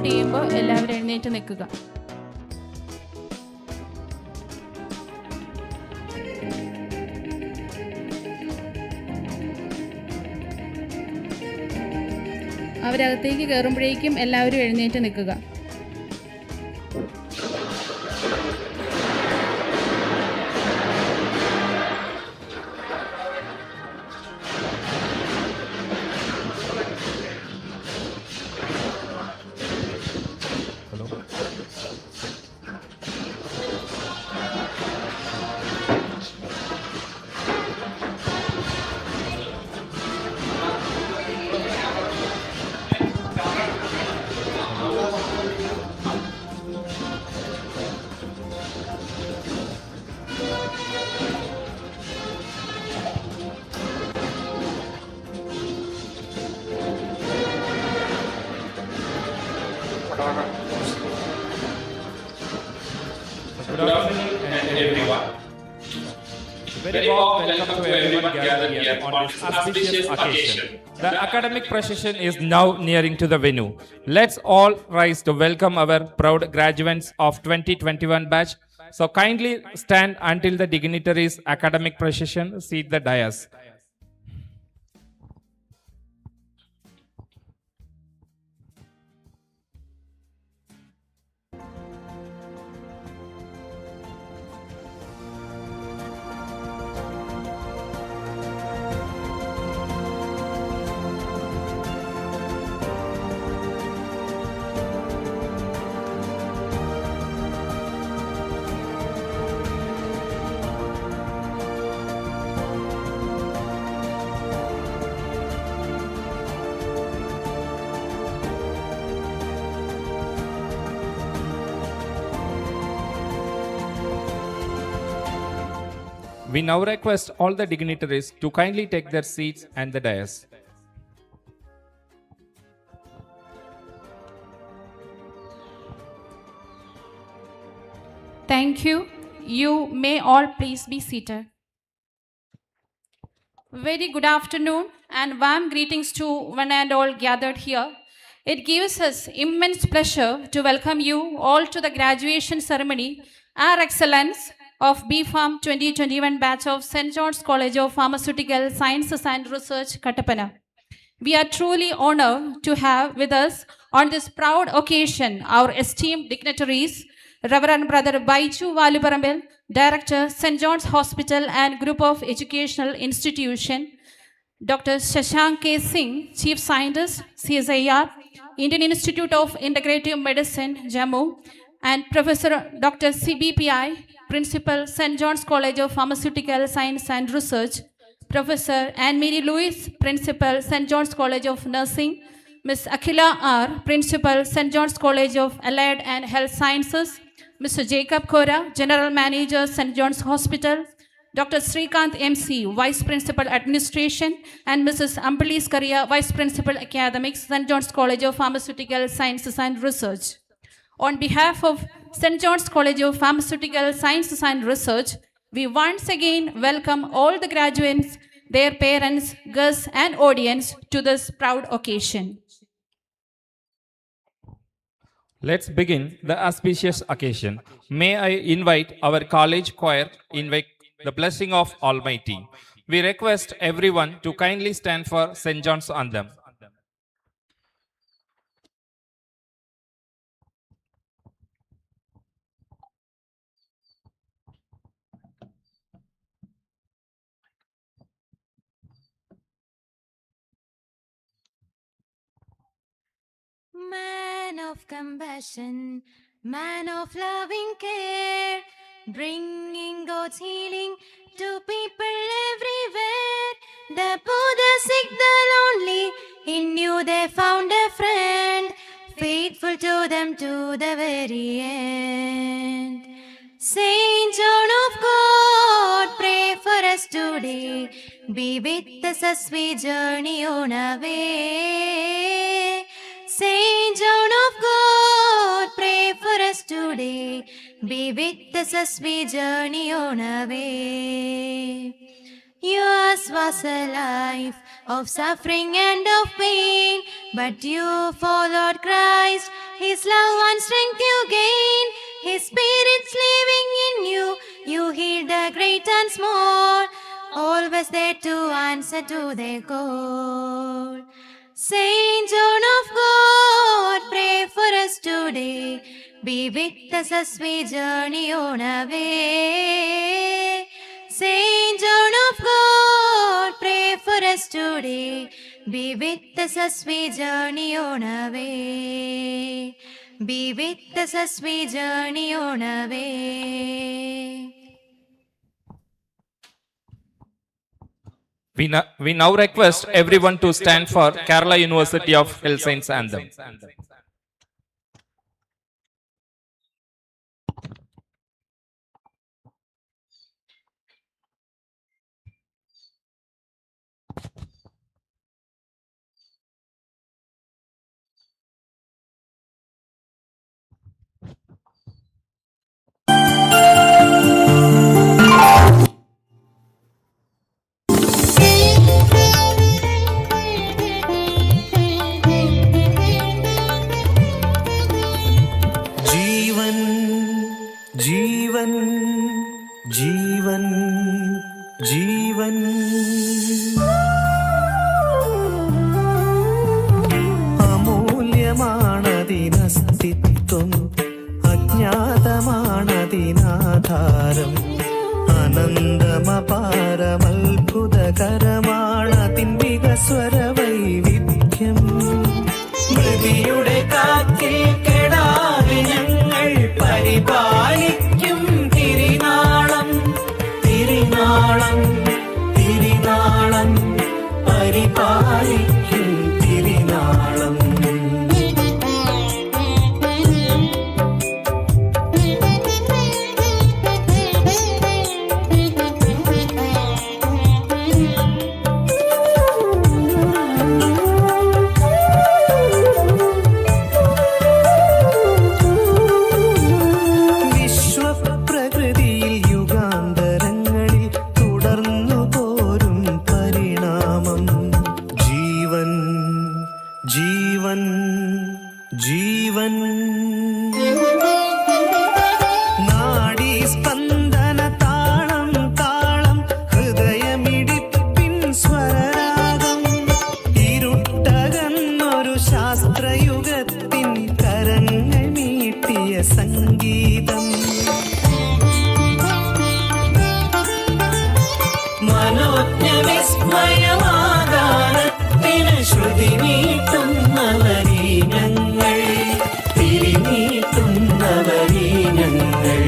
ചെയ്യുമ്പോൾ എല്ലാവരും എഴുന്നേറ്റ് നിൽക്കുക. അവരകത്തേക്ക് കയറുമ്പോഴേക്കും എല്ലാവരും എഴുന്നേറ്റ് നിൽക്കുക. Good afternoon, everyone. Very warm welcome to everyone gathered here on this auspicious occasion. The academic procession is now nearing to the venue. Let's all rise to welcome our proud graduates of 2021 batch. So kindly stand until the dignitaries' academic procession seat the dais. We now request all the dignitaries to kindly take their seats and the dais. Thank you. You may all please be seated. Very good afternoon and warm greetings to one and all gathered here. It gives us immense pleasure to welcome you all to the graduation ceremony, Our Excellence of B.Pharm 2021 batch of St. John's College of Pharmaceutical Sciences and Research, Kattappana. We are truly honored to have with us on this proud occasion our esteemed dignitaries, Reverend Brother Baiju Valuparambil, Director, St. John's Hospital and Group of Educational Institution, Dr. Shashank K. Singh, Chief Scientist, CSIR, Indian Institute of Integrative Medicine, Jammu, and Professor Dr. CBPI, Principal, St. John's College of Pharmaceutical Science and Research, Professor Anne-Marie Lewis, Principal, St. John's College of Nursing, Ms. Akhila R., Principal, St. John's College of Allied and Health Sciences, Mr. Jacob Kora, General Manager, St. John's Hospital, Dr. Srikanth MC, Vice Principal Administration, and Mrs. Ambali Skaria, Vice Principal Academics, St. John's College of Pharmaceutical Sciences and Research. On behalf of St. John's College of Pharmaceutical Sciences and Research, we once again welcome all the graduates, their parents, guests, and audience to this proud occasion. Let's begin the auspicious occasion. May I invite our college choir invite the blessing of Almighty. We request everyone to kindly stand for St. John's anthem. Man of compassion, man of loving care, bringing God's healing to people everywhere. The poor, the sick, the lonely, in you they found a friend, faithful to them to the very end. Saint John of God, pray for us today, be with us as we journey on our way. Saint John of God, pray for us today, be with us as we journey on our way. Yours was a life of suffering and of pain, but you followed Christ, His love and strength you gained. His Spirit's living in you, you healed the great and small, always there to answer to their call. Saint John of God, pray for us today. Be with us as we journey on our way. Saint John of God, pray for us today. Be with us as we journey on our way. Be with us as we journey on our way. We now request everyone to stand for Kerala University of Health Science Anthem. जीवन जीवन जीवन जीवन അമൂല്യമാണതിനസ്തിത്വം, അജ്ഞാതമാണതിനാധാരം, അനന്തമപാരമത്ഭുതകരമാണതിൻ വികസ്വര വൈവിധ്യം. മൃതിയുടെ കാറ്റിൽ കെടാതെ ഞങ്ങൾ പരിപാലിക്കും തിരിനാളം, തിരിനാളം, തിരിനാളം, പരിപാലിക്കും തിരിനാളം. ജീവൻ നാഡീസ്പന്ദന താളം താളം, ഹൃദയമിടിപ്പിൻ സ്വരരാഗം, ഇരുട്ടകന്നൊരു ശാസ്ത്രയുഗത്തിൻ കരങ്ങൾ മീട്ടിയ സംഗീതം. മനോജ്ഞ വിസ്മയമാകാനത്തിന് ശ്രുതി നീട്ടുന്നവരീ ഞങ്ങൾ, തിരിനീട്ടുന്നവരീ ഞങ്ങൾ.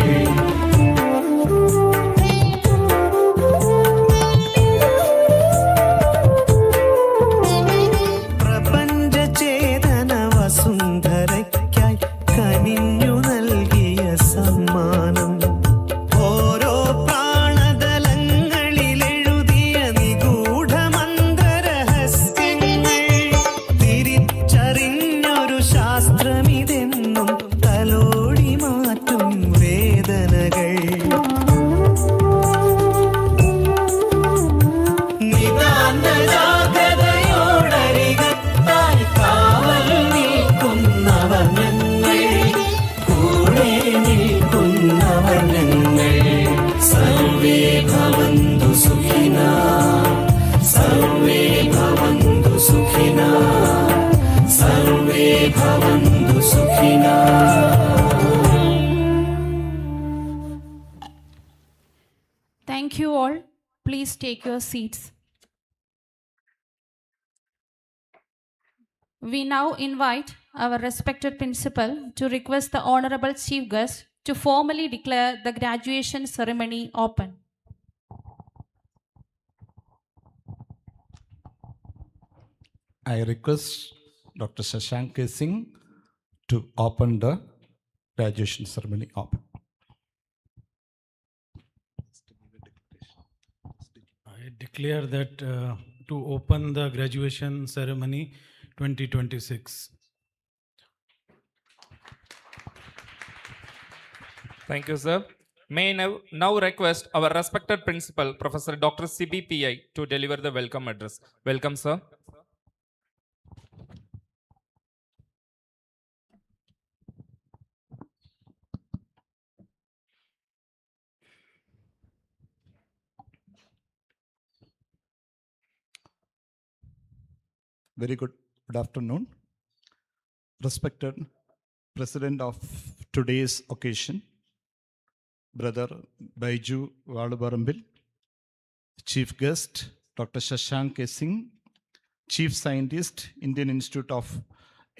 പ്രപഞ്ച ചേതന വസുന്ധരയ്ക്കായി കനിഞ്ഞു നൽകിയ സമ്മാനം, ഓരോ പ്രാണതലങ്ങളിലെഴുതിയ നിഗൂഢമന്ത്രരഹസ്യങ്ങൾ, തിരിച്ചറിഞ്ഞൊരു ശാസ്ത്രമിതെന്നും തലോടി മാറ്റും വേദനകൾ. നിതാന്ത ജാഗ്രതയോടരികത്തായി കാവൽ നിൽക്കുന്നവർ ഞങ്ങൾ, കൂടെ നിൽക്കുന്നവർ ഞങ്ങൾ. സർവേ ഭവന്തു സുഖിനഃ, സർവേ ഭവന്തു സുഖിനഃ, സർവേ ഭവന്തു സുഖിനഃ. Thank you all. Please take your seats. We now invite our respected principal to request the honorable chief guest to formally declare the graduation ceremony open. I request Dr. Shashank Singh to open the graduation ceremony open. I declare that to open the graduation ceremony 2026. Thank you, sir. May now request our respected principal, Professor Dr. CBPI, to deliver the welcome address. Welcome, sir. Very good afternoon. Respected President of today's occasion, Brother Baiju Valubarambil, Chief Guest, Dr. Shashank K. Singh, Chief Scientist, Indian Institute of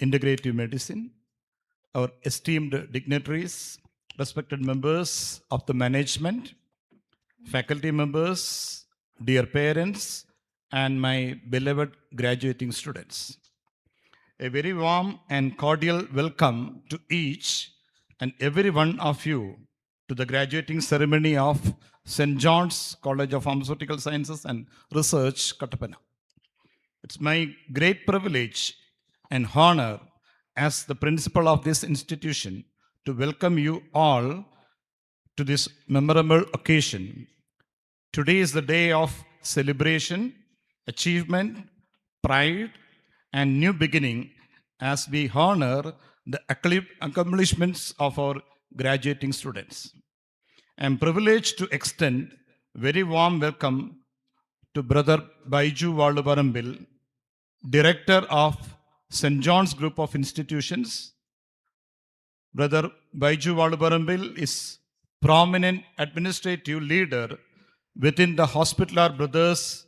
Integrative Medicine, our esteemed dignitaries, respected members of the management, faculty members, dear parents, and my beloved graduating students. A very warm and cordial welcome to each and every one of you to the graduating ceremony of St. John's College of Pharmaceutical Sciences and Research, Kattappana. It's my great privilege and honor as the principal of this institution to welcome you all to this memorable occasion. Today is the day of celebration, achievement, pride, and new beginning as we honor the accomplishments of our graduating students. I am privileged to extend very warm welcome to Brother Baiju Valubarambil, Director of St. John's Group of Institutions. Brother Baiju Valubarambil is prominent administrative leader within the Hospitaller Brothers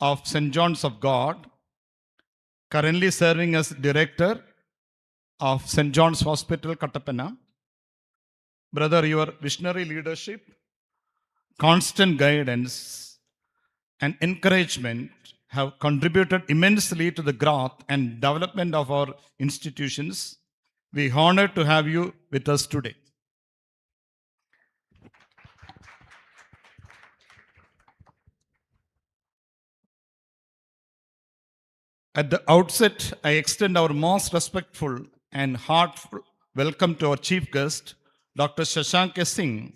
of St. John's of God, currently serving as Director of St. John's Hospital, Kattappana. Brother, your visionary leadership, constant guidance, and encouragement have contributed immensely to the growth and development of our institutions. We are honored to have you with us today. At the outset, I extend our most respectful and heartfelt welcome to our chief guest, Dr. Shashank K. Singh,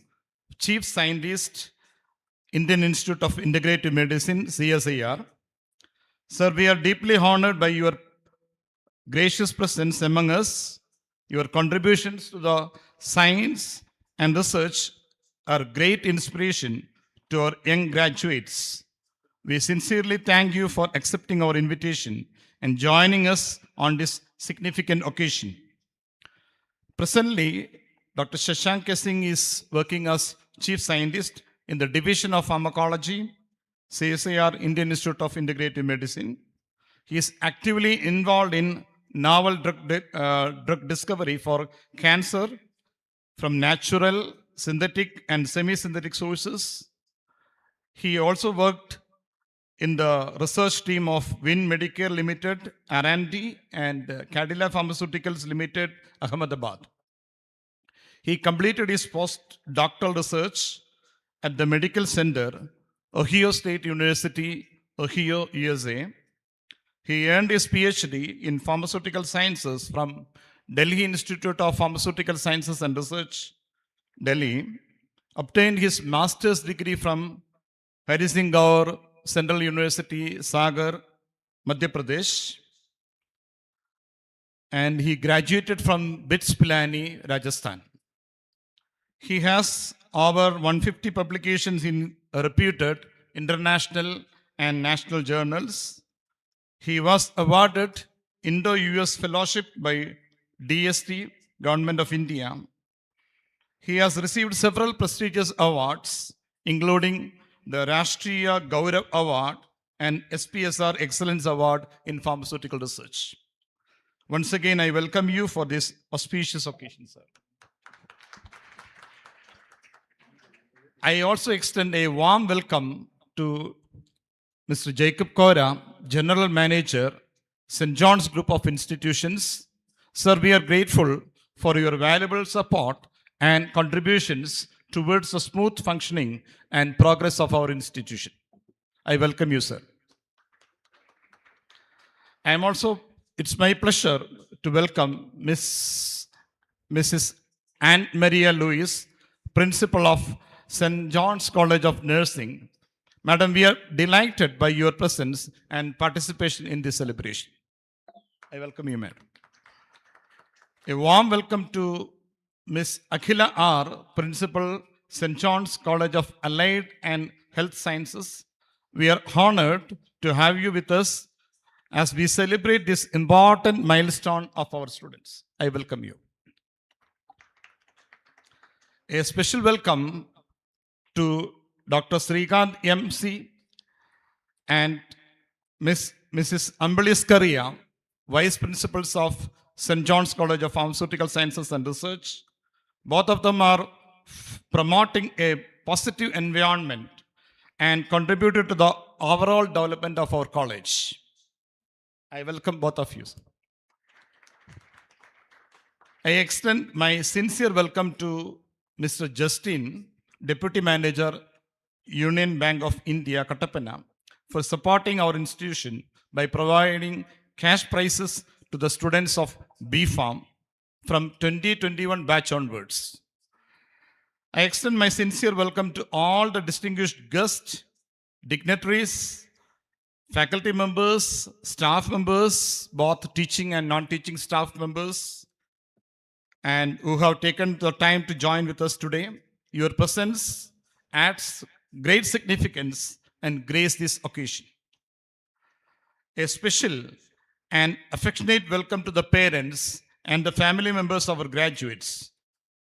Chief Scientist, Indian Institute of Integrative Medicine, CSIR. Sir, we are deeply honored by your gracious presence among us. Your contributions to the science and research are great inspiration to our young graduates. We sincerely thank you for accepting our invitation and joining us on this significant occasion. Presently, Dr. Shashank K. Singh is working as Chief Scientist in the Division of Pharmacology, CSIR, Indian Institute of Integrative Medicine. He is actively involved in novel drug discovery for cancer from natural, synthetic, and semi-synthetic sources. He also worked in the research team of Win Medicare Limited, R&D, and Cadillac Pharmaceuticals Limited, Ahmedabad. He completed his postdoctoral research at the Medical Center, Ohio State University, Ohio, USA. He earned his PhD in Pharmaceutical Sciences from Delhi Institute of Pharmaceutical Sciences and Research, Delhi, obtained his master's degree from Hari Singh Gaur Central University, Sagar, Madhya Pradesh, and he graduated from BITS Pilani, Rajasthan. He has over 150 publications in reputed international and national journals. He was awarded Indo-US Fellowship by DST, Government of India. He has received several prestigious awards, including the Rashtriya Gaurav Award and SPSR Excellence Award in Pharmaceutical Research. Once again, I welcome you for this auspicious occasion, sir. I also extend a warm welcome to Mr. Jacob Kora, General Manager, St. John's Group of Institutions. Sir, we are grateful for your valuable support and contributions towards the smooth functioning and progress of our institution. I welcome you, sir. It's my pleasure to welcome Mrs. Anne Maria Lewis, Principal of St. John's College of Nursing. Madam, we are delighted by your presence and participation in this celebration. I welcome you, madam. A warm welcome to Ms. Akhila R., Principal, St. John's College of Allied and Health Sciences. We are honored to have you with us as we celebrate this important milestone of our students. I welcome you. A special welcome to Dr. Srikant MC and Mrs. Ambalis Karia, Vice Principals of St. John's College of Pharmaceutical Sciences and Research. Both of them are promoting a positive environment and contributed to the overall development of our college. I welcome both of you. I extend my sincere welcome to Mr. Justin, Deputy Manager, Union Bank of India, Kattappana, for supporting our institution by providing cash prizes to the students of B.Pharm from 2021 batch onwards. I extend my sincere welcome to all the distinguished guests, dignitaries, faculty members, staff members, both teaching and non-teaching staff members, and who have taken the time to join with us today. Your presence adds great significance and grace this occasion. A special and affectionate welcome to the parents and the family members of our graduates.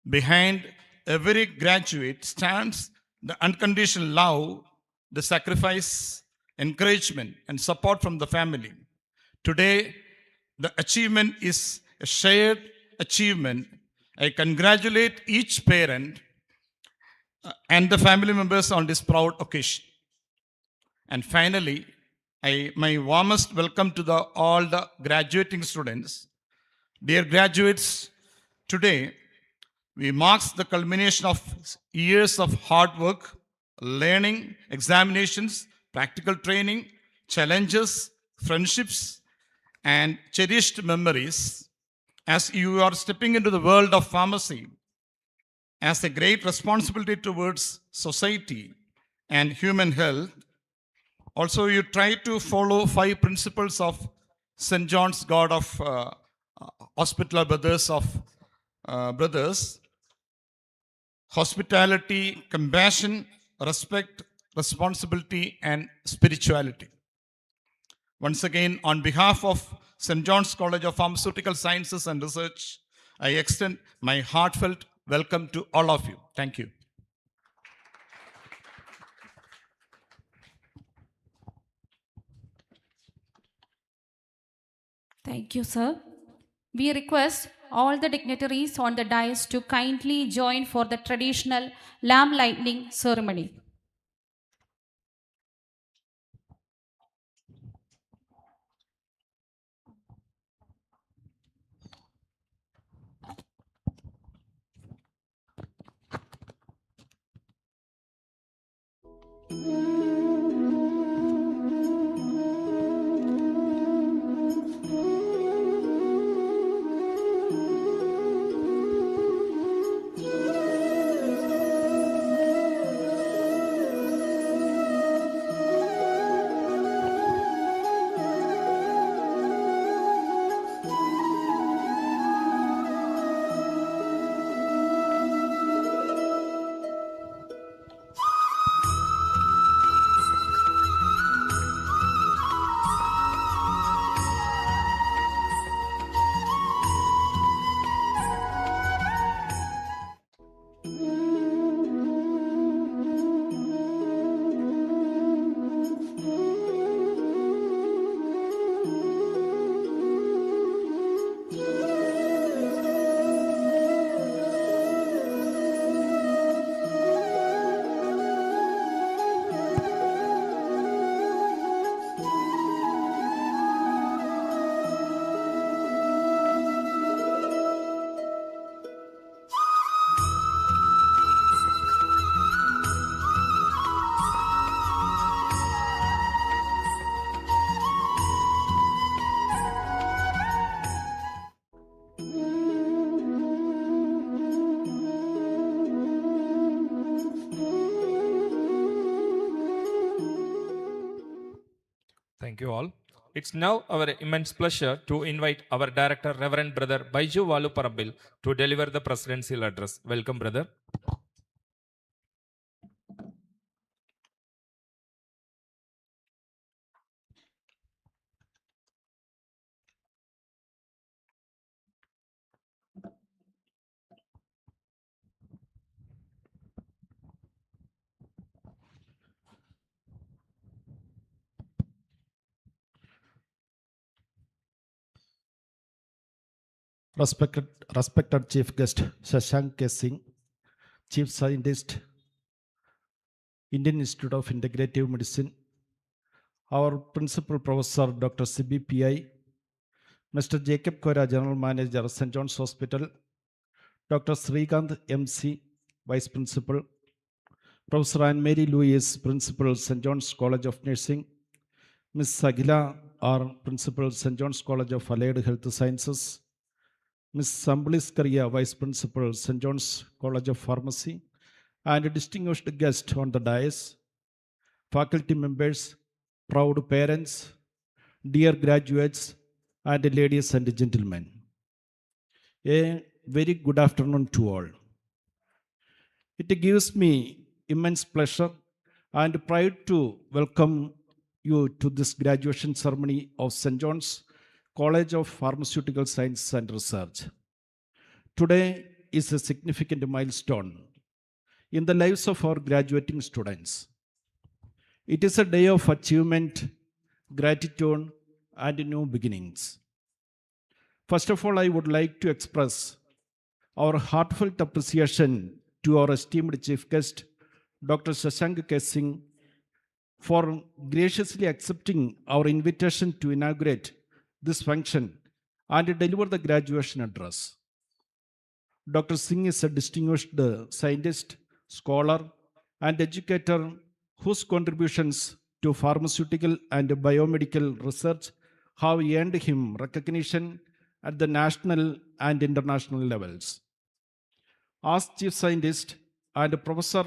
Behind every graduate stands the unconditional love, the sacrifice, encouragement, and support from the family. Today, the achievement is a shared achievement. I congratulate each parent and the family members on this proud occasion. And finally, my warmest welcome to all the graduating students. Dear graduates, today we mark the culmination of years of hard work, learning, examinations, practical training, challenges, friendships, and cherished memories. As you are stepping into the world of pharmacy, as a great responsibility towards society and human health, also you try to follow 5 principles of St. John's God of Hospitaller Brothers: hospitality, compassion, respect, responsibility, and spirituality. Once again, on behalf of St. John's College of Pharmaceutical Sciences and Research, I extend my heartfelt welcome to all of you. Thank you. Thank you, sir. We request all the dignitaries on the dais to kindly join for the traditional lamp lighting ceremony. Thank you all. It's now our immense pleasure to invite our director, Reverend Brother Baiju Valuparambil, to deliver the presidential address. Welcome, brother. Respected Chief Guest Shashank K. Singh, Chief Scientist, Indian Institute of Integrative Medicine, our Principal Professor Dr. CBPI, Mr. Jacob Kora, General Manager, St. John's Hospital, Dr. Srikanth MC, Vice Principal, Professor Anne Mary Louise, Principal, St. John's College of Nursing, Ms. Sagila R, Principal, St. John's College of Allied Health Sciences, Ms. Sambulis Karia, Vice Principal, St. John's College of Pharmacy, and a distinguished guest on the dais, faculty members, proud parents, dear graduates, and ladies and gentlemen. A very good afternoon to all. It gives me immense pleasure and pride to welcome you to this graduation ceremony of St. John's College of Pharmaceutical Science and Research. Today is a significant milestone in the lives of our graduating students. It is a day of achievement, gratitude, and new beginnings. First of all, I would like to express our heartfelt appreciation to our esteemed chief guest, Dr. Shashank K. Singh, for graciously accepting our invitation to inaugurate this function and deliver the graduation address. Dr. Singh is a distinguished scientist, scholar, and educator whose contributions to pharmaceutical and biomedical research have earned him recognition at the national and international levels. As chief scientist and professor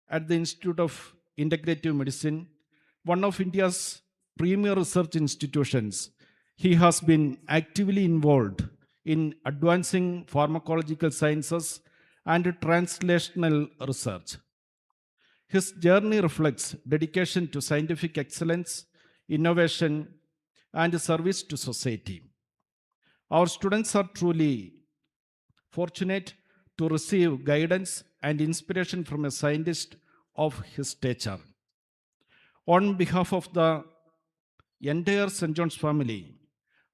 at the Institute of Integrative Medicine, one of India's premier research institutions, he has been actively involved in advancing pharmacological sciences and translational research. His journey reflects dedication to scientific excellence, innovation, and service to society. Our students are truly fortunate to receive guidance and inspiration from a scientist of his stature. On behalf of the entire St. John's family,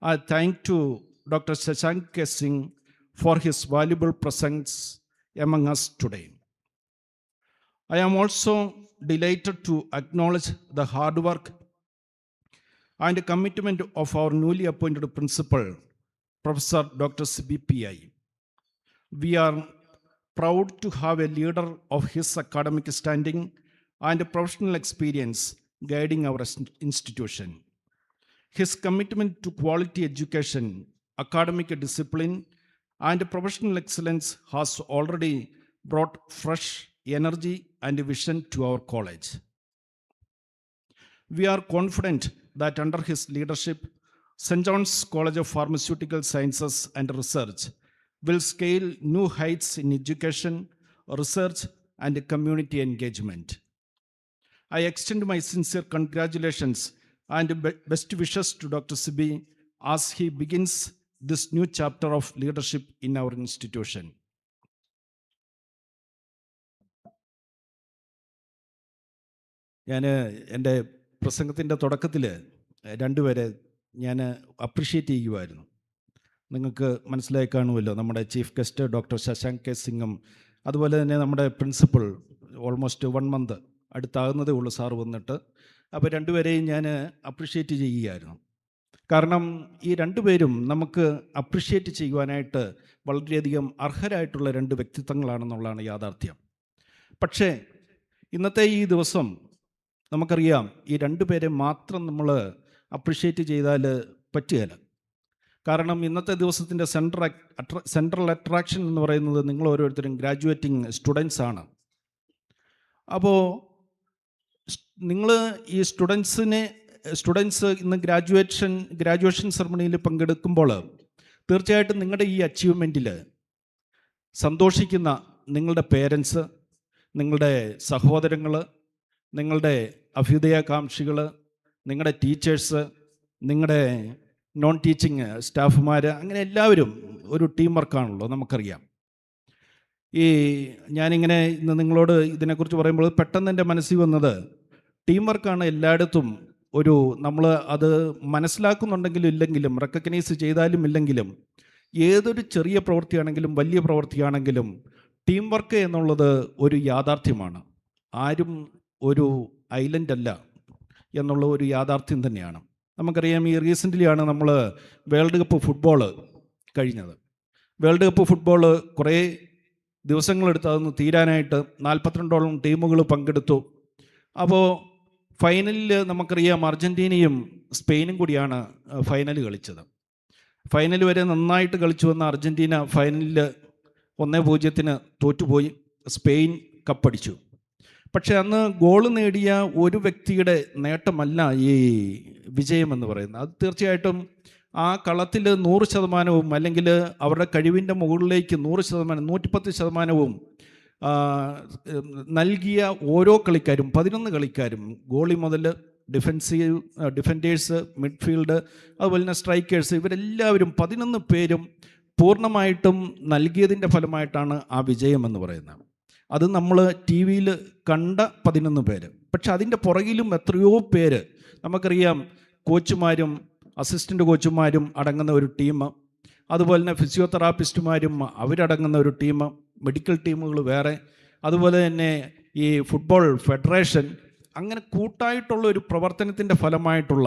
I thank to Dr. Shashank K. Singh for his valuable presence among us today. I am also delighted to acknowledge the hard work and commitment of our newly appointed principal, Professor Dr. CBPI. We are proud to have a leader of his academic standing and professional experience guiding our institution. His commitment to quality education, academic discipline, and professional excellence has already brought fresh energy and vision to our college. We are confident that under his leadership, St. John's College of Pharmaceutical Sciences and Research will scale new heights in education, research, and community engagement. I extend my sincere congratulations and best wishes to Dr. Sibi as he begins this new chapter of leadership in our institution. ഞാൻ എൻ്റെ പ്രസംഗത്തിൻ്റെ തുടക്കത്തിൽ രണ്ടുപേരെ ഞാൻ appreciate ചെയ്യുമായിരുന്നു. നിങ്ങൾക്ക് മനസ്സിലായി കാണുമല്ലോ, നമ്മുടെ chief guest doctor Shashank K സിംഗും അതുപോലെ തന്നെ നമ്മുടെ പ്രിൻസിപ്പൾ ഓൾമോസ്റ്റ് 1 മന്ത് അടുത്താകുന്നതേ ഉള്ളൂ സാറ് വന്നിട്ട്. അപ്പോൾ രണ്ടുപേരെയും ഞാൻ അപ്രിഷ്യേറ്റ് ചെയ്യുകയായിരുന്നു. കാരണം ഈ രണ്ടുപേരും നമുക്ക് അപ്രിഷ്യേറ്റ് ചെയ്യുവാനായിട്ട് വളരെയധികം അർഹരായിട്ടുള്ള 2 വ്യക്തിത്വങ്ങളാണെന്നുള്ളതാണ് യാഥാർത്ഥ്യം. പക്ഷേ ഇന്നത്തെ ഈ ദിവസം നമുക്കറിയാം, ഈ 2 പേരെ മാത്രം നമ്മൾ അപ്രിഷ്യേറ്റ് ചെയ്താൽ പറ്റുകയില്ല. കാരണം ഇന്നത്തെ ദിവസത്തിൻ്റെ സെൻട്രൽ അട്രാക്ഷൻ എന്ന് പറയുന്നത് നിങ്ങൾ ഓരോരുത്തരും ഗ്രാജുവേറ്റിംഗ് സ്റ്റുഡൻസ് ആണ്. അപ്പോൾ നിങ്ങൾ ഈ സ്റ്റുഡൻസിനെ സ്റ്റുഡൻസ് ഇന്ന് ഗ്രാജുവേഷൻ സെറമണിയിൽ പങ്കെടുക്കുമ്പോൾ തീർച്ചയായിട്ടും നിങ്ങളുടെ ഈ അച്ചീവ്മെൻറ്റിൽ സന്തോഷിക്കുന്ന നിങ്ങളുടെ പേരൻസ്, നിങ്ങളുടെ സഹോദരങ്ങൾ, നിങ്ങളുടെ അഭ്യുദയകാംക്ഷികൾ, നിങ്ങളുടെ ടീച്ചേഴ്സ്, നിങ്ങളുടെ നോൺ ടീച്ചിങ് സ്റ്റാഫുമാർ, അങ്ങനെ എല്ലാവരും ഒരു ടീം വർക്കാണല്ലോ, നമുക്കറിയാം. ഞാനിങ്ങനെ ഇന്ന് നിങ്ങളോട് ഇതിനെക്കുറിച്ച് പറയുമ്പോൾ പെട്ടെന്ന് എൻ്റെ മനസ്സിൽ വന്നത് ടീം വർക്കാണ് എല്ലായിടത്തും. നമ്മൾ അത് മനസ്സിലാക്കുന്നുണ്ടെങ്കിലും ഇല്ലെങ്കിലും, റെക്കഗ്നൈസ് ചെയ്താലും ഇല്ലെങ്കിലും, ഏതൊരു ചെറിയ പ്രവൃത്തിയാണെങ്കിലും വലിയ പ്രവൃത്തിയാണെങ്കിലും ടീം വർക്ക് എന്നുള്ളത് ഒരു യാഥാർത്ഥ്യമാണ്. ആരും ഒരു ഐലൻഡ് അല്ല എന്നുള്ള ഒരു യാഥാർത്ഥ്യം തന്നെയാണ്. നമുക്കറിയാം, ഈ റീസെൻ്റ്ലിയാണ് നമ്മൾ വേൾഡ് കപ്പ് ഫുട്ബോൾ കഴിഞ്ഞത്. വേൾഡ് കപ്പ് ഫുട്ബോൾ കുറേ ദിവസങ്ങളെടുത്ത് അതൊന്ന് തീരാനായിട്ട് 42ഓളം ടീമുകൾ പങ്കെടുത്തു. അപ്പോൾ ഫൈനലിൽ നമുക്കറിയാം അർജൻറ്റീനയും സ്പെയിനും കൂടിയാണ് ഫൈനൽ കളിച്ചത്. ഫൈനൽ വരെ നന്നായിട്ട് കളിച്ചു വന്ന അർജൻറ്റീന ഫൈനലിൽ 1-0 തോറ്റുപോയി. സ്പെയിൻ കപ്പടിച്ചു. പക്ഷേ അന്ന് ഗോൾ നേടിയ ഒരു വ്യക്തിയുടെ നേട്ടമല്ല ഈ വിജയമെന്ന് പറയുന്നത്. അത് തീർച്ചയായിട്ടും ആ കളത്തിൽ 100% അല്ലെങ്കിൽ അവരുടെ കഴിവിൻ്റെ മുകളിലേക്ക് 100%, 110% നൽകിയ ഓരോ കളിക്കാരും, 11 കളിക്കാരും, ഗോളി മുതൽ ഡിഫൻഡേഴ്സ്, മിഡ്ഫീൽഡ്, അതുപോലെ തന്നെ സ്ട്രൈക്കേഴ്സ്, ഇവരെല്ലാവരും 11 പേരും പൂർണ്ണമായിട്ടും നൽകിയതിൻ്റെ ഫലമായിട്ടാണ് ആ വിജയമെന്ന് പറയുന്നത്. അത് നമ്മൾ ടി വിയിൽ കണ്ട 11 പേര്. പക്ഷെ അതിൻ്റെ പുറകിലും എത്രയോ പേര്, നമുക്കറിയാം, കോച്ചുമാരും അസിസ്റ്റൻ്റ് കോച്ചുമാരും അടങ്ങുന്ന ഒരു ടീം, അതുപോലെ തന്നെ ഫിസിയോതെറാപ്പിസ്റ്റുമാരും അവരടങ്ങുന്ന ഒരു ടീം, മെഡിക്കൽ ടീമുകൾ വേറെ, അതുപോലെ തന്നെ ഈ ഫുട്ബോൾ ഫെഡറേഷൻ, അങ്ങനെ കൂട്ടായിട്ടുള്ള ഒരു പ്രവർത്തനത്തിൻ്റെ ഫലമായിട്ടുള്ള,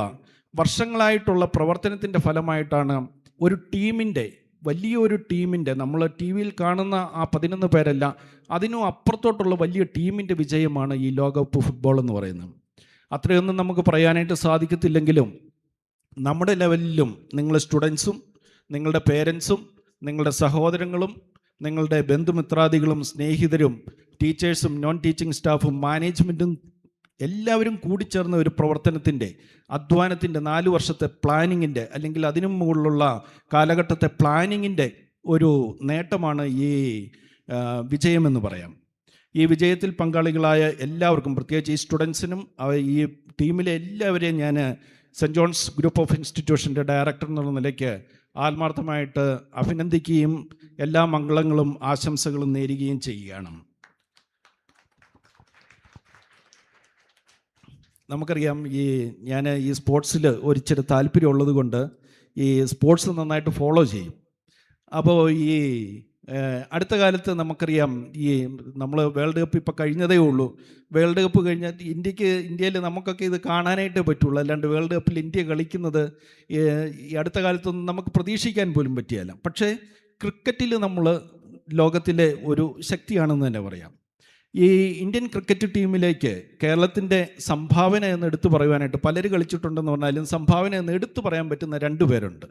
വർഷങ്ങളായിട്ടുള്ള പ്രവർത്തനത്തിൻ്റെ ഫലമായിട്ടാണ് ഒരു ടീമിൻ്റെ, വലിയൊരു ടീമിൻ്റെ, നമ്മൾ ടി വിയിൽ കാണുന്ന ആ 11 പേരല്ല, അതിനും അപ്പുറത്തോട്ടുള്ള വലിയ ടീമിൻ്റെ വിജയമാണ് ഈ ലോകകപ്പ് ഫുട്ബോൾ എന്ന് പറയുന്നത്. അത്രയൊന്നും നമുക്ക് പറയാനായിട്ട് സാധിക്കത്തില്ലെങ്കിലും നമ്മുടെ ലെവലിലും നിങ്ങൾ സ്റ്റുഡൻസും, നിങ്ങളുടെ പേരൻസും, നിങ്ങളുടെ സഹോദരങ്ങളും, നിങ്ങളുടെ ബന്ധുമിത്രാദികളും, സ്നേഹിതരും, ടീച്ചേഴ്സും, നോൺ ടീച്ചിങ് സ്റ്റാഫും, മാനേജ്മെൻറ്റും എല്ലാവരും കൂടിച്ചേർന്ന ഒരു പ്രവർത്തനത്തിൻ്റെ, അധ്വാനത്തിൻ്റെ, 4 വർഷത്തെ പ്ലാനിങ്ങിൻ്റെ, അല്ലെങ്കിൽ അതിനും മുകളിലുള്ള കാലഘട്ടത്തെ പ്ലാനിങ്ങിൻ്റെ ഒരു നേട്ടമാണ് ഈ വിജയമെന്ന് പറയാം. ഈ വിജയത്തിൽ പങ്കാളികളായ എല്ലാവർക്കും, പ്രത്യേകിച്ച് ഈ സ്റ്റുഡൻസിനും ഈ ടീമിലെ എല്ലാവരെയും ഞാൻ സെൻറ്റ് ജോൺസ് ഗ്രൂപ്പ് ഓഫ് ഇൻസ്റ്റിറ്റ്യൂഷൻ്റെ ഡയറക്ടർ എന്നുള്ള നിലയ്ക്ക് ആത്മാർത്ഥമായിട്ട് അഭിനന്ദിക്കുകയും എല്ലാ മംഗളങ്ങളും ആശംസകളും നേരുകയും ചെയ്യുകയാണ്. നമുക്കറിയാം, ഞാൻ ഈ സ്പോർട്സിൽ ഒരിച്ചിരി താല്പര്യമുള്ളത് കൊണ്ട് ഈ സ്പോർട്സ് നന്നായിട്ട് ഫോളോ ചെയ്യും. അപ്പോൾ ഈ അടുത്ത കാലത്ത് നമുക്കറിയാം, നമ്മൾ വേൾഡ് കപ്പ് ഇപ്പോൾ കഴിഞ്ഞതേ ഉള്ളൂ. വേൾഡ് കപ്പ് കഴിഞ്ഞാൽ ഇന്ത്യയിൽ നമുക്കൊക്കെ ഇത് കാണാനായിട്ടേ പറ്റുള്ളൂ. അല്ലാണ്ട് വേൾഡ് കപ്പിൽ ഇന്ത്യ കളിക്കുന്നത് ഈ അടുത്ത കാലത്തൊന്നും നമുക്ക് പ്രതീക്ഷിക്കാൻ പോലും പറ്റിയല്ല. പക്ഷേ ക്രിക്കറ്റിൽ നമ്മൾ ലോകത്തിലെ ഒരു ശക്തിയാണെന്ന് തന്നെ പറയാം. ഈ ഇന്ത്യൻ ക്രിക്കറ്റ് ടീമിലേക്ക് കേരളത്തിൻ്റെ സംഭാവന എന്ന് എടുത്തു പറയുവാനായിട്ട്, പലര് കളിച്ചിട്ടുണ്ടെന്ന് പറഞ്ഞാലും സംഭാവന എന്ന് എടുത്തു പറയാൻ പറ്റുന്ന 2 പേരുണ്ട്.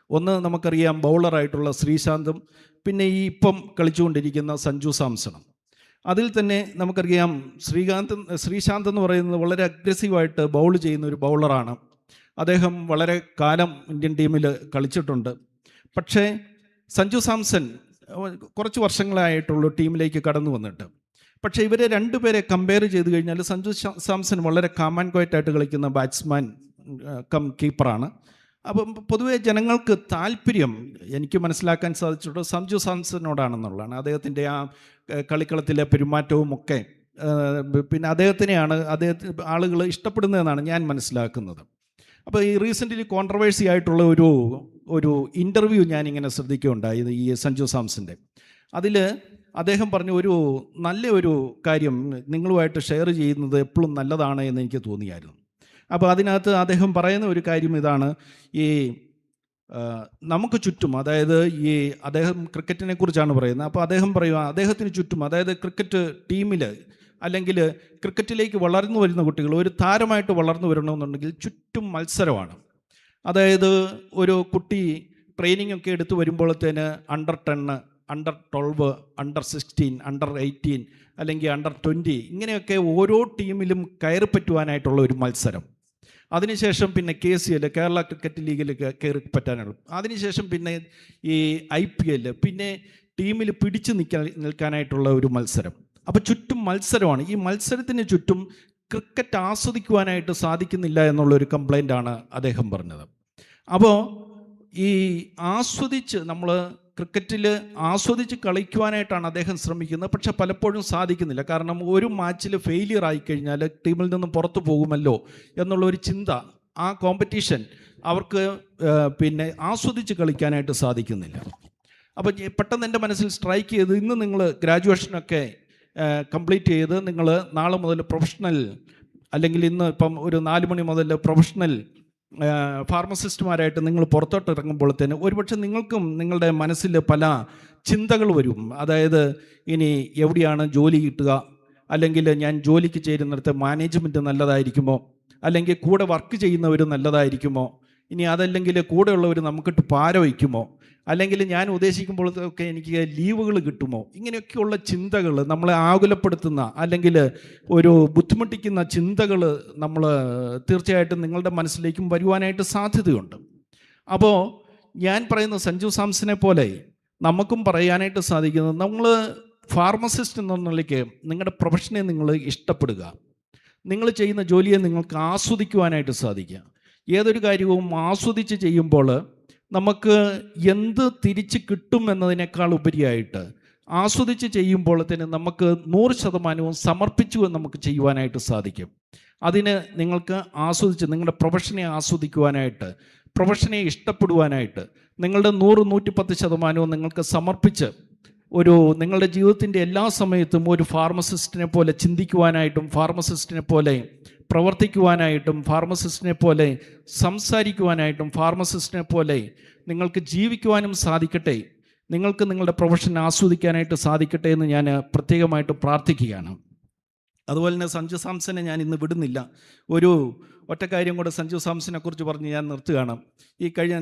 ഒന്ന് നമുക്കറിയാം, ബൗളറായിട്ടുള്ള ശ്രീശാന്തും, പിന്നെ ഈ ഇപ്പം കളിച്ചുകൊണ്ടിരിക്കുന്ന സഞ്ജു സാംസണും. അതിൽ തന്നെ നമുക്കറിയാം, ശ്രീശാന്ത് എന്ന് പറയുന്നത് വളരെ അഗ്രസീവായിട്ട് ബൗൾ ചെയ്യുന്ന ഒരു ബൗളറാണ്. അദ്ദേഹം വളരെ കാലം ഇന്ത്യൻ ടീമിൽ കളിച്ചിട്ടുണ്ട്. പക്ഷേ സഞ്ജു സാംസൺ കുറച്ച് വർഷങ്ങളായിട്ടുള്ളൂ ടീമിലേക്ക് കടന്നു വന്നിട്ട്. പക്ഷേ ഇവരെ 2 പേരെ കമ്പയർ ചെയ്ത് കഴിഞ്ഞാൽ സഞ്ജു സാംസൺ വളരെ കാം ആൻഡ് ക്വയറ്റായിട്ട് കളിക്കുന്ന ബാറ്റ്സ്മാൻ കം കീപ്പറാണ്. അപ്പം പൊതുവെ ജനങ്ങൾക്ക് താല്പര്യം, എനിക്ക് മനസ്സിലാക്കാൻ സാധിച്ചിട്ടുള്ളത് സഞ്ജു സാംസണിനോടാണെന്നുള്ളതാണ്. അദ്ദേഹത്തിൻ്റെ ആ കളിക്കളത്തിലെ പെരുമാറ്റവും ഒക്കെ, പിന്നെ അദ്ദേഹത്തിനെയാണ് ആളുകൾ ഇഷ്ടപ്പെടുന്നതെന്നാണ് ഞാൻ മനസ്സിലാക്കുന്നത്. അപ്പോൾ ഈ റീസെൻ്റ്ലി കോൺട്രവേഴ്സി ആയിട്ടുള്ള ഒരു ഇൻ്റർവ്യൂ ഞാനിങ്ങനെ ശ്രദ്ധിക്കുകയുണ്ടായി ഈ സഞ്ജു സാംസൻ്റെ. അതിൽ അദ്ദേഹം പറഞ്ഞ നല്ലൊരു കാര്യം നിങ്ങളുമായിട്ട് ഷെയർ ചെയ്യുന്നത് എപ്പോഴും നല്ലതാണ് എന്ന് എനിക്ക് തോന്നിയായിരുന്നു. അപ്പോൾ അതിനകത്ത് അദ്ദേഹം പറയുന്ന ഒരു കാര്യം ഇതാണ്, നമുക്ക് ചുറ്റും, അതായത് അദ്ദേഹം ക്രിക്കറ്റിനെ കുറിച്ചാണ് പറയുന്നത്. അപ്പോൾ അദ്ദേഹം പറയുക, അദ്ദേഹത്തിന് ചുറ്റും, അതായത് ക്രിക്കറ്റ് ടീമിൽ അല്ലെങ്കിൽ ക്രിക്കറ്റിലേക്ക് വളർന്നു വരുന്ന കുട്ടികൾ ഒരു താരമായിട്ട് വളർന്നു വരണമെന്നുണ്ടെങ്കിൽ ചുറ്റും മത്സരമാണ്. അതായത് ഒരു കുട്ടി ട്രെയിനിങ് ഒക്കെ എടുത്ത് വരുമ്പോഴത്തേന് അണ്ടർ 10, അണ്ടർ 12, അണ്ടർ 16, അണ്ടർ 18 അല്ലെങ്കിൽ അണ്ടർ 20, ഇങ്ങനെയൊക്കെ ഓരോ ടീമിലും കയറി പറ്റുവാനായിട്ടുള്ള ഒരു മത്സരം. അതിനുശേഷം പിന്നെ KCL, കേരള ക്രിക്കറ്റ് ലീഗിൽ കയറി പറ്റാനുള്ളൂ. അതിനുശേഷം പിന്നെ ഈ IPL, പിന്നെ ടീമിൽ പിടിച്ചു നിൽക്കാനായിട്ടുള്ള ഒരു മത്സരം. അപ്പോൾ ചുറ്റും മത്സരമാണ്. ഈ മത്സരത്തിന് ചുറ്റും ക്രിക്കറ്റ് ആസ്വദിക്കുവാനായിട്ട് സാധിക്കുന്നില്ല എന്നുള്ളൊരു കംപ്ലൈൻ്റാണ് അദ്ദേഹം പറഞ്ഞത്. അപ്പോൾ ഈ ആസ്വദിച്ച് നമ്മൾ ക്രിക്കറ്റിൽ ആസ്വദിച്ച് കളിക്കുവാനായിട്ടാണ് അദ്ദേഹം ശ്രമിക്കുന്നത്. പക്ഷെ പലപ്പോഴും സാധിക്കുന്നില്ല. കാരണം ഒരു മാച്ചിൽ ഫെയിലിയർ ആയിക്കഴിഞ്ഞാൽ ടീമിൽ നിന്നും പുറത്തു പോകുമല്ലോ എന്നുള്ളൊരു ചിന്ത, ആ കോമ്പറ്റീഷൻ അവർക്ക് പിന്നെ ആസ്വദിച്ച് കളിക്കാനായിട്ട് സാധിക്കുന്നില്ല. അപ്പോൾ പെട്ടെന്ന് എൻ്റെ മനസ്സിൽ സ്ട്രൈക്ക് ചെയ്ത്, ഇന്ന് നിങ്ങൾ ഗ്രാജുവേഷനൊക്കെ കംപ്ലീറ്റ് ചെയ്ത് നിങ്ങൾ നാളെ മുതൽ പ്രൊഫഷണൽ, അല്ലെങ്കിൽ ഇന്ന് ഇപ്പം ഒരു 4 മണി മുതൽ പ്രൊഫഷണൽ ഫാർമസിസ്റ്റുമാരായിട്ട് നിങ്ങൾ പുറത്തോട്ട് ഇറങ്ങുമ്പോൾ തന്നെ ഒരുപക്ഷെ നിങ്ങൾക്കും നിങ്ങളുടെ മനസ്സിൽ പല ചിന്തകൾ വരും. അതായത് ഇനി എവിടെയാണ് ജോലി കിട്ടുക, അല്ലെങ്കിൽ ഞാൻ ജോലിക്ക് ചേരുന്നിടത്ത് മാനേജ്മെൻറ്റ് നല്ലതായിരിക്കുമോ, അല്ലെങ്കിൽ കൂടെ വർക്ക് ചെയ്യുന്നവർ നല്ലതായിരിക്കുമോ, ഇനി അതല്ലെങ്കിൽ കൂടെയുള്ളവർ നമുക്കിട്ട് പാര വയ്ക്കുമോ, അല്ലെങ്കിൽ ഞാൻ ഉദ്ദേശിക്കുമ്പോഴൊക്കെ എനിക്ക് ലീവുകൾ കിട്ടുമോ, ഇങ്ങനെയൊക്കെയുള്ള ചിന്തകൾ നമ്മളെ ആകുലപ്പെടുത്തുന്ന അല്ലെങ്കിൽ ഒരു ബുദ്ധിമുട്ടിക്കുന്ന ചിന്തകൾ നമ്മൾ തീർച്ചയായിട്ടും നിങ്ങളുടെ മനസ്സിലേക്കും വരുവാനായിട്ട് സാധ്യതയുണ്ട്. അപ്പോൾ ഞാൻ പറയുന്ന സഞ്ജു സാംസനെ പോലെ നമുക്കും പറയാനായിട്ട് സാധിക്കുന്നത്, നമ്മൾ ഫാർമസിസ്റ്റ് എന്ന നിലയ്ക്ക് നിങ്ങളുടെ പ്രൊഫഷനെ നിങ്ങൾ ഇഷ്ടപ്പെടുക, നിങ്ങൾ ചെയ്യുന്ന ജോലിയെ നിങ്ങൾക്ക് ആസ്വദിക്കുവാനായിട്ട് സാധിക്കുക. ഏതൊരു കാര്യവും ആസ്വദിച്ച് ചെയ്യുമ്പോൾ നമുക്ക് എന്ത് തിരിച്ച് കിട്ടും എന്നതിനേക്കാൾ ഉപരിയായിട്ട് ആസ്വദിച്ച് ചെയ്യുമ്പോൾ തന്നെ നമുക്ക് 100% സമർപ്പിച്ചു നമുക്ക് ചെയ്യുവാനായിട്ട് സാധിക്കും. അതിന് നിങ്ങൾക്ക് ആസ്വദിച്ച് നിങ്ങളുടെ പ്രൊഫഷനെ ആസ്വദിക്കുവാനായിട്ട്, പ്രൊഫഷനെ ഇഷ്ടപ്പെടുവാനായിട്ട് നിങ്ങളുടെ 100-110% നിങ്ങൾക്ക് സമർപ്പിച്ച് നിങ്ങളുടെ ജീവിതത്തിൻ്റെ എല്ലാ സമയത്തും ഒരു ഫാർമസിസ്റ്റിനെ പോലെ ചിന്തിക്കുവാനായിട്ടും, ഫാർമസിസ്റ്റിനെ പോലെ പ്രവർത്തിക്കുവാനായിട്ടും, ഫാർമസിസ്റ്റിനെ പോലെ സംസാരിക്കുവാനായിട്ടും, ഫാർമസിസ്റ്റിനെ പോലെ നിങ്ങൾക്ക് ജീവിക്കുവാനും സാധിക്കട്ടെ, നിങ്ങൾക്ക് നിങ്ങളുടെ പ്രൊഫഷൻ ആസ്വദിക്കാനായിട്ട് സാധിക്കട്ടെ എന്ന് ഞാൻ പ്രത്യേകമായിട്ട് പ്രാർത്ഥിക്കുകയാണ്. അതുപോലെ തന്നെ സഞ്ജു സാംസനെ ഞാൻ ഇന്ന് വിടുന്നില്ല. ഒരു ഒറ്റ കാര്യം കൂടെ സഞ്ജു സാംസനെ കുറിച്ച് പറഞ്ഞ് ഞാൻ നിർത്തുകയാണ്.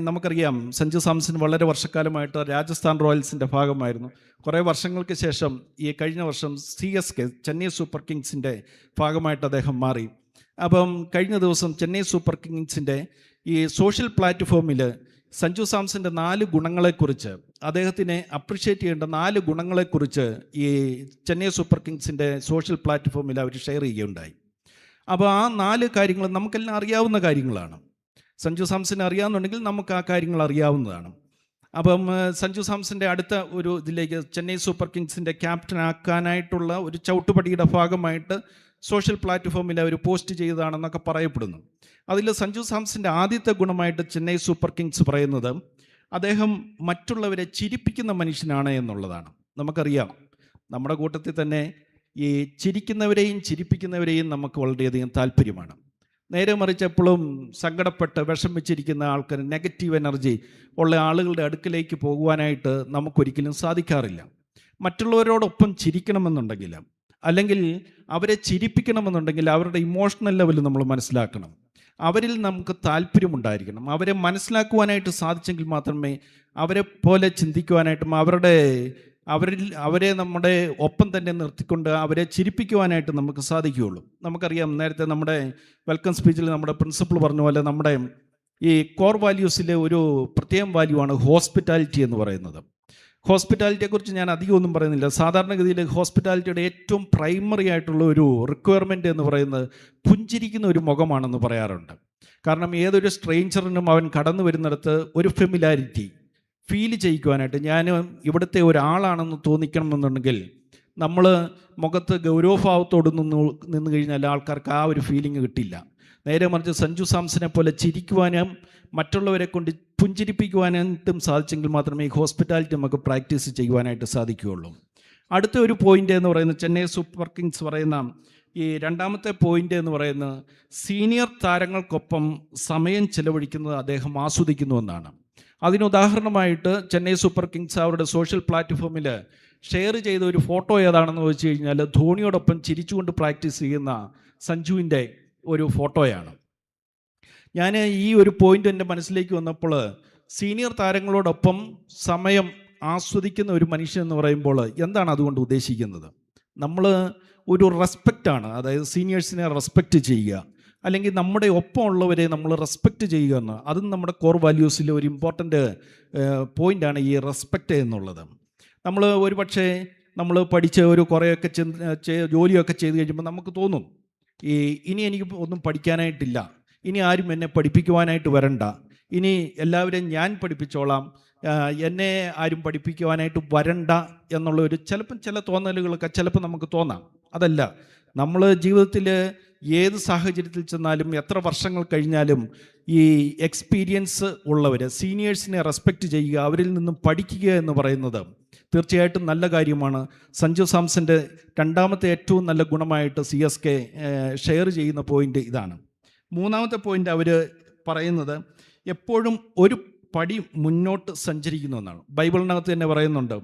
നമുക്കറിയാം സഞ്ജു സാംസൺ വളരെ വർഷക്കാലമായിട്ട് രാജസ്ഥാൻ റോയൽസിൻ്റെ ഭാഗമായിരുന്നു. കുറേ വർഷങ്ങൾക്ക് ശേഷം ഈ കഴിഞ്ഞ വർഷം CSK, ചെന്നൈ സൂപ്പർ കിങ്സിൻ്റെ ഭാഗമായിട്ട് അദ്ദേഹം മാറി. അപ്പം കഴിഞ്ഞ ദിവസം ചെന്നൈ സൂപ്പർ കിങ്സിൻ്റെ ഈ സോഷ്യൽ പ്ലാറ്റ്ഫോമിൽ സഞ്ജു സാംസൻ്റെ 4 ഗുണങ്ങളെക്കുറിച്ച്, അദ്ദേഹത്തിനെ അപ്രിഷ്യേറ്റ് ചെയ്യേണ്ട 4 ഗുണങ്ങളെക്കുറിച്ച് ഈ ചെന്നൈ സൂപ്പർ കിങ്സിൻ്റെ സോഷ്യൽ പ്ലാറ്റ്ഫോമിൽ അവർ ഷെയർ ചെയ്യുകയുണ്ടായി. അപ്പോൾ ആ 4 കാര്യങ്ങൾ നമുക്കെല്ലാം അറിയാവുന്ന കാര്യങ്ങളാണ്. സഞ്ജു സാംസനെ അറിയാവുന്നുണ്ടെങ്കിൽ നമുക്ക് ആ കാര്യങ്ങൾ അറിയാവുന്നതാണ്. അപ്പം സഞ്ജു സാംസൻ്റെ അടുത്ത ഒരു ഇതിലേക്ക് ചെന്നൈ സൂപ്പർ കിങ്സിൻ്റെ ക്യാപ്റ്റൻ ആക്കാനായിട്ടുള്ള ഒരു ചവിട്ടുപടിയുടെ ഭാഗമായിട്ട് സോഷ്യൽ പ്ലാറ്റ്ഫോമിൽ അവർ പോസ്റ്റ് ചെയ്തതാണെന്നൊക്കെ പറയപ്പെടുന്നു. അതിൽ സഞ്ജു സാംസൻ്റെ ആദ്യത്തെ ഗുണമായിട്ട് ചെന്നൈ സൂപ്പർ കിങ്സ് പറയുന്നത് അദ്ദേഹം മറ്റുള്ളവരെ ചിരിപ്പിക്കുന്ന മനുഷ്യനാണ് എന്നുള്ളതാണ്. നമുക്കറിയാം നമ്മുടെ കൂട്ടത്തിൽ തന്നെ ഈ ചിരിക്കുന്നവരെയും ചിരിപ്പിക്കുന്നവരെയും നമുക്ക് വളരെയധികം താല്പര്യമാണ്. നേരെ മറിച്ച് എപ്പോഴും സങ്കടപ്പെട്ട് വിഷമിച്ചിരിക്കുന്ന ആൾക്കാർ, നെഗറ്റീവ് എനർജി ഉള്ള ആളുകളുടെ അടുക്കിലേക്ക് പോകുവാനായിട്ട് നമുക്കൊരിക്കലും സാധിക്കാറില്ല. മറ്റുള്ളവരോടൊപ്പം ചിരിക്കണമെന്നുണ്ടെങ്കിൽ, അല്ലെങ്കിൽ അവരെ ചിരിപ്പിക്കണമെന്നുണ്ടെങ്കിൽ അവരുടെ ഇമോഷണൽ ലെവൽ നമ്മൾ മനസ്സിലാക്കണം. അവരിൽ നമുക്ക് താല്പര്യമുണ്ടായിരിക്കണം. അവരെ മനസ്സിലാക്കുവാനായിട്ട് സാധിച്ചെങ്കിൽ മാത്രമേ അവരെ പോലെ ചിന്തിക്കുവാനായിട്ടും അവരെ നമ്മുടെ ഒപ്പം തന്നെ നിർത്തിക്കൊണ്ട് അവരെ ചിരിപ്പിക്കുവാനായിട്ട് നമുക്ക് സാധിക്കുകയുള്ളൂ. നമുക്കറിയാം, നേരത്തെ നമ്മുടെ വെൽക്കം സ്പീച്ചിൽ നമ്മുടെ പ്രിൻസിപ്പൾ പറഞ്ഞ പോലെ നമ്മുടെ ഈ കോർ വാല്യൂസിലെ ഒരു പ്രത്യേകം വാല്യൂ ആണ് ഹോസ്പിറ്റാലിറ്റി എന്ന് പറയുന്നത്. ഹോസ്പിറ്റാലിറ്റിയെക്കുറിച്ച് ഞാൻ അധികമൊന്നും പറയുന്നില്ല. സാധാരണഗതിയിൽ ഹോസ്പിറ്റാലിറ്റിയുടെ ഏറ്റവും പ്രൈമറി ആയിട്ടുള്ള ഒരു റിക്വയർമെൻറ്റ് എന്ന് പറയുന്നത് പുഞ്ചിരിക്കുന്ന ഒരു മുഖമാണെന്ന് പറയാറുണ്ട്. കാരണം ഏതൊരു സ്ട്രേഞ്ചറിനും അവൻ കടന്നു വരുന്നിടത്ത് ഒരു ഫെമിലാരിറ്റി ഫീൽ ചെയ്യിക്കുവാനായിട്ട്, ഞാൻ ഇവിടുത്തെ ഒരാളാണെന്ന് തോന്നിക്കണമെന്നുണ്ടെങ്കിൽ നമ്മൾ മുഖത്ത് ഗൗരവഭാവത്തോട് നിന്ന് കഴിഞ്ഞാൽ ആൾക്കാർക്ക് ആ ഒരു ഫീലിംഗ് കിട്ടില്ല. നേരെ മറിച്ച് സഞ്ജു സാംസനെ പോലെ ചിരിക്കുവാനും മറ്റുള്ളവരെ കൊണ്ട് പുഞ്ചിരിപ്പിക്കുവാനായിട്ടും സാധിച്ചെങ്കിൽ മാത്രമേ ഈ ഹോസ്പിറ്റാലിറ്റി നമുക്ക് പ്രാക്ടീസ് ചെയ്യുവാനായിട്ട് സാധിക്കുകയുള്ളൂ. അടുത്ത ഒരു പോയിൻ്റ് എന്ന് പറയുന്നത് ചെന്നൈ സൂപ്പർ കിങ്സ് പറയുന്ന ഈ രണ്ടാമത്തെ പോയിൻ്റ് എന്ന് പറയുന്നത് സീനിയർ താരങ്ങൾക്കൊപ്പം സമയം ചെലവഴിക്കുന്നത് അദ്ദേഹം ആസ്വദിക്കുന്നുവെന്നാണ്. അതിനുദാഹരണമായിട്ട് ചെന്നൈ സൂപ്പർ കിങ്സ് അവരുടെ സോഷ്യൽ പ്ലാറ്റ്ഫോമിൽ ഷെയർ ചെയ്ത ഒരു ഫോട്ടോ ഏതാണെന്ന് ചോദിച്ചു കഴിഞ്ഞാൽ ധോണിയോടൊപ്പം ചിരിച്ചുകൊണ്ട് പ്രാക്ടീസ് ചെയ്യുന്ന സഞ്ജുവിൻ്റെ ഒരു ഫോട്ടോയാണ്. ഞാൻ ഈ ഒരു പോയിൻ്റ് എൻ്റെ മനസ്സിലേക്ക് വന്നപ്പോൾ സീനിയർ താരങ്ങളോടൊപ്പം സമയം ആസ്വദിക്കുന്ന ഒരു മനുഷ്യൻ എന്ന് പറയുമ്പോൾ എന്താണ് അതുകൊണ്ട് ഉദ്ദേശിക്കുന്നത്? നമ്മൾ ഒരു റെസ്പെക്റ്റാണ്, അതായത് സീനിയേഴ്സിനെ റെസ്പെക്റ്റ് ചെയ്യുക, അല്ലെങ്കിൽ നമ്മുടെ ഒപ്പമുള്ളവരെ നമ്മൾ റെസ്പെക്റ്റ് ചെയ്യുക എന്ന്, അതും നമ്മുടെ കോർ വാല്യൂസിലെ ഒരു ഇമ്പോർട്ടൻ്റ് പോയിൻ്റാണ് ഈ റെസ്പെക്റ്റ് എന്നുള്ളത്. നമ്മൾ ഒരു പക്ഷേ നമ്മൾ പഠിച്ച് ഒരു കുറേയൊക്കെ ജോലിയൊക്കെ ചെയ്ത് കഴിയുമ്പോൾ നമുക്ക് തോന്നും ഇനി എനിക്ക് ഒന്നും പഠിക്കാനായിട്ടില്ല, ഇനി ആരും എന്നെ പഠിപ്പിക്കുവാനായിട്ട് വരണ്ട, ഇനി എല്ലാവരെയും ഞാൻ പഠിപ്പിച്ചോളാം, എന്നെ ആരും പഠിപ്പിക്കുവാനായിട്ട് വരണ്ട എന്നുള്ള ഒരു ചില തോന്നലുകളൊക്കെ ചിലപ്പോൾ നമുക്ക് തോന്നാം. അതല്ല, നമ്മൾ ജീവിതത്തിൽ ഏത് സാഹചര്യത്തിൽ ചെന്നാലും എത്ര വർഷങ്ങൾ കഴിഞ്ഞാലും ഈ എക്സ്പീരിയൻസ് ഉള്ളവർ സീനിയേഴ്സിനെ റെസ്പെക്റ്റ് ചെയ്യുക, അവരിൽ നിന്നും പഠിക്കുക എന്ന് പറയുന്നത് തീർച്ചയായിട്ടും നല്ല കാര്യമാണ്. സഞ്ജു സാംസൻ്റെ രണ്ടാമത്തെ ഏറ്റവും നല്ല ഗുണമായിട്ട് CSK ഷെയർ ചെയ്യുന്ന പോയിൻ്റ് ഇതാണ്. മൂന്നാമത്തെ പോയിൻ്റ് അവർ പറയുന്നത് എപ്പോഴും ഒരു പടി മുന്നോട്ട് സഞ്ചരിക്കുന്നു എന്നാണ്. ബൈബിളിനകത്ത് തന്നെ പറയുന്നുണ്ട്,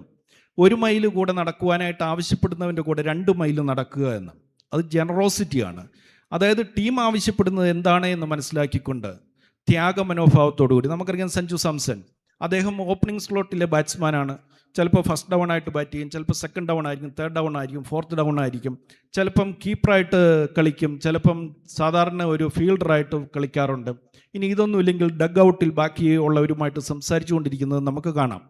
1 മൈൽ കൂടെ നടക്കുവാനായിട്ട് ആവശ്യപ്പെടുന്നവൻ്റെ കൂടെ 2 മൈൽ നടക്കുക എന്ന്. അത് ജനറോസിറ്റിയാണ്. അതായത് ടീം ആവശ്യപ്പെടുന്നത് എന്താണ് എന്ന് മനസ്സിലാക്കിക്കൊണ്ട് ത്യാഗമനോഭാവത്തോടു കൂടി. നമുക്കറിയാം സഞ്ജു സാംസൺ, അദ്ദേഹം ഓപ്പണിംഗ് സ്ലോട്ടിലെ ബാറ്റ്സ്മാനാണ്. ചിലപ്പോൾ ഫസ്റ്റ് ഡൗൺ ആയിട്ട് ബാറ്റ് ചെയ്യും, ചിലപ്പോൾ സെക്കൻഡ് ഡൗൺ ആയിരിക്കും, തേർഡ് ഡൗൺ ആയിരിക്കും, ഫോർത്ത് ഡൗൺ ആയിരിക്കും, ചിലപ്പം കീപ്പറായിട്ട് കളിക്കും, ചിലപ്പം സാധാരണ ഒരു ഫീൽഡറായിട്ട് കളിക്കാറുണ്ട്. ഇനി ഇതൊന്നുമില്ലെങ്കിൽ ഡഗ് ഔട്ടിൽ ബാക്കിയുള്ളവരുമായിട്ട് സംസാരിച്ചു കൊണ്ടിരിക്കുന്നത് നമുക്ക് കാണാം.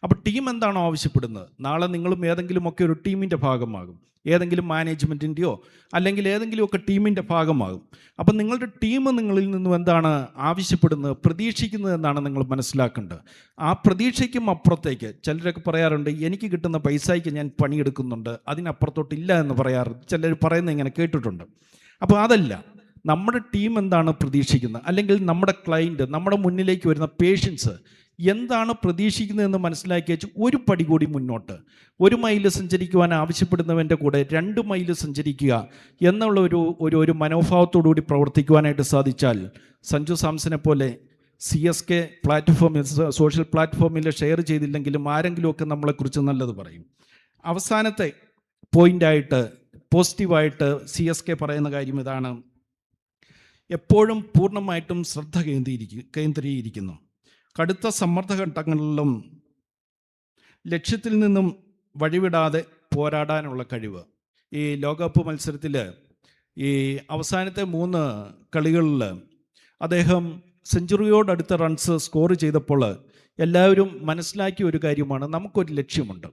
അപ്പോൾ ടീം എന്താണോ ആവശ്യപ്പെടുന്നത്, നാളെ നിങ്ങളും ഏതെങ്കിലുമൊക്കെ ഒരു ടീമിൻ്റെ ഭാഗമാകും, ഏതെങ്കിലും മാനേജ്മെൻറ്റിൻ്റെയോ അല്ലെങ്കിൽ ഏതെങ്കിലുമൊക്കെ ടീമിൻ്റെ ഭാഗമാകും. അപ്പം നിങ്ങളുടെ ടീം നിങ്ങളിൽ നിന്നും എന്താണ് ആവശ്യപ്പെടുന്നത്, പ്രതീക്ഷിക്കുന്നത് എന്നാണ് നിങ്ങൾ മനസ്സിലാക്കേണ്ടത്. ആ പ്രതീക്ഷയ്ക്കും അപ്പുറത്തേക്ക് ചിലരൊക്കെ പറയാറുണ്ട്, എനിക്ക് കിട്ടുന്ന പൈസയ്ക്ക് ഞാൻ പണിയെടുക്കുന്നുണ്ട്, അതിനപ്പുറത്തോട്ടില്ല എന്ന് പറയാറുണ്ട്. ചിലർ പറയുന്നത് ഇങ്ങനെ കേട്ടിട്ടുണ്ട്. അപ്പോൾ അതല്ല, നമ്മുടെ ടീം എന്താണ് പ്രതീക്ഷിക്കുന്നത്, അല്ലെങ്കിൽ നമ്മുടെ ക്ലയൻറ്റ്, നമ്മുടെ മുന്നിലേക്ക് വരുന്ന പേഷ്യൻസ് എന്താണ് പ്രതീക്ഷിക്കുന്നതെന്ന് മനസ്സിലാക്കി വെച്ച് ഒരു പടി കൂടി മുന്നോട്ട്, 1 മൈൽ സഞ്ചരിക്കുവാൻ ആവശ്യപ്പെടുന്നവൻ്റെ കൂടെ 2 മൈൽ സഞ്ചരിക്കുക എന്നുള്ള ഒരു മനോഭാവത്തോടു കൂടി പ്രവർത്തിക്കുവാനായിട്ട് സാധിച്ചാൽ സഞ്ജു സാംസനെ പോലെ CSK പ്ലാറ്റ്ഫോമിൽ, സോഷ്യൽ പ്ലാറ്റ്ഫോമിൽ ഷെയർ ചെയ്തില്ലെങ്കിലും ആരെങ്കിലുമൊക്കെ നമ്മളെക്കുറിച്ച് നല്ലത് പറയും. അവസാനത്തെ പോയിൻ്റായിട്ട് പോസിറ്റീവായിട്ട് CSK പറയുന്ന കാര്യം ഇതാണ്, എപ്പോഴും പൂർണ്ണമായിട്ടും ശ്രദ്ധ കേന്ദ്രീകരിക്കുന്നു. കടുത്ത സമ്മർദ്ദഘട്ടങ്ങളിലും ലക്ഷ്യത്തിൽ നിന്നും വഴിവിടാതെ പോരാടാനുള്ള കഴിവ്. ഈ ലോകകപ്പ് മത്സരത്തിൽ ഈ അവസാനത്തെ 3 കളികളിൽ അദ്ദേഹം സെഞ്ചുറിയോടടുത്ത റൺസ് സ്കോർ ചെയ്തപ്പോൾ എല്ലാവരും മനസ്സിലാക്കിയ ഒരു കാര്യമാണ്, നമുക്കൊരു ലക്ഷ്യമുണ്ട്,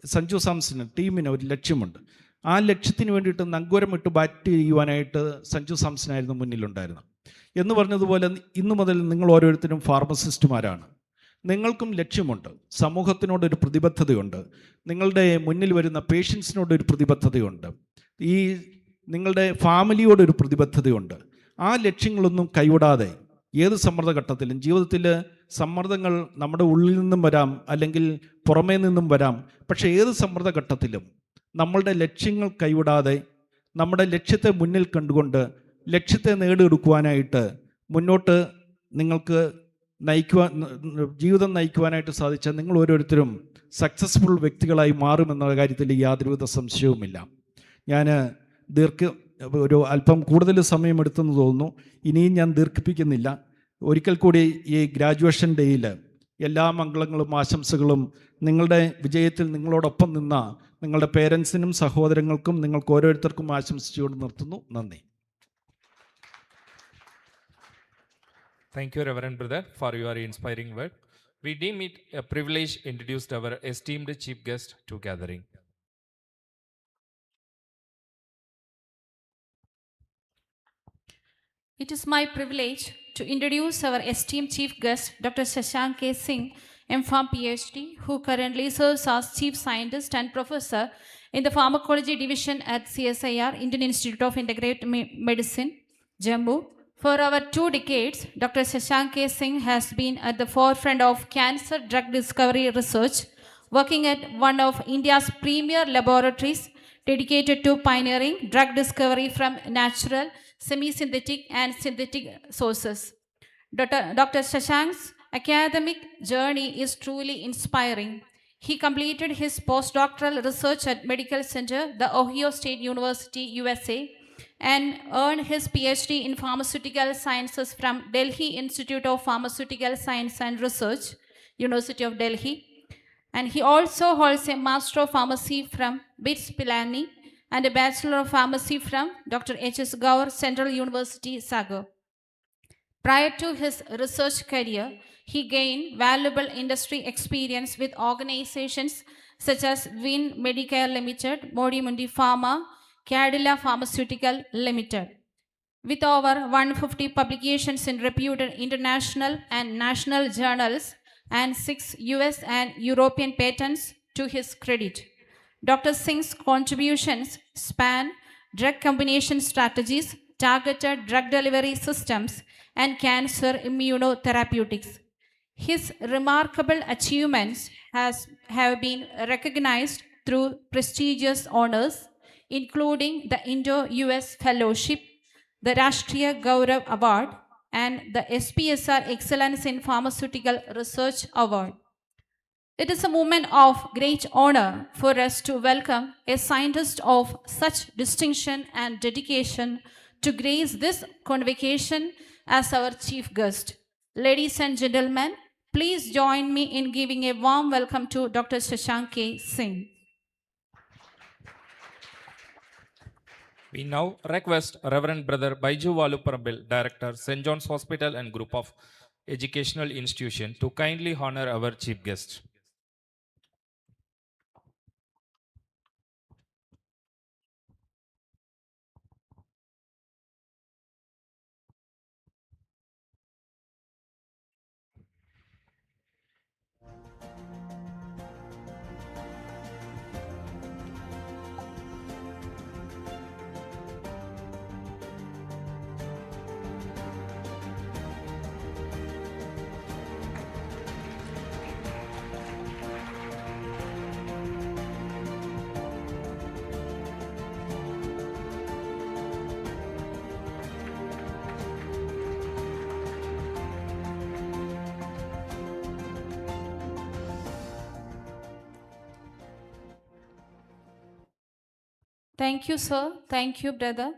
സഞ്ജു സാംസന് ടീമിന് ഒരു ലക്ഷ്യമുണ്ട്. ആ ലക്ഷ്യത്തിന് വേണ്ടിയിട്ട് നങ്കൂരമിട്ട് ബാറ്റ് ചെയ്യുവാനായിട്ട് സഞ്ജു സാംസനായിരുന്നു മുന്നിലുണ്ടായിരുന്നത്. എന്ന് പറഞ്ഞതുപോലെ ഇന്നു മുതൽ നിങ്ങൾ ഓരോരുത്തരും ഫാർമസിസ്റ്റുമാരാണ്. നിങ്ങൾക്കും ലക്ഷ്യമുണ്ട്, സമൂഹത്തിനോടൊരു പ്രതിബദ്ധതയുണ്ട്, നിങ്ങളുടെ മുന്നിൽ വരുന്ന പേഷ്യൻസിനോടൊരു പ്രതിബദ്ധതയുണ്ട്, ഈ നിങ്ങളുടെ ഫാമിലിയോടൊരു പ്രതിബദ്ധതയുണ്ട്. ആ ലക്ഷ്യങ്ങളൊന്നും കൈവിടാതെ ഏത് സമ്മർദ്ദഘട്ടത്തിലും, ജീവിതത്തിൽ സമ്മർദ്ദങ്ങൾ നമ്മുടെ ഉള്ളിൽ നിന്നും വരാം, അല്ലെങ്കിൽ പുറമേ നിന്നും വരാം, പക്ഷേ ഏത് സമ്മർദ്ദഘട്ടത്തിലും നമ്മളുടെ ലക്ഷ്യങ്ങൾ കൈവിടാതെ നമ്മുടെ ലക്ഷ്യത്തെ മുന്നിൽ കണ്ടുകൊണ്ട് ലക്ഷ്യത്തെ നേടിയെടുക്കുവാനായിട്ട് മുന്നോട്ട് നിങ്ങൾക്ക് ജീവിതം നയിക്കുവാനായിട്ട് സാധിച്ചാൽ നിങ്ങൾ ഓരോരുത്തരും സക്സസ്ഫുൾ വ്യക്തികളായി മാറുമെന്ന കാര്യത്തിൽ യാതൊരുവിധ സംശയവുമില്ല. ഞാൻ ഒരു അല്പം കൂടുതൽ സമയമെടുത്തെന്ന് തോന്നുന്നു, ഇനിയും ഞാൻ ദീർഘിപ്പിക്കുന്നില്ല. ഒരിക്കൽ കൂടി ഈ ഗ്രാജുവേഷൻ ഡേയിൽ എല്ലാ മംഗളങ്ങളും ആശംസകളും നിങ്ങളുടെ വിജയത്തിൽ നിങ്ങളോടൊപ്പം നിന്ന നിങ്ങളുടെ പേരൻസിനും സഹോദരങ്ങൾക്കും നിങ്ങൾക്ക് ഓരോരുത്തർക്കും ആശംസിച്ചുകൊണ്ട് നിർത്തുന്നു. നന്ദി. Thank you, Reverend Brother, for your inspiring word. We deem it a privilege to introduce our esteemed chief guest to gathering. It is my privilege to introduce our esteemed chief guest, Dr. Shashank K. Singh, M.Pharm PhD, who currently serves as chief scientist and professor in the pharmacology division at CSIR, Indian Institute of Integrative Medicine, Jammu. For over 2 decades, Dr. Shashank K. Singh has been at the forefront of cancer drug discovery research, working at one of India's premier laboratories dedicated to pioneering drug discovery from natural, semi-synthetic and synthetic sources. Dr. Shashank's academic journey is truly inspiring. He completed his postdoctoral research at Medical Center, the Ohio State University, USA, and earned his PhD in Pharmaceutical Sciences from Delhi Institute of Pharmaceutical Science and Research, University of Delhi. And he also holds a Master of Pharmacy from BITS Pilani and a Bachelor of Pharmacy from Dr. H.S. Gaur, Central University, Sagar. Prior to his research career, he gained valuable industry experience with organizations such as Win Medicare Limited, Modi Mundi Pharma, Cadila Pharmaceutical Limited. With over 150 publications in reputed international and national journals and 6 US and European patents to his credit, Dr. Singh's contributions span drug combination strategies, targeted drug delivery systems, and cancer immunotherapeutics. His remarkable achievements have been recognized through prestigious honors, including the Indo-US Fellowship, the Rashtriya Gaurav Award, and the SPSR Excellence in Pharmaceutical Research Award. It is a moment of great honor for us to welcome a scientist of such distinction and dedication to grace this convocation as our chief guest. Ladies and gentlemen, please join me in giving a warm welcome to Dr. Shashank K. Singh. We now request Reverend Brother Baiju Valuparambil, Director, St. John's Hospital and Group of Educational Institution, to kindly honor our chief guest. Thank you, sir. Thank you, brother.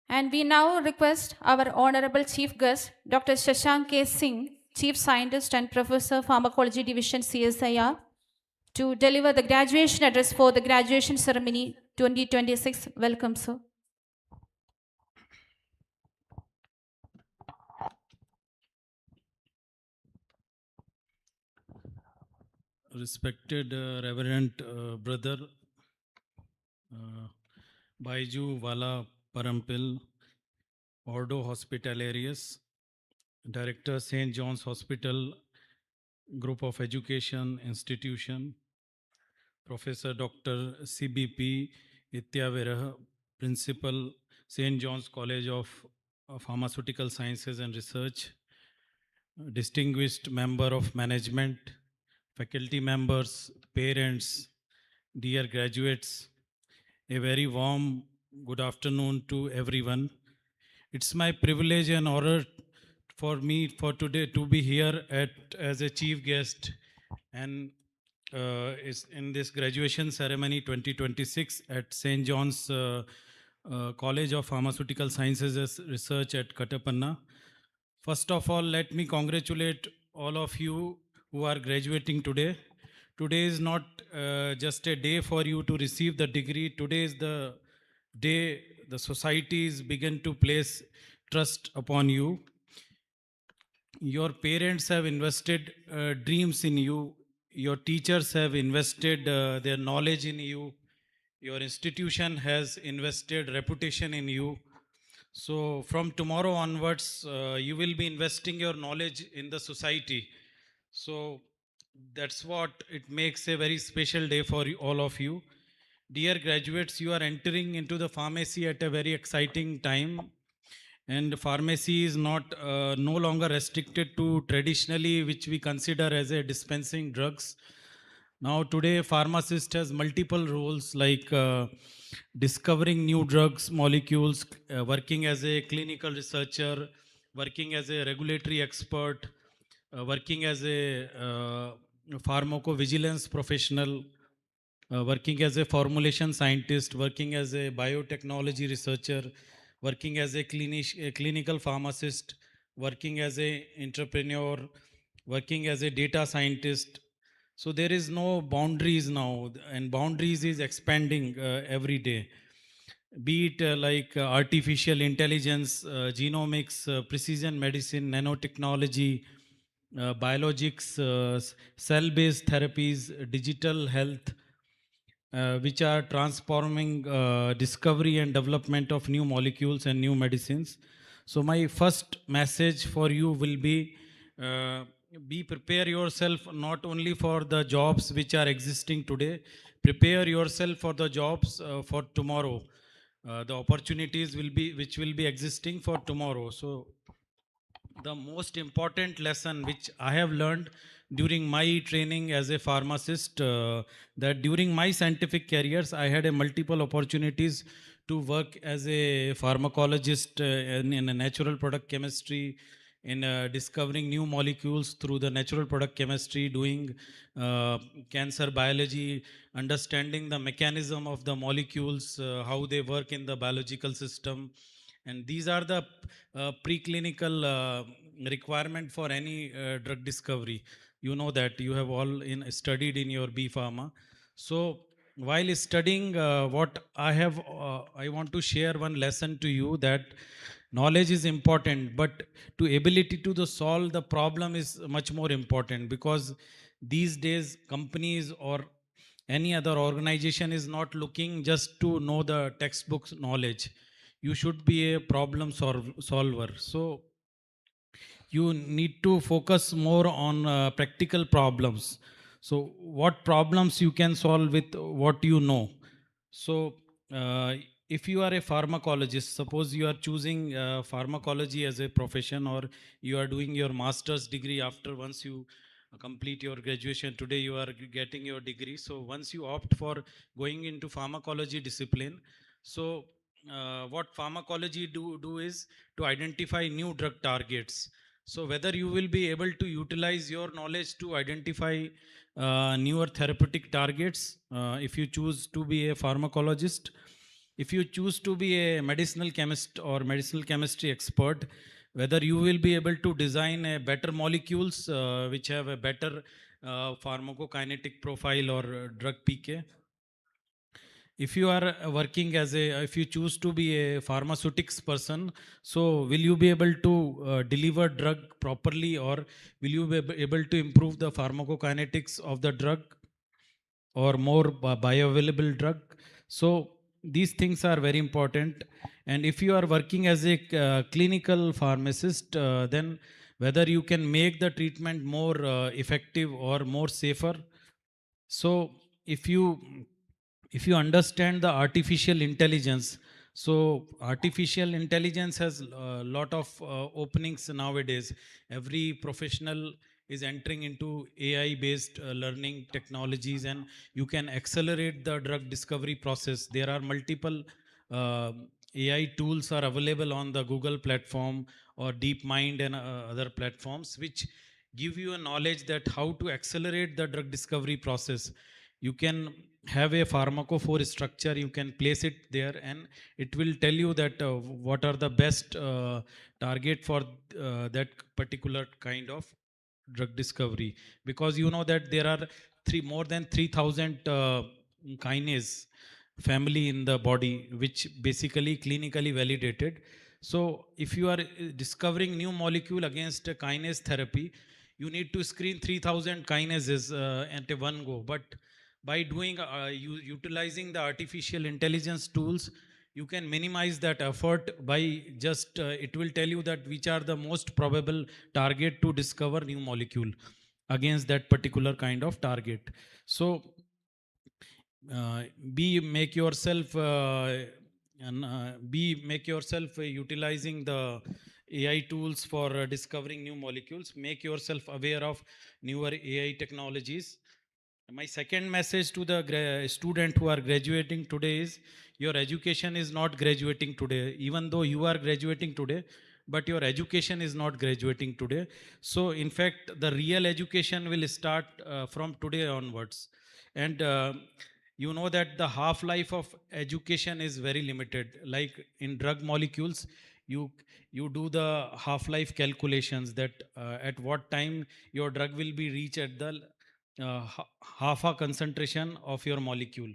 And we now request our Honorable Chief Guest, Dr. Shashank K. Singh, Chief Scientist and Professor, Pharmacology Division, CSIR, to deliver the graduation address for the graduation ceremony 2026. Welcome, sir. Respected Reverend Brother Baiju Vala Parampil, Ordo Hospitalarius, Director, St. John's Hospital, Group of Education Institution, Professor Dr. CBP Ityavira, Principal, St. John's College of Pharmaceutical Sciences and Research, distinguished member of management, faculty members, parents, dear graduates, a very warm good afternoon to everyone. It's my privilege and honor for me for today to be here as a chief guest and is in this graduation ceremony 2026 at St. John's College of Pharmaceutical Sciences and Research at Kattappana. First of all, let me congratulate all of you who are graduating today. Today is not just a day for you to receive the degree. Today is the day the societies begin to place trust upon you. Your parents have invested dreams in you. Your teachers have invested their knowledge in you. Your institution has invested reputation in you. So from tomorrow onwards, you will be investing your knowledge in the society. So that's what it makes a very special day for all of you. Dear graduates, you are entering into the pharmacy at a very exciting time. And pharmacy is not no longer restricted to traditionally which we consider as a dispensing drugs. Now today pharmacist has multiple roles like discovering new drugs, molecules, working as a clinical researcher, working as a regulatory expert, working as a pharmacovigilance professional, working as a formulation scientist, working as a biotechnology researcher, working as a clinical pharmacist, working as a entrepreneur, working as a data scientist. So there is no boundaries now, and boundaries is expanding every day, be it artificial intelligence, genomics, precision medicine, nanotechnology, biologics, cell-based therapies, digital health, which are transforming discovery and development of new molecules and new medicines. So my first message for you will uh, be prepare yourself not only for the jobs which are existing today, prepare yourself for the jobs for tomorrow, the opportunities will be which will be existing for tomorrow. So the most important lesson which I have learned during my training as a pharmacist, that during my scientific careers, I had a multiple opportunities to work as a pharmacologist in a natural product chemistry, in discovering new molecules through the natural product chemistry, doing cancer biology, understanding the mechanism of the molecules, how they work in the biological system, and these are the preclinical requirement for any drug discovery. You know that you have all studied in your B Pharma. So while studying, what I want to share one lesson to you, that knowledge is important, but to ability to the solve the problem is much more important, because these days companies or any other organization is not looking just to know the textbooks knowledge. You should be a problem solver. So you need to focus more on practical problems. So what problems you can solve with what you know. So if you are a pharmacologist, suppose you are choosing pharmacology as a profession, or you are doing your master's degree after once you complete your graduation, today you are getting your degree. So once you opt for going into pharmacology discipline, so what pharmacology do is to identify new drug targets. So whether you will be able to utilize your knowledge to identify newer therapeutic targets, if you choose to be a pharmacologist, if you choose to be a medicinal chemist or medicinal chemistry expert, whether you will be able to design a better molecules which have a better pharmacokinetic profile or drug PK. If you are working as a, if you choose to be a pharmaceutics person, so will you be able to deliver drug properly, or will you be able to improve the pharmacokinetics of the drug, or more bioavailable drug? So these things are very important. And if you are working as a clinical pharmacist, then whether you can make the treatment more effective or more safer. So if you understand the artificial intelligence, so artificial intelligence has a lot of openings nowadays. Every professional is entering into AI based learning technologies, and you can accelerate the drug discovery process. There are multiple uh, AI tools are available on the Google platform or DeepMind and other platforms, which give you a knowledge that how to accelerate the drug discovery process. You can have a pharmacophore structure, you can place it there, and it will tell you that what are the best target for that particular kind of drug discovery. Because you know that there are more than 3000 kinase family in the body, which basically clinically validated. So if you are discovering new molecule against a kinase therapy, you need to screen 3000 kinases at a one go. But by doing utilizing the artificial intelligence tools, you can minimize that effort by just it will tell you that which are the most probable target to discover new molecule against that particular kind of target. So be make yourself and be make yourself utilizing the AI tools for discovering new molecules. Make yourself aware of newer AI technologies. My second message to the student who are graduating today is, your education is not graduating today. Even though you are graduating today, but your education is not graduating today. So in fact the real education will start from today onwards. And you know that the half life of education is very limited. Like in drug molecules, you do the half life calculations, that at what time your drug will be reached at the half a concentration of your molecule.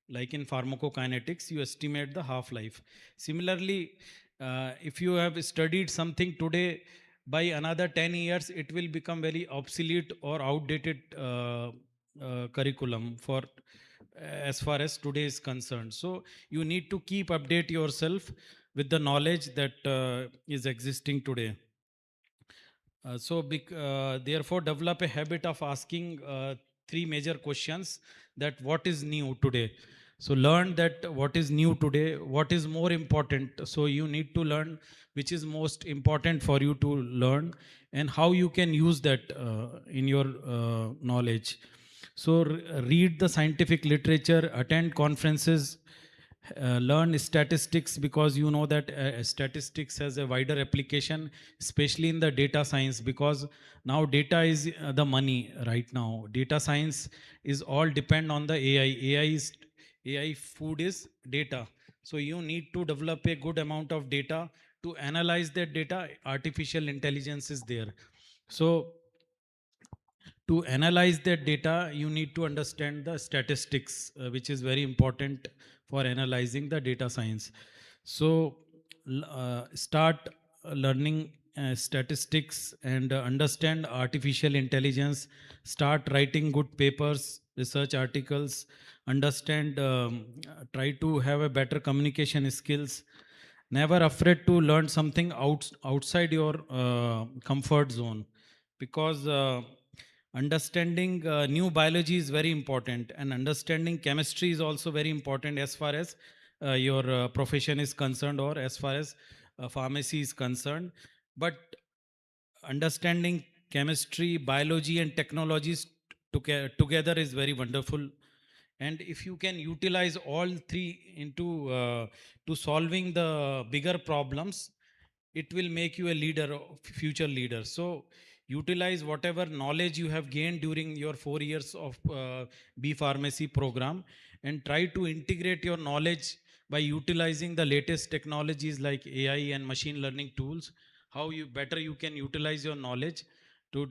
Like in pharmacokinetics, you estimate the half life. Similarly, if you have studied something today, by another 10 years it will become very obsolete or outdated curriculum for as far as today is concerned. So you need to keep update yourself with the knowledge that is existing today. Therefore, develop a habit of asking three major questions: that what is new today. So learn that what is new today, what is more important. So you need to learn which is most important for you to learn, and how you can use that in your knowledge. So read the scientific literature, attend conferences, learn statistics, because you know that statistics has a wider application, especially in the data science, because now data is the money right now. Data science is all depend on the AI food is data. So you need to develop a good amount of data to analyze that data. Artificial intelligence is there. So to analyze that data, you need to understand the statistics, which is very important for analyzing the data science. So start learning statistics and understand artificial intelligence. Start writing good papers, research articles. Understand, try to have a better communication skills. Never afraid to learn something outside your comfort zone, because understanding new biology is very important, and understanding chemistry is also very important as far as your profession is concerned, or as far as pharmacy is concerned. But understanding chemistry, biology, and technologies together is very wonderful. And if you can utilize all three into to solving the bigger problems, it will make you a leader, future leader. So utilize whatever knowledge you have gained during your 4 years of B Pharmacy program, and try to integrate your knowledge by utilizing the latest technologies like AI and machine learning tools. How you better you can utilize your knowledge to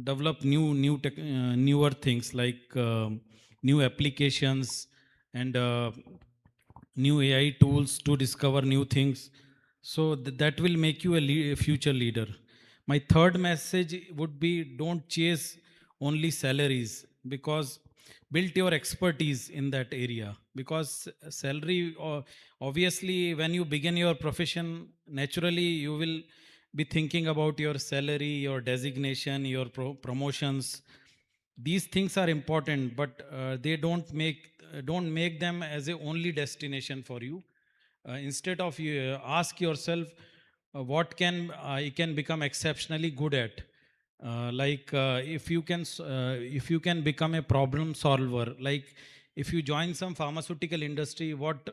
develop newer things, like new applications, and new AI tools to discover new things. So that will make you a future leader. My third message would be: don't chase only salaries, because build your expertise in that area. Because salary, obviously, when you begin your profession, naturally you will be thinking about your salary, your designation, your promotions. These things are important, but they don't make them as a only destination for you. Instead of, you ask yourself, what can I can become exceptionally good at. If you can become a problem solver, like if you join some pharmaceutical industry, what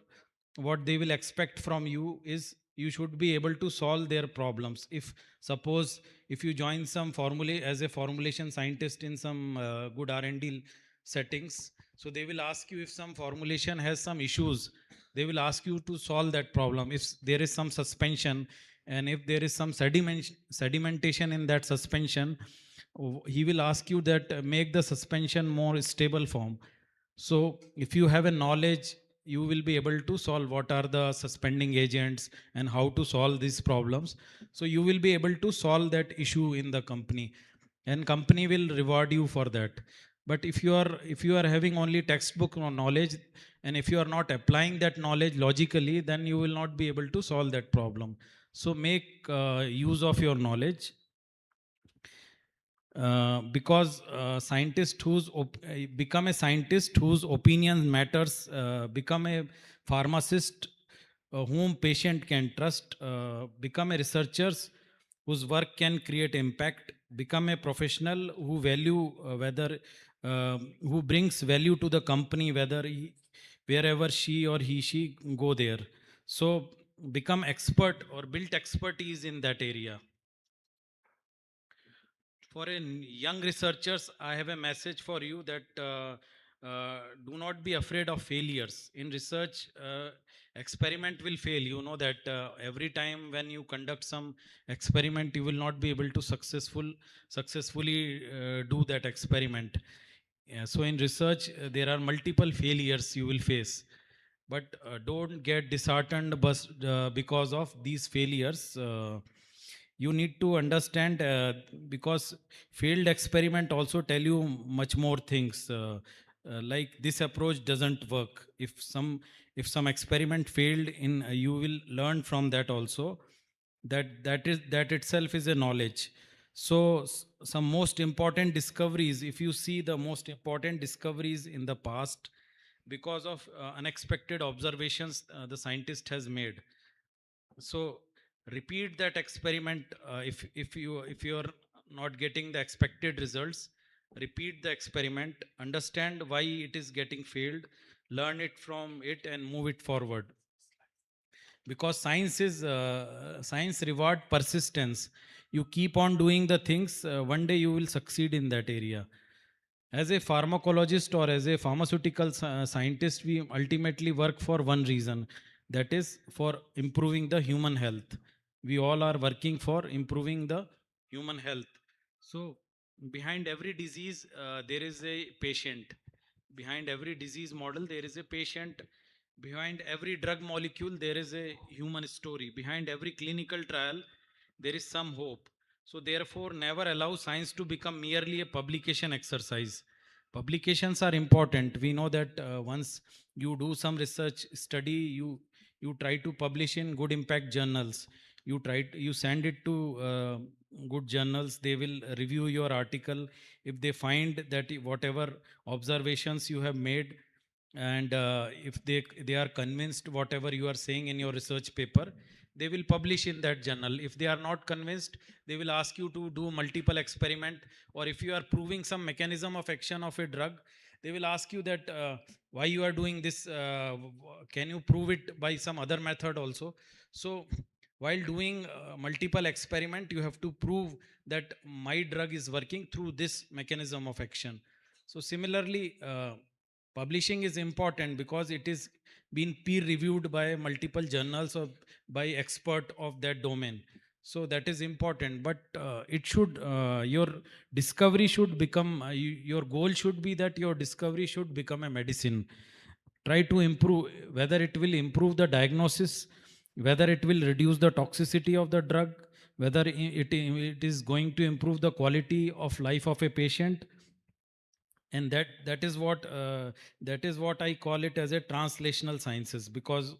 they will expect from you is you should be able to solve their problems. If suppose if you join some formula as a formulation scientist in some good R&D settings, so they will ask you, if some formulation has some issues, they will ask you to solve that problem. If there is some suspension, and if there is some sedimentation in that suspension, he will ask you that make the suspension more stable form. So if you have a knowledge, you will be able to solve what are the suspending agents and how to solve these problems. So you will be able to solve that issue in the company, and company will reward you for that. But if you are having only textbook knowledge, and if you are not applying that knowledge logically, then you will not be able to solve that problem. So make use of your knowledge, because become a scientist whose opinion matters, become a pharmacist whom patient can trust, become a researchers whose work can create impact, become a professional who value whether who brings value to the company, wherever she go there. So become expert or build expertise in that area. For young researchers, I have a message for you, that do not be afraid of failures in research. Experiment will fail, you know that every time when you conduct some experiment, you will not be able to successfully do that experiment. So in research, there are multiple failures you will face, but don't get disheartened because of these failures. You need to understand, because failed experiment also tell you much more things. Like this approach doesn't work. If some experiment failed in, you will learn from that also. That itself is a knowledge. So some most important discoveries, if you see the most important discoveries in the past, because of unexpected observations the scientist has made. So repeat that experiment. If you're not getting the expected results, repeat the experiment, understand why it is getting failed, learn it from it and move it forward. Because science reward persistence. You keep on doing the things, one day you will succeed in that area. As a pharmacologist or as a pharmaceutical scientist, we ultimately work for one reason, that is for improving the human health. We all are working for improving the human health. So behind every disease there is a patient. Behind every disease model there is a patient. Behind every drug molecule there is a human story. Behind every clinical trial there is some hope. So therefore never allow science to become merely a publication exercise. Publications are important. We know that once you do some research study, you try to publish in good impact journals. You send it to good journals. They will review your article. If they find that whatever observations you have made, and if they are convinced whatever you are saying in your research paper, they will publish in that journal. If they are not convinced, they will ask you to do multiple experiment. Or if you are proving some mechanism of action of a drug, they will ask you that why you are doing this, can you prove it by some other method also. So while doing multiple experiment, you have to prove that my drug is working through this mechanism of action. So similarly, publishing is important because it is been peer reviewed by multiple journals or by expert of that domain. So that is important. But it should your discovery should become your goal should be that your discovery should become a medicine. Try to improve, whether it will improve the diagnosis, whether it will reduce the toxicity of the drug, whether it is going to improve the quality of life of a patient. And that is what I call it as a translational sciences, because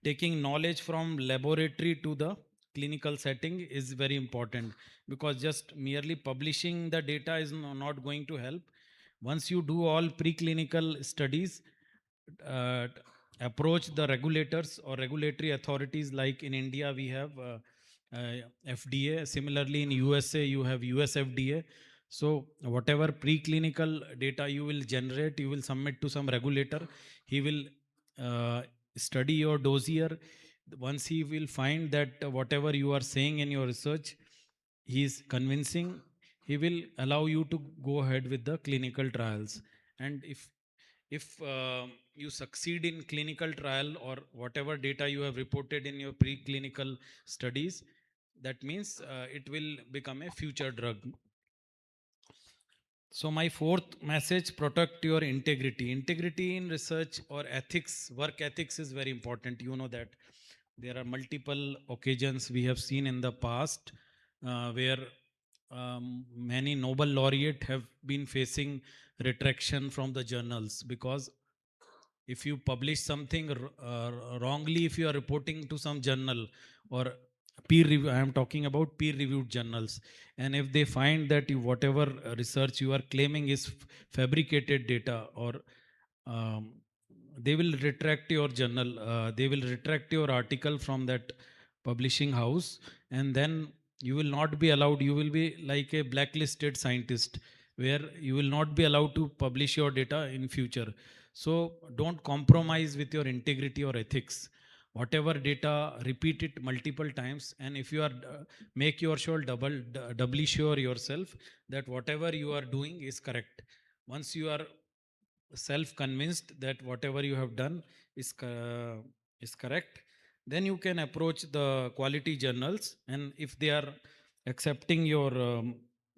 taking knowledge from laboratory to the clinical setting is very important. Because just merely publishing the data is not going to help. Once you do all preclinical studies, uh, approach the regulators or regulatory authorities. Like in India we have FDA. Similarly in USA you have US FDA. So whatever preclinical data you will generate, you will submit to some regulator. He will uh, study your dossier. Once he will find that whatever you are saying in your research, he is convincing, he will allow you to go ahead with the clinical trials. And if you succeed in clinical trial or whatever data you have reported in your preclinical studies, that means it will become a future drug. So my fourth message: protect your integrity. Integrity in research or ethics, work ethics is very important. You know that there are multiple occasions we have seen in the past where many Nobel laureate have been facing retraction from the journals. Because if you publish something wrongly, if you are reporting to some journal or peer review, I am talking about peer reviewed journals, and if they find that whatever research you are claiming is fabricated data, or um, they will retract your journal, they will retract your article from that publishing house. And then you will not be allowed, you will be like a blacklisted scientist, where you will not be allowed to publish your data in future. So don't compromise with your integrity or ethics. Whatever data, repeat it multiple times. And if you are make your sure doubly sure yourself that whatever you are doing is correct. Once you are self convinced that whatever you have done is correct, then you can approach the quality journals. And if they are accepting your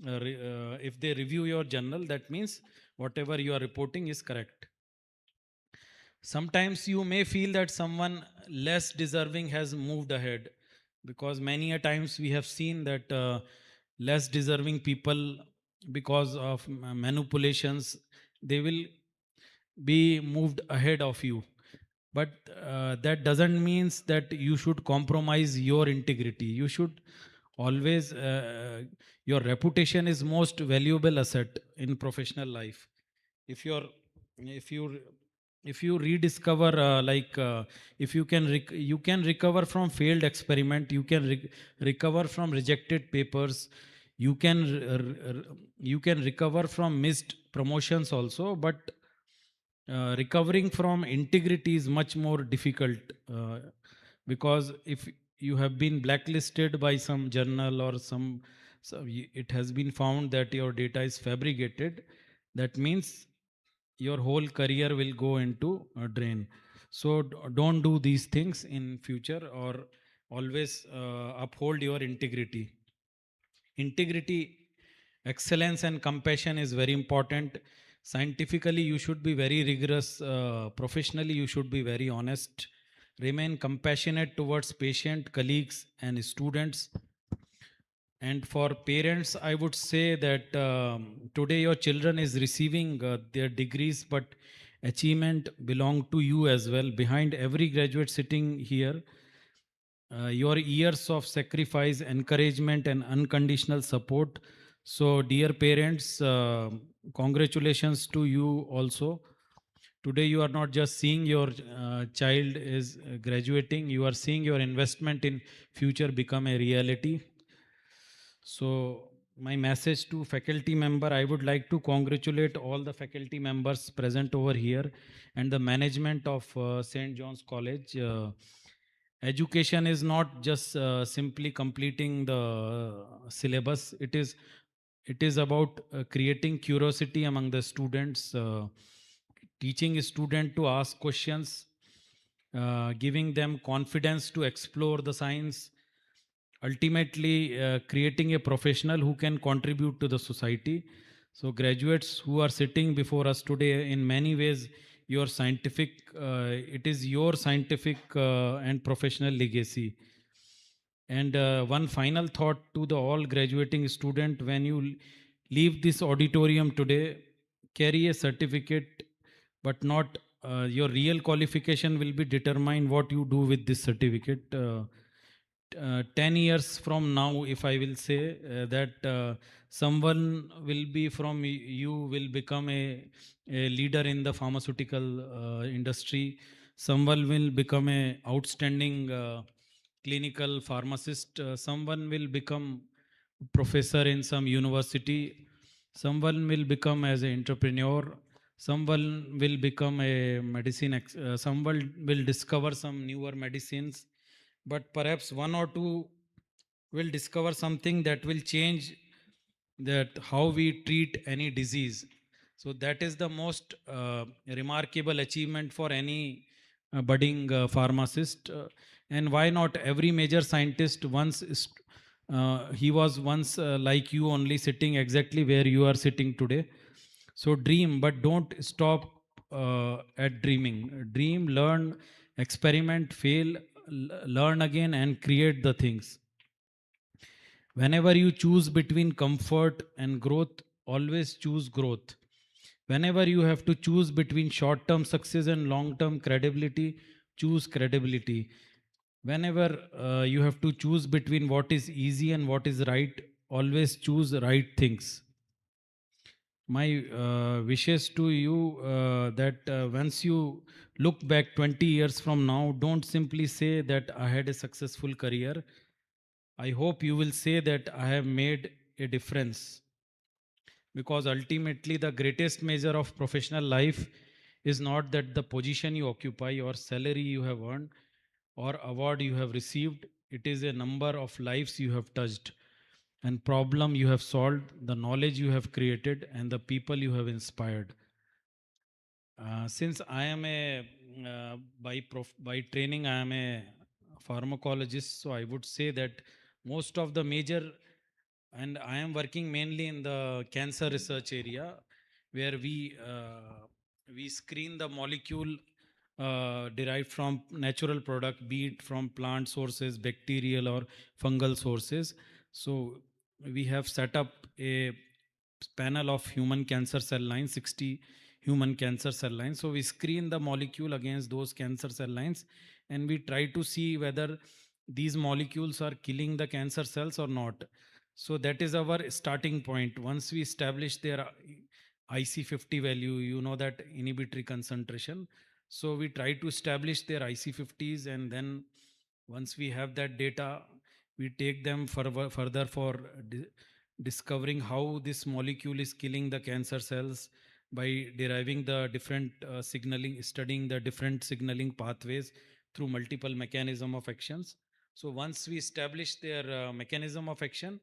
if they review your journal, that means whatever you are reporting is correct. Sometimes you may feel that someone less deserving has moved ahead, because many a times we have seen that less deserving people, because of manipulations, they will be moved ahead of you. But that doesn't means that you should compromise your integrity. You should always your reputation is most valuable asset in professional life. If you if you if you rediscover if you can recover from failed experiment, you can recover from rejected papers, you can you can recover from missed promotions also. But recovering from integrity is much more difficult, because if you have been blacklisted by some journal or it has been found that your data is fabricated, that means your whole career will go into a drain. So don't do these things in future, or always uphold your integrity. Integrity, excellence and compassion is very important. Scientifically you should be very rigorous, professionally you should be very honest, remain compassionate towards patient, colleagues and students. And for parents, I would say that today your children is receiving their degrees, but achievement belong to you as well. Behind every graduate sitting here, your years of sacrifice, encouragement, and unconditional support. So, dear parents, congratulations to you also. Today, you are not just seeing your child is graduating; you are seeing your investment in future become a reality. So, my message to faculty member, I would like to congratulate all the faculty members present over here and the management of St. John's College. Education is not just simply completing the syllabus. It is about creating curiosity among the students, teaching a student to ask questions, giving them confidence to explore the science, ultimately creating a professional who can contribute to the society. So graduates who are sitting before us today, in many ways your scientific it is your scientific and professional legacy. And one final thought to the all graduating student: when you leave this auditorium today, carry a certificate, but not your real qualification will be determined what you do with this certificate. 10 years from now, if I will say that someone will be from you will become a leader in the pharmaceutical industry, someone will become a outstanding clinical pharmacist, someone will become professor in some university, someone will become as an entrepreneur, someone will become a someone will discover some newer medicines, but perhaps one or two will discover something that will change that how we treat any disease. So that is the most remarkable achievement for any budding pharmacist. And why not every major scientist once he was once like you, only sitting exactly where you are sitting today. So dream, but don't stop at dreaming. Dream, learn, experiment, fail, learn again and create the things. Whenever you choose between comfort and growth, always choose growth. Whenever you have to choose between short term success and long term credibility, choose credibility. Whenever you have to choose between what is easy and what is right, always choose right things. My wishes to you that once you look back 20 years from now, don't simply say that I had a successful career. I hope you will say that I have made a difference, because ultimately the greatest measure of professional life is not that the position you occupy or salary you have earned or award you have received. It is a number of lives you have touched and problem you have solved, the knowledge you have created and the people you have inspired. Since I am a by training I am a pharmacologist, so I would say that most of the major, and I am working mainly in the cancer research area, where we screen the molecule derived from natural product, be it from plant sources, bacterial or fungal sources. So we have set up a panel of human cancer cell lines, 60 human cancer cell lines. So we screen the molecule against those cancer cell lines, and we try to see whether these molecules are killing the cancer cells or not. So that is our starting point. Once we establish their IC50 value, you know, that inhibitory concentration. So we try to establish their IC50s, and then once we have that data, we take them further for discovering how this molecule is killing the cancer cells by deriving the different signaling, studying the different signaling pathways through multiple mechanism of actions. So once we establish their mechanism of action,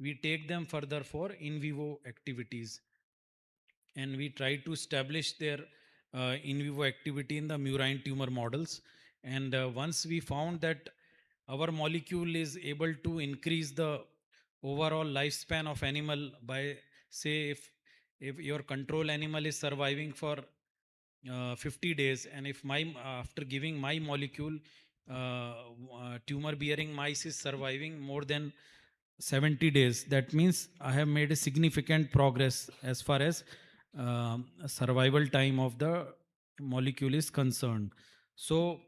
we take them further for in vivo activities, and we try to establish their in vivo activity in the murine tumor models. And once we found that our molecule is able to increase the overall lifespan of animal by, say, if your control animal is surviving for 50 days, and if my after giving my molecule, tumor bearing mice is surviving more than 70 days, that means I have made a significant progress as far as survival time of the molecule is concerned. So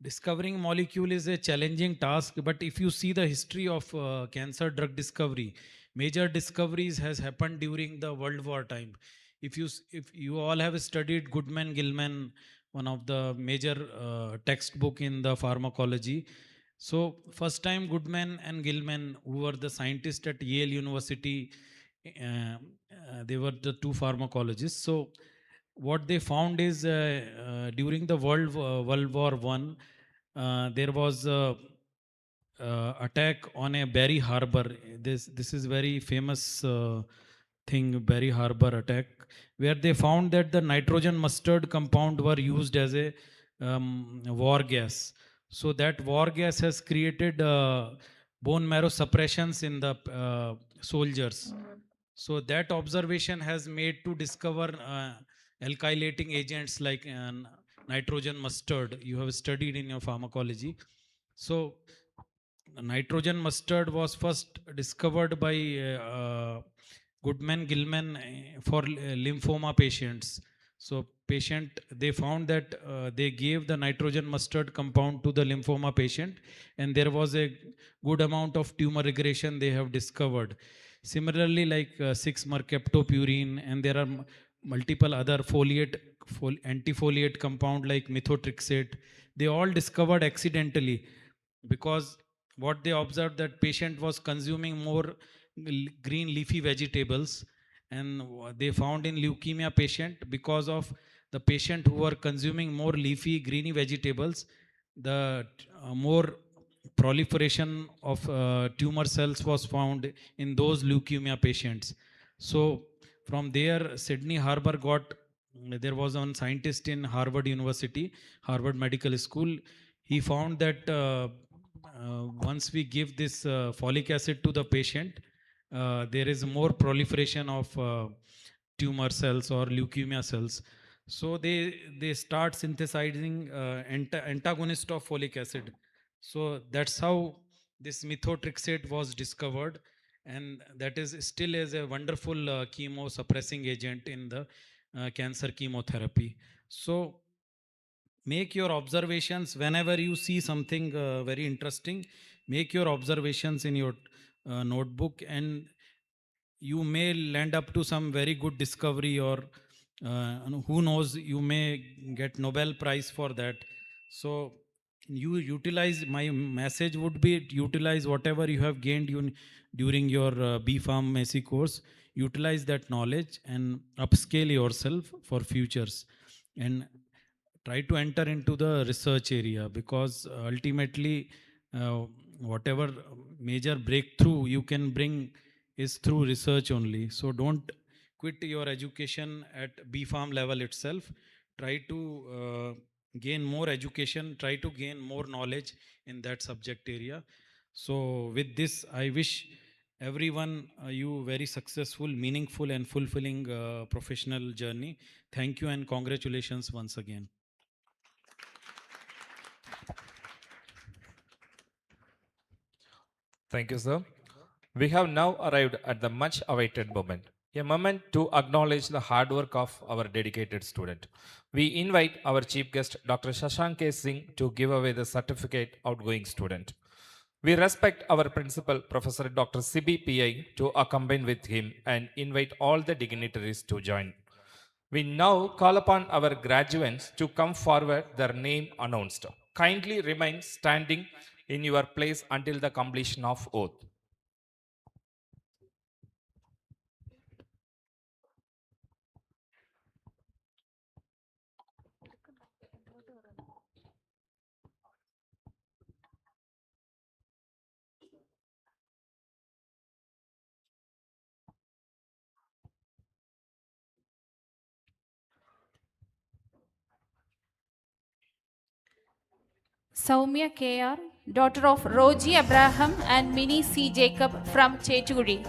discovering molecule is a challenging task, but if you see the history of cancer drug discovery, major discoveries has happened during the World War time. If you all have studied Goodman Gilman, one of the major textbook in the pharmacology. So first time Goodman and Gilman, who were the scientists at Yale University, they were the two pharmacologists. So what they found is during the World War One, there was a attack on a Barry Harbor. This is very famous thing, Barry Harbor attack, where they found that the nitrogen mustard compound were used as a war gas. So that war gas has created bone marrow suppressions in the soldiers. So that observation has made to discover alkylating agents like nitrogen mustard. You have studied in your pharmacology. So nitrogen mustard was first discovered by Goodman Gilman for lymphoma patients. So patient, they found that they gave the nitrogen mustard compound to the lymphoma patient, and there was a good amount of tumor regression they have discovered. Similarly, like 6-mercaptopurine, and there are multiple other antifoliate compound like methotrexate. They all discovered accidentally, because what they observed, that patient was consuming more green leafy vegetables, and they found in leukemia patient, because of the patient who were consuming more leafy greeny vegetables, the more proliferation of tumor cells was found in those leukemia patients. So from there, Sydney Harbour got, there was one scientist in Harvard University, Harvard Medical School. He found that once we give this folic acid to the patient, there is more proliferation of tumor cells or leukemia cells. So they start synthesizing antagonist of folic acid. So that's how this methotrexate was discovered, and that is still is a wonderful chemo suppressing agent in the cancer chemotherapy. So make your observations whenever you see something very interesting. Make your observations in your notebook, and you may land up to some very good discovery, or who knows, you may get Nobel Prize for that. So you utilize, my message would be, utilize whatever you have gained during your B Pharmacy course. Utilize that knowledge and upscale yourself for futures, and try to enter into the research area, because ultimately whatever major breakthrough you can bring is through research only. So don't quit your education at B Farm level itself. Try to gain more education, try to gain more knowledge in that subject area. So with this, I wish everyone, you very successful, meaningful, and fulfilling professional journey. Thank you and congratulations once again. Thank you, sir. We have now arrived at the much awaited moment, a moment to acknowledge the hard work of our dedicated student. We invite our chief guest, Dr. Shashank K. Singh, to give away the certificate outgoing student. We respect our principal, Professor Dr. Sibi P.I., to accompany with him and invite all the dignitaries to join. We now call upon our graduates to come forward, their name announced. Kindly remain standing in your place until the completion of oath. Soumya K.R., daughter of Roji Abraham and Minnie C. Jacob from Cheturi.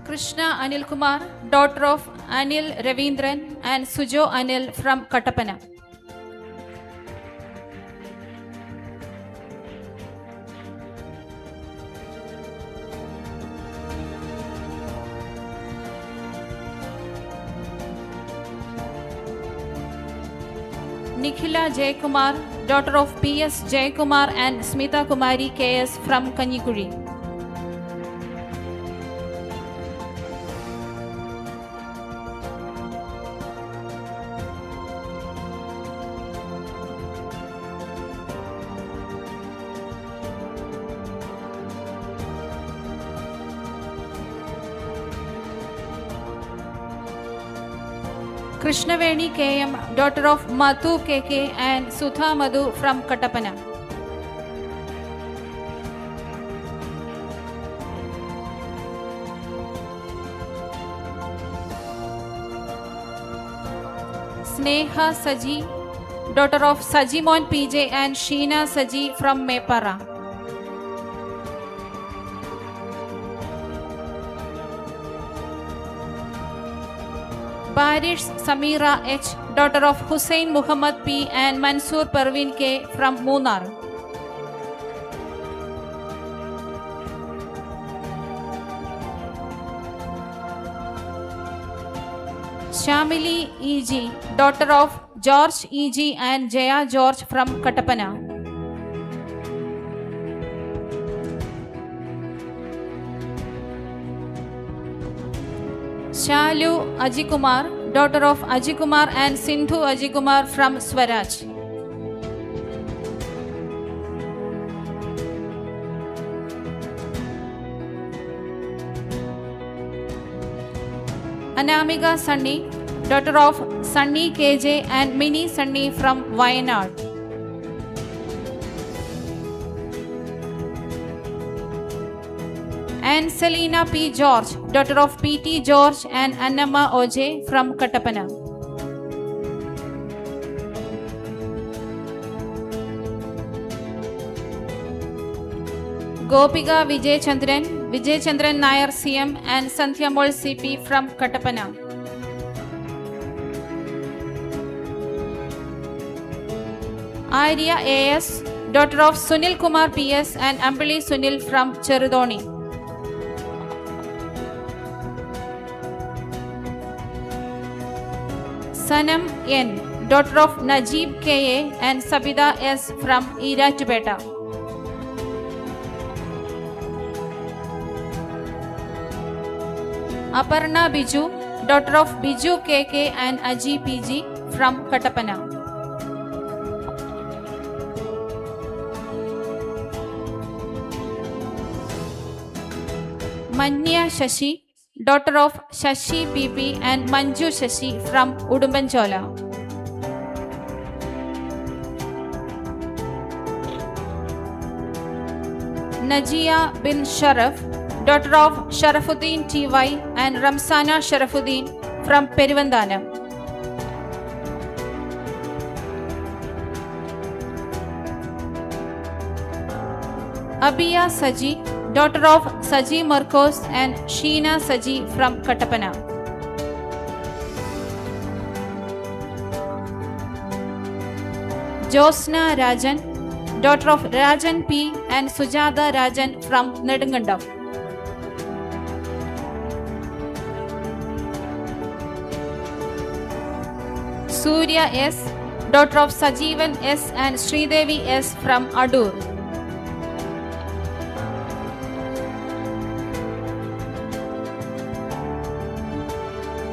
Krishna Anil Kumar, daughter of Anil Ravindran and Sujo Anil from Kattappana. Nikhila Jaykumar, daughter of P.S. Jaykumar and Smita Kumari K.S. from Kanyikuri. Krishnaveni K.M., daughter of Madhu K.K. and Sudha Madhu from Kattappana. Sneha Saji, daughter of Sajimon P.J. and Sheena Saji from Mepara. Barish Samira H., daughter of Hussein Muhammad P. and Mansoor Parveen K. from Munnar. Shamili E.G., daughter of George E.G. and Jaya George from Kattappana. Shalu Ajikumar, daughter of Ajikumar and Sindhu Ajikumar from Swaraj. Anamika Sunny, daughter of Sunny KJ and Minnie Sunny from Wayanad. And Selina P. George, daughter of P.T. George and Annamma O.J. from Kattappana. Gopika Vijay Chandran Nair CM and Santhyamol CP from Kattappana. Arya A.S., daughter of Sunil Kumar P.S. and Ambali Sunil from Cherudoni. Sanam N., daughter of Najib K.A. and Sabida S. from Iratupeta. Aparna Biju, daughter of Biju K.K. and Aji P.G. from Kattappana. Manya Shashi, daughter of Shashi PP and Manju Shashi from Udumbanchola. Najia bin Sharaf, daughter of Sharafuddin TY and Ramsana Sharafuddin from Perivandhanam. Abiya Saji, daughter of Saji Marcos and Sheena Saji from Kattappana. Josna Rajan, daughter of Rajan P and Sujata Rajan from Nedungandam. Surya S, daughter of Sajeevan S and Sridevi S from Adur.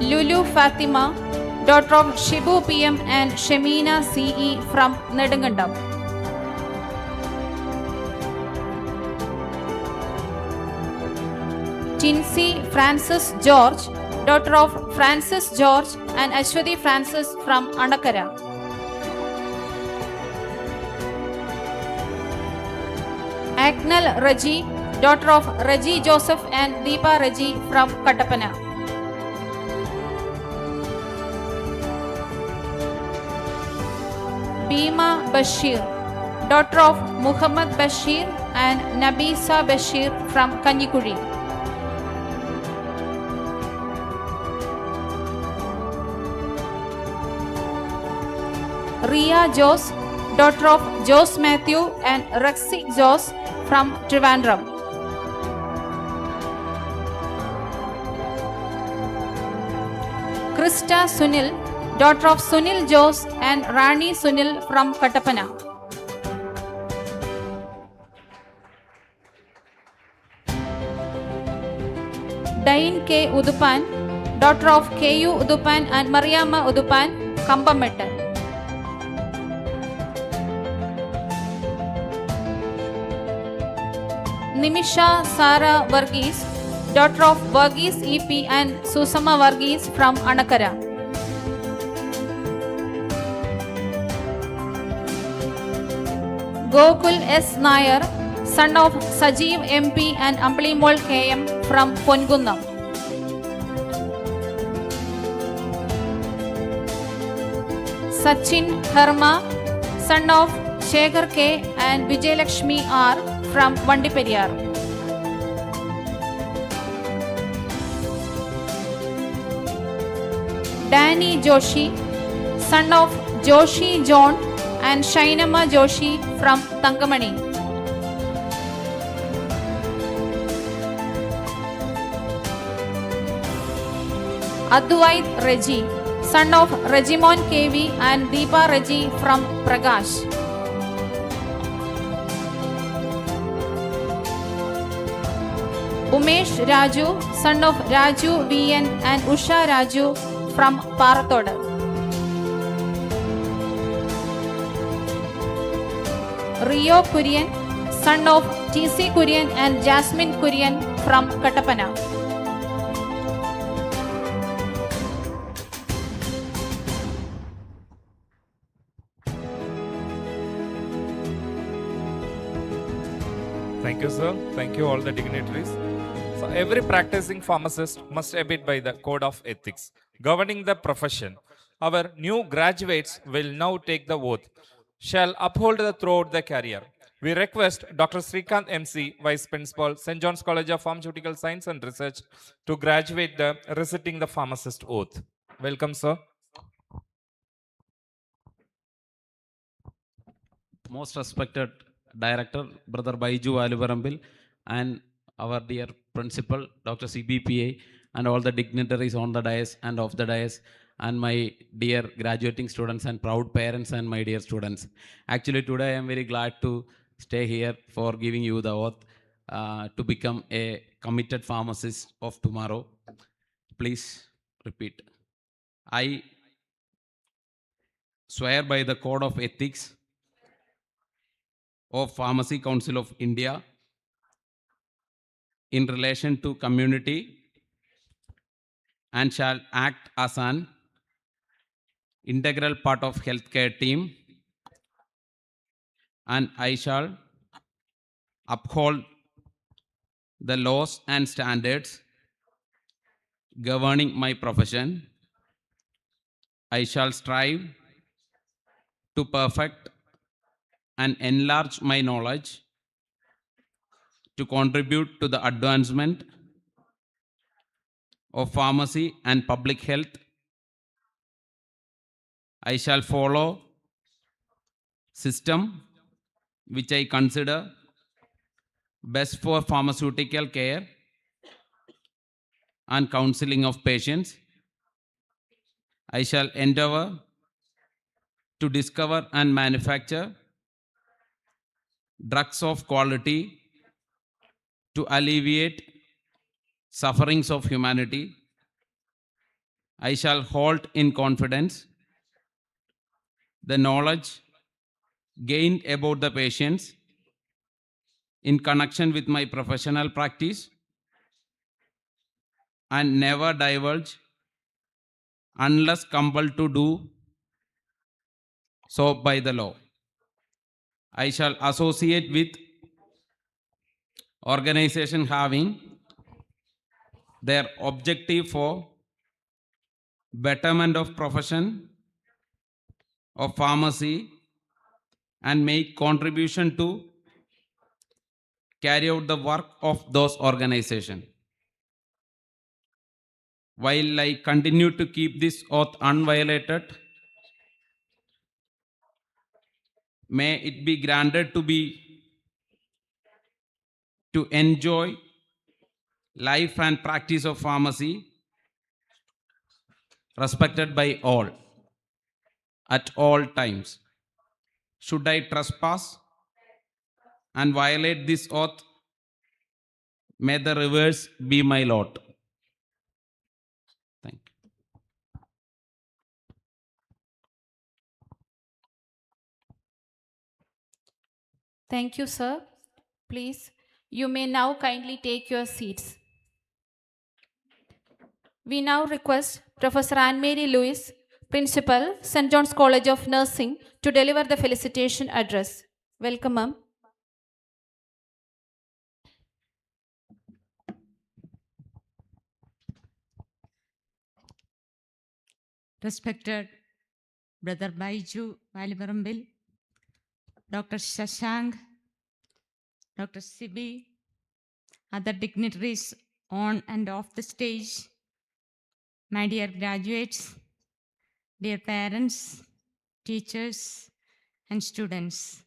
Lulu Fatima, daughter of Shibu PM and Shemina CE from Nedungandam. Tinsy Francis George, daughter of Francis George and Ashwati Francis from Anakara. Agnel Raji, daughter of Raji Joseph and Deepa Raji from Kattappana. Bima Bashir, daughter of Muhammad Bashir and Nabisa Bashir from Kanyikuri. Ria Jos, daughter of Jos Matthew and Rexy Jos from Trivandrum. Krista Sunil, daughter of Sunil Jos and Rani Sunil from Kattappana. Dain K. Udupan, daughter of KU Udupan and Mariama Udupan, Kampametta. Nimisha Sara Varghese, daughter of Varghese EP and Susama Varghese from Anakara. Gokul S. Nair, son of Sajeev MP and Ambalimol KM from Pongundam. Sachin Herma, son of Shekhar K and Vijayalakshmi R from Vandiperiyar. Danny Joshi, son of Joshi John and Shainama Joshi from Tangamani. Advait Reggie, son of Regimon KV and Deepa Reggie from Prakash. Umesh Raju, son of Raju VN and Usha Raju from Parathoda. Rio Kurian, son of TC Kurian and Jasmine Kurian from Kattappana. Thank you, sir. Thank you, all the dignitaries. So, every practicing pharmacist must abide by the code of ethics governing the profession. Our new graduates will now take the oath, shall uphold the throughout the career. We request Dr. Srikanth MC, Vice Principal, St. John's College of Pharmaceutical Science and Research, to graduate the reciting the pharmacist oath. Welcome, sir. Most respected Director, Brother Baiju Aluvarambil, and our dear Principal, Dr. CBPA, and all the dignitaries on the dais and off the dais, and my dear graduating students and proud parents and my dear students. Actually, today I am very glad to stay here for giving you the oath to become a committed pharmacist of tomorrow. Please repeat. I swear by the code of ethics of Pharmacy Council of India in relation to community and shall act as an integral part of healthcare team, and I shall uphold the laws and standards governing my profession. I shall strive to perfect and enlarge my knowledge to contribute to the advancement of pharmacy and public health. I shall follow system which I consider best for pharmaceutical care and counseling of patients. I shall endeavor to discover and manufacture drugs of quality to alleviate sufferings of humanity. I shall hold in confidence the knowledge gained about the patients in connection with my professional practice and never divulge unless compelled to do so by the law. I shall associate with organizations having their objective for betterment of profession of pharmacy and make contribution to carry out the work of those organizations. While I continue to keep this oath unviolated, may it be granted to enjoy life and practice of pharmacy respected by all at all times. Should I trespass and violate this oath, may the reverse be my lot. Thank you. Thank you, sir. Please, you may now kindly take your seats. We now request Professor Anne-Marie Lewis, Principal, St. John's College of Nursing, to deliver the felicitation address. Welcome, ma'am. Respected Brother Baiju Valibarambil, Dr. Shashank, Dr. Sibi, other dignitaries on and off the stage, my dear graduates, dear parents, teachers, and students.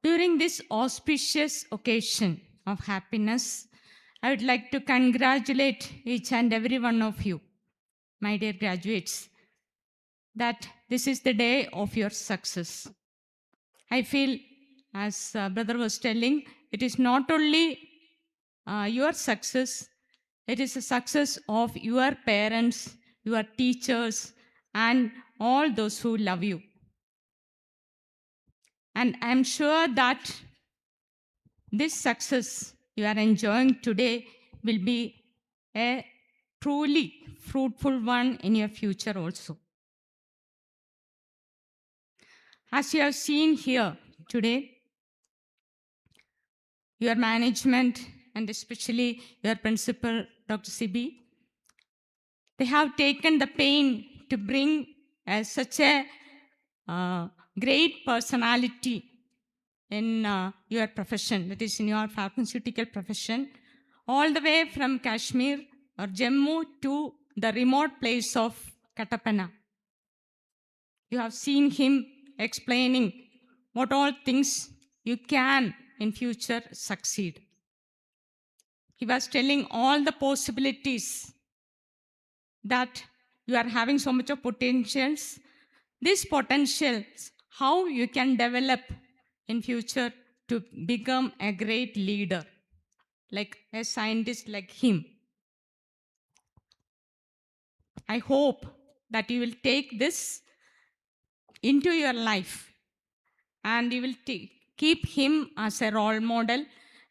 During this auspicious occasion of happiness, I would like to congratulate each and every one of you, my dear graduates, that this is the day of your success. I feel, as brother was telling, it is not only your success, it is a success of your parents, your teachers, and all those who love you. And I'm sure that this success you are enjoying today will be a truly fruitful one in your future also. As you have seen here today, your management and especially your principal, Dr. Sibi, they have taken the pain to bring such a great personality in your profession, that is in your pharmaceutical profession, all the way from Kashmir or Jammu to the remote place of Kattappana. You have seen him explaining what all things you can in future succeed. He was telling all the possibilities that you are having so much of potentials. These potentials, how you can develop in future to become a great leader, like a scientist like him. I hope that you will take this into your life and you will keep him as a role model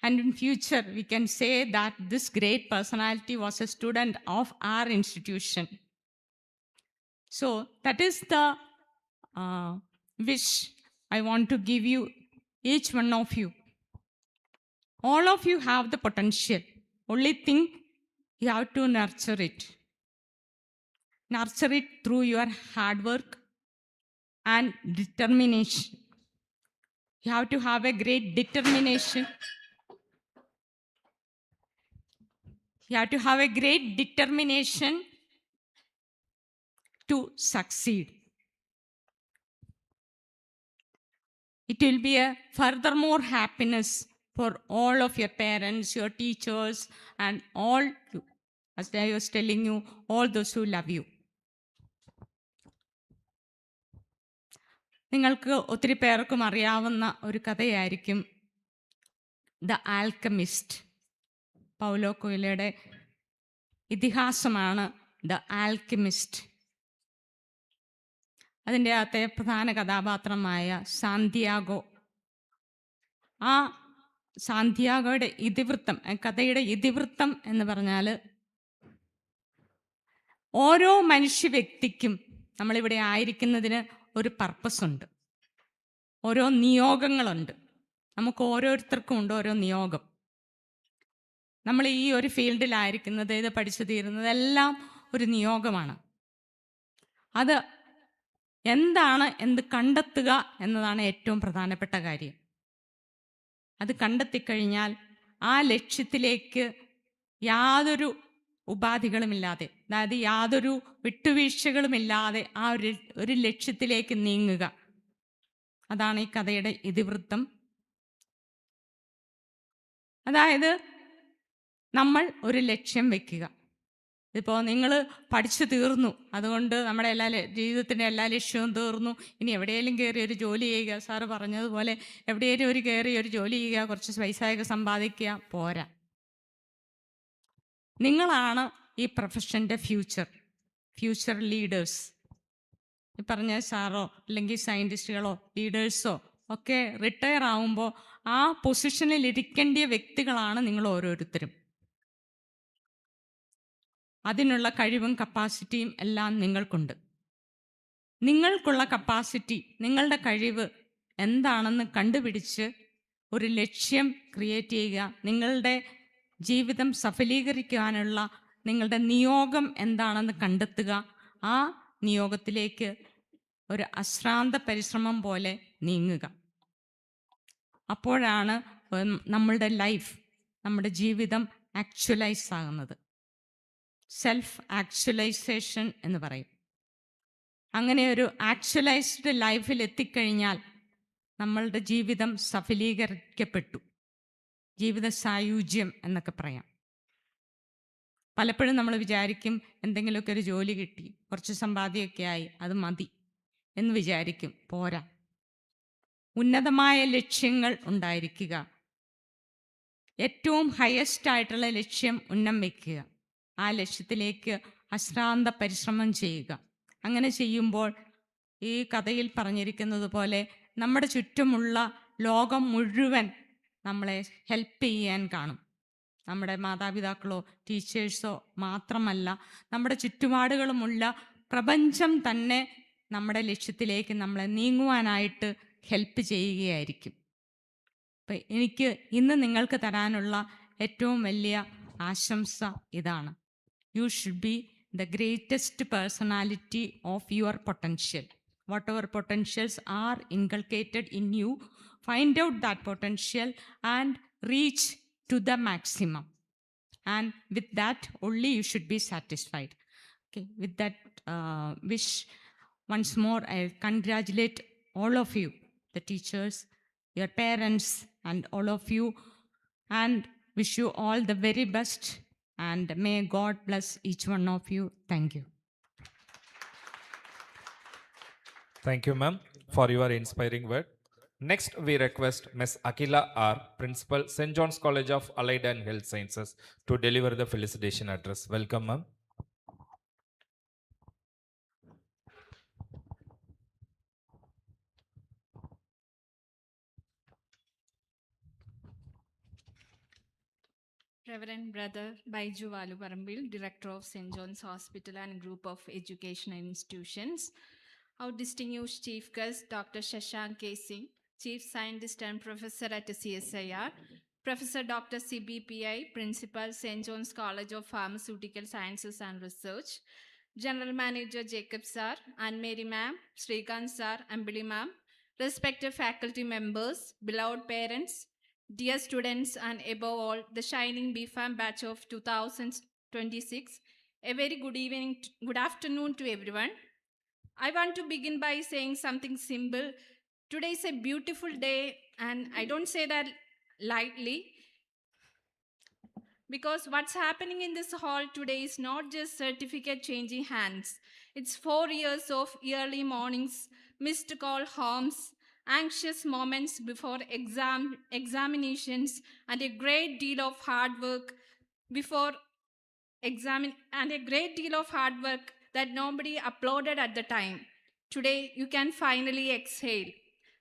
And in future, we can say that this great personality was a student of our institution. So that is the wish I want to give you, each one of you. All of you have the potential. Only thing, you have to nurture it. Nurture it through your hard work and determination. You have to have a great determination. You have to have a great determination to succeed. It will be a furthermore happiness for all of your parents, your teachers, and all you. As I was telling you, all those who love you. നിങ്ങൾക്ക് ഒത്തിരി പേർക്കും അറിയാവുന്ന ഒരു കഥയായിരിക്കും the alchemist. Paulo കൊയ്ലോയുടെ ഇതിഹാസമാണ് the alchemist. അതിൻ്റെ അകത്തെ പ്രധാന കഥാപാത്രമായ സാന്തിയാഗോ. ആ സാന്തിയാഗോയുടെ ഇതിവൃത്തം, കഥയുടെ ഇതിവൃത്തം എന്ന് പറഞ്ഞാൽ, ഓരോ മനുഷ്യ വ്യക്തിക്കും നമ്മളിവിടെ ആയിരിക്കുന്നതിന് ഒരു പർപ്പസ് ഉണ്ട്, ഓരോ നിയോഗങ്ങളുണ്ട്. നമുക്ക് ഓരോരുത്തർക്കും ഉണ്ട് ഓരോ നിയോഗം. നമ്മൾ ഈ ഒരു ഫീൽഡിലായിരിക്കുന്നത്, ഇത് പഠിച്ചു തീരുന്നത് എല്ലാം ഒരു നിയോഗമാണ്. അത് എന്താണ്, എന്ത് കണ്ടെത്തുക എന്നതാണ് ഏറ്റവും പ്രധാനപ്പെട്ട കാര്യം. അത് കണ്ടെത്തിക്കഴിഞ്ഞാൽ ആ ലക്ഷ്യത്തിലേക്ക് യാതൊരു ഉപാധികളുമില്ലാതെ, അതായത് യാതൊരു വിട്ടുവീഴ്ചകളുമില്ലാതെ ആ ഒരു ലക്ഷ്യത്തിലേക്ക് നീങ്ങുക. അതാണ് ഈ കഥയുടെ ഇതിവൃത്തം. അതായത് നമ്മൾ ഒരു ലക്ഷ്യം വയ്ക്കുക. ഇപ്പോൾ നിങ്ങൾ പഠിച്ചു തീർന്നു, അതുകൊണ്ട് നമ്മുടെ ജീവിതത്തിൻ്റെ എല്ലാ ലക്ഷ്യവും തീർന്നു, ഇനി എവിടെയെങ്കിലും കയറി ഒരു ജോലി ചെയ്യുക. സാറ് പറഞ്ഞതുപോലെ എവിടെയെങ്കിലും കയറി ഒരു ജോലി ചെയ്യുക, കുറച്ച് പൈസയൊക്കെ സമ്പാദിക്കുക, പോരാ. നിങ്ങളാണ് ഈ പ്രൊഫഷൻ്റെ ഫ്യൂച്ചർ ലീഡേഴ്സ്. ഈ പറഞ്ഞ സാറോ അല്ലെങ്കിൽ സയൻറ്റിസ്റ്റുകളോ ലീഡേഴ്സോ ഒക്കെ റിട്ടയർ ആവുമ്പോൾ ആ പൊസിഷനിൽ ഇരിക്കേണ്ട വ്യക്തികളാണ് നിങ്ങൾ ഓരോരുത്തരും. അതിനുള്ള കഴിവും കപ്പാസിറ്റിയും എല്ലാം നിങ്ങൾക്കുണ്ട്. നിങ്ങൾക്കുള്ള കപ്പാസിറ്റി, നിങ്ങളുടെ കഴിവ് എന്താണെന്ന് കണ്ടുപിടിച്ച് ഒരു ലക്ഷ്യം ക്രിയേറ്റ് ചെയ്യുക. നിങ്ങളുടെ ജീവിതം സഫലീകരിക്കാനുള്ള നിങ്ങളുടെ നിയോഗം എന്താണെന്ന് കണ്ടെത്തുക. ആ നിയോഗത്തിലേക്ക് ഒരു അശ്രാന്ത പരിശ്രമം പോലെ നീങ്ങുക. അപ്പോഴാണ് നമ്മളുടെ ലൈഫ്, നമ്മുടെ ജീവിതം ആക്ച്വലൈസ് ആകുന്നത്. സെൽഫ് ആക്ച്വലൈസേഷൻ എന്ന് പറയും. അങ്ങനെ ഒരു ആക്ച്വലൈസ്ഡ് ലൈഫിൽ എത്തിക്കഴിഞ്ഞാൽ നമ്മളുടെ ജീവിതം സഫലീകരിക്കപ്പെട്ടു, ജീവിത സായുജ്യം എന്നൊക്കെ പറയാം. പലപ്പോഴും നമ്മൾ വിചാരിക്കും എന്തെങ്കിലുമൊക്കെ ഒരു ജോലി കിട്ടി, കുറച്ച് സമ്പാദ്യമൊക്കെ ആയി, അത് മതി എന്ന് വിചാരിക്കും. പോരാ, ഉന്നതമായ ലക്ഷ്യങ്ങൾ ഉണ്ടായിരിക്കുക. ഏറ്റവും ഹയസ്റ്റ് ആയിട്ടുള്ള ലക്ഷ്യം ഉന്നം വയ്ക്കുക. ആ ലക്ഷ്യത്തിലേക്ക് അശ്രാന്ത പരിശ്രമം ചെയ്യുക. അങ്ങനെ ചെയ്യുമ്പോൾ ഈ കഥയിൽ പറഞ്ഞിരിക്കുന്നത് പോലെ നമ്മുടെ ചുറ്റുമുള്ള ലോകം മുഴുവൻ നമ്മളെ ഹെൽപ്പ് ചെയ്യാൻ കാണും. നമ്മുടെ മാതാപിതാക്കളോ ടീച്ചേഴ്സോ മാത്രമല്ല, നമ്മുടെ ചുറ്റുപാടുകളുമുള്ള പ്രപഞ്ചം തന്നെ നമ്മുടെ ലക്ഷ്യത്തിലേക്ക് നമ്മളെ നീങ്ങുവാനായിട്ട് ഹെൽപ്പ് ചെയ്യുകയായിരിക്കും. അപ്പം എനിക്ക് ഇന്ന് നിങ്ങൾക്ക് തരാനുള്ള ഏറ്റവും വലിയ ആശംസ ഇതാണ്. You should be the greatest personality of your potential. Whatever potentials are inculcated in you, find out that potential and reach to the maximum. And with that only you should be satisfied. Okay, with that wish, once more I congratulate all of you, the teachers, your parents, and all of you, and wish you all the very best. And may God bless each one of you. Thank you. Thank you, ma'am, for your inspiring word. Next, we request Ms. Akila R., Principal, St. John's College of Allied and Health Sciences, to deliver the felicitation address. Welcome, ma'am. Reverend Brother Baiju Valuparambil, Director of St. John's Hospital and Group of Educational Institutions. Our distinguished Chief Guest, Dr. Shashank K. Singh, Chief Scientist and Professor at CSIR. Professor Dr. CBPI, Principal, St. John's College of Pharmaceutical Sciences and Research. General Manager Jacob Sir, Anne Mary Ma'am, Srikanth Sir, and Billy Ma'am. Respected faculty members, beloved parents, dear students, and above all, the shining BFAM batch of 2026, a very good evening, good afternoon to everyone. I want to begin by saying something simple. Today is a beautiful day, and I don't say that lightly, because what's happening in this hall today is not just certificate changing hands. It's 4 years of early mornings, missed call homes, anxious moments before examinations, and a great deal of hard work before and a great deal of hard work that nobody applauded at the time. Today, you can finally exhale.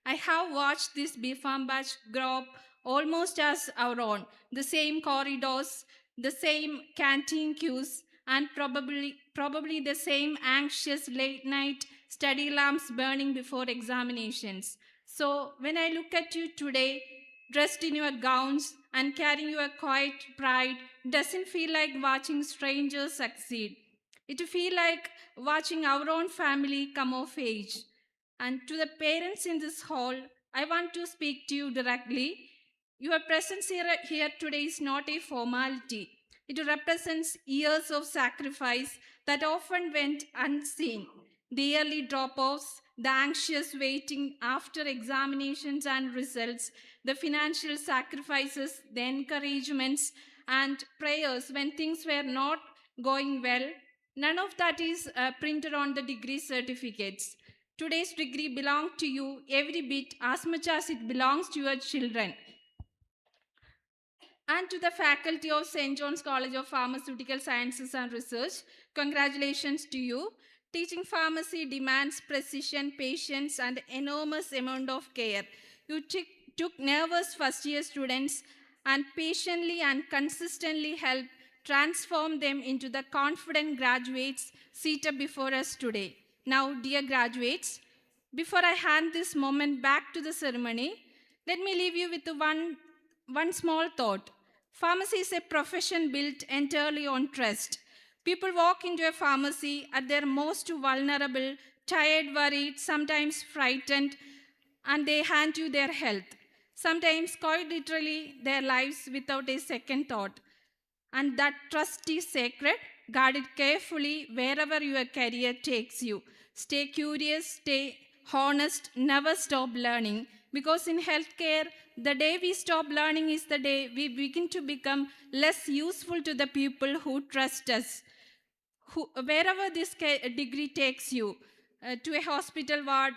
I have watched this BFAM batch grow up almost as our own. The same corridors, the same canteen queues, and probably the same anxious late night study lamps burning before examinations. So when I look at you today, dressed in your gowns and carrying your quiet pride, doesn't feel like watching strangers succeed. It feels like watching our own family come of age. And to the parents in this hall, I want to speak to you directly. Your presence here today is not a formality. It represents years of sacrifice that often went unseen. The early drop-offs, the anxious waiting after examinations and results, the financial sacrifices, the encouragements, and prayers when things were not going well. None of that is printed on the degree certificates. Today's degree belongs to you every bit as much as it belongs to your children. And to the faculty of St. John's College of Pharmaceutical Sciences and Research, congratulations to you. Teaching pharmacy demands precision, patience, and enormous amount of care. You took nervous first-year students and patiently and consistently helped transform them into the confident graduates seated before us today. Now, dear graduates, before I hand this moment back to the ceremony, let me leave you with one small thought. Pharmacy is a profession built entirely on trust. People walk into a pharmacy at their most vulnerable, tired, worried, sometimes frightened, and they hand you their health. Sometimes, quite literally, their lives without a second thought. And that trust is sacred. Guard it carefully wherever your career takes you. Stay curious, stay honest, never stop learning. Because in healthcare, the day we stop learning is the day we begin to become less useful to the people who trust us. Wherever this degree takes you, to a hospital ward,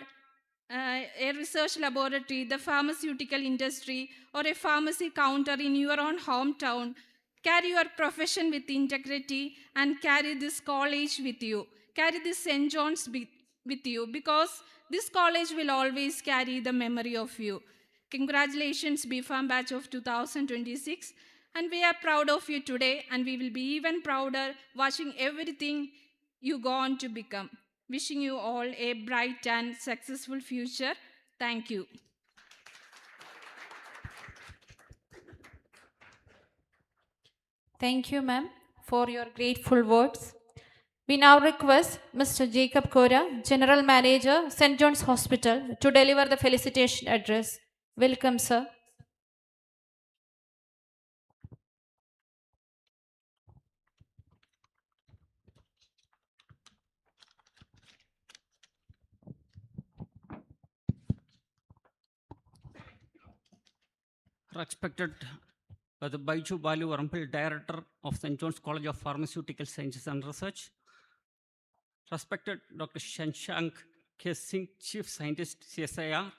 a research laboratory, the pharmaceutical industry, or a pharmacy counter in your own hometown, carry your profession with integrity and carry this college with you. Carry this St. John's with you, because this college will always carry the memory of you. Congratulations, BFAM batch of 2026. And we are proud of you today, and we will be even prouder watching everything you go on to become. Wishing you all a bright and successful future. Thank you. Thank you, ma'am, for your grateful words. We now request Mr. Jacob Kora, General Manager, St. John's Hospital, to deliver the felicitation address. Welcome, sir. Respected Brother Baiju Balu Varampil, Director of St. John's College of Pharmaceutical Sciences and Research. Respected Dr. Shashank K. Singh, Chief Scientist, CSIR.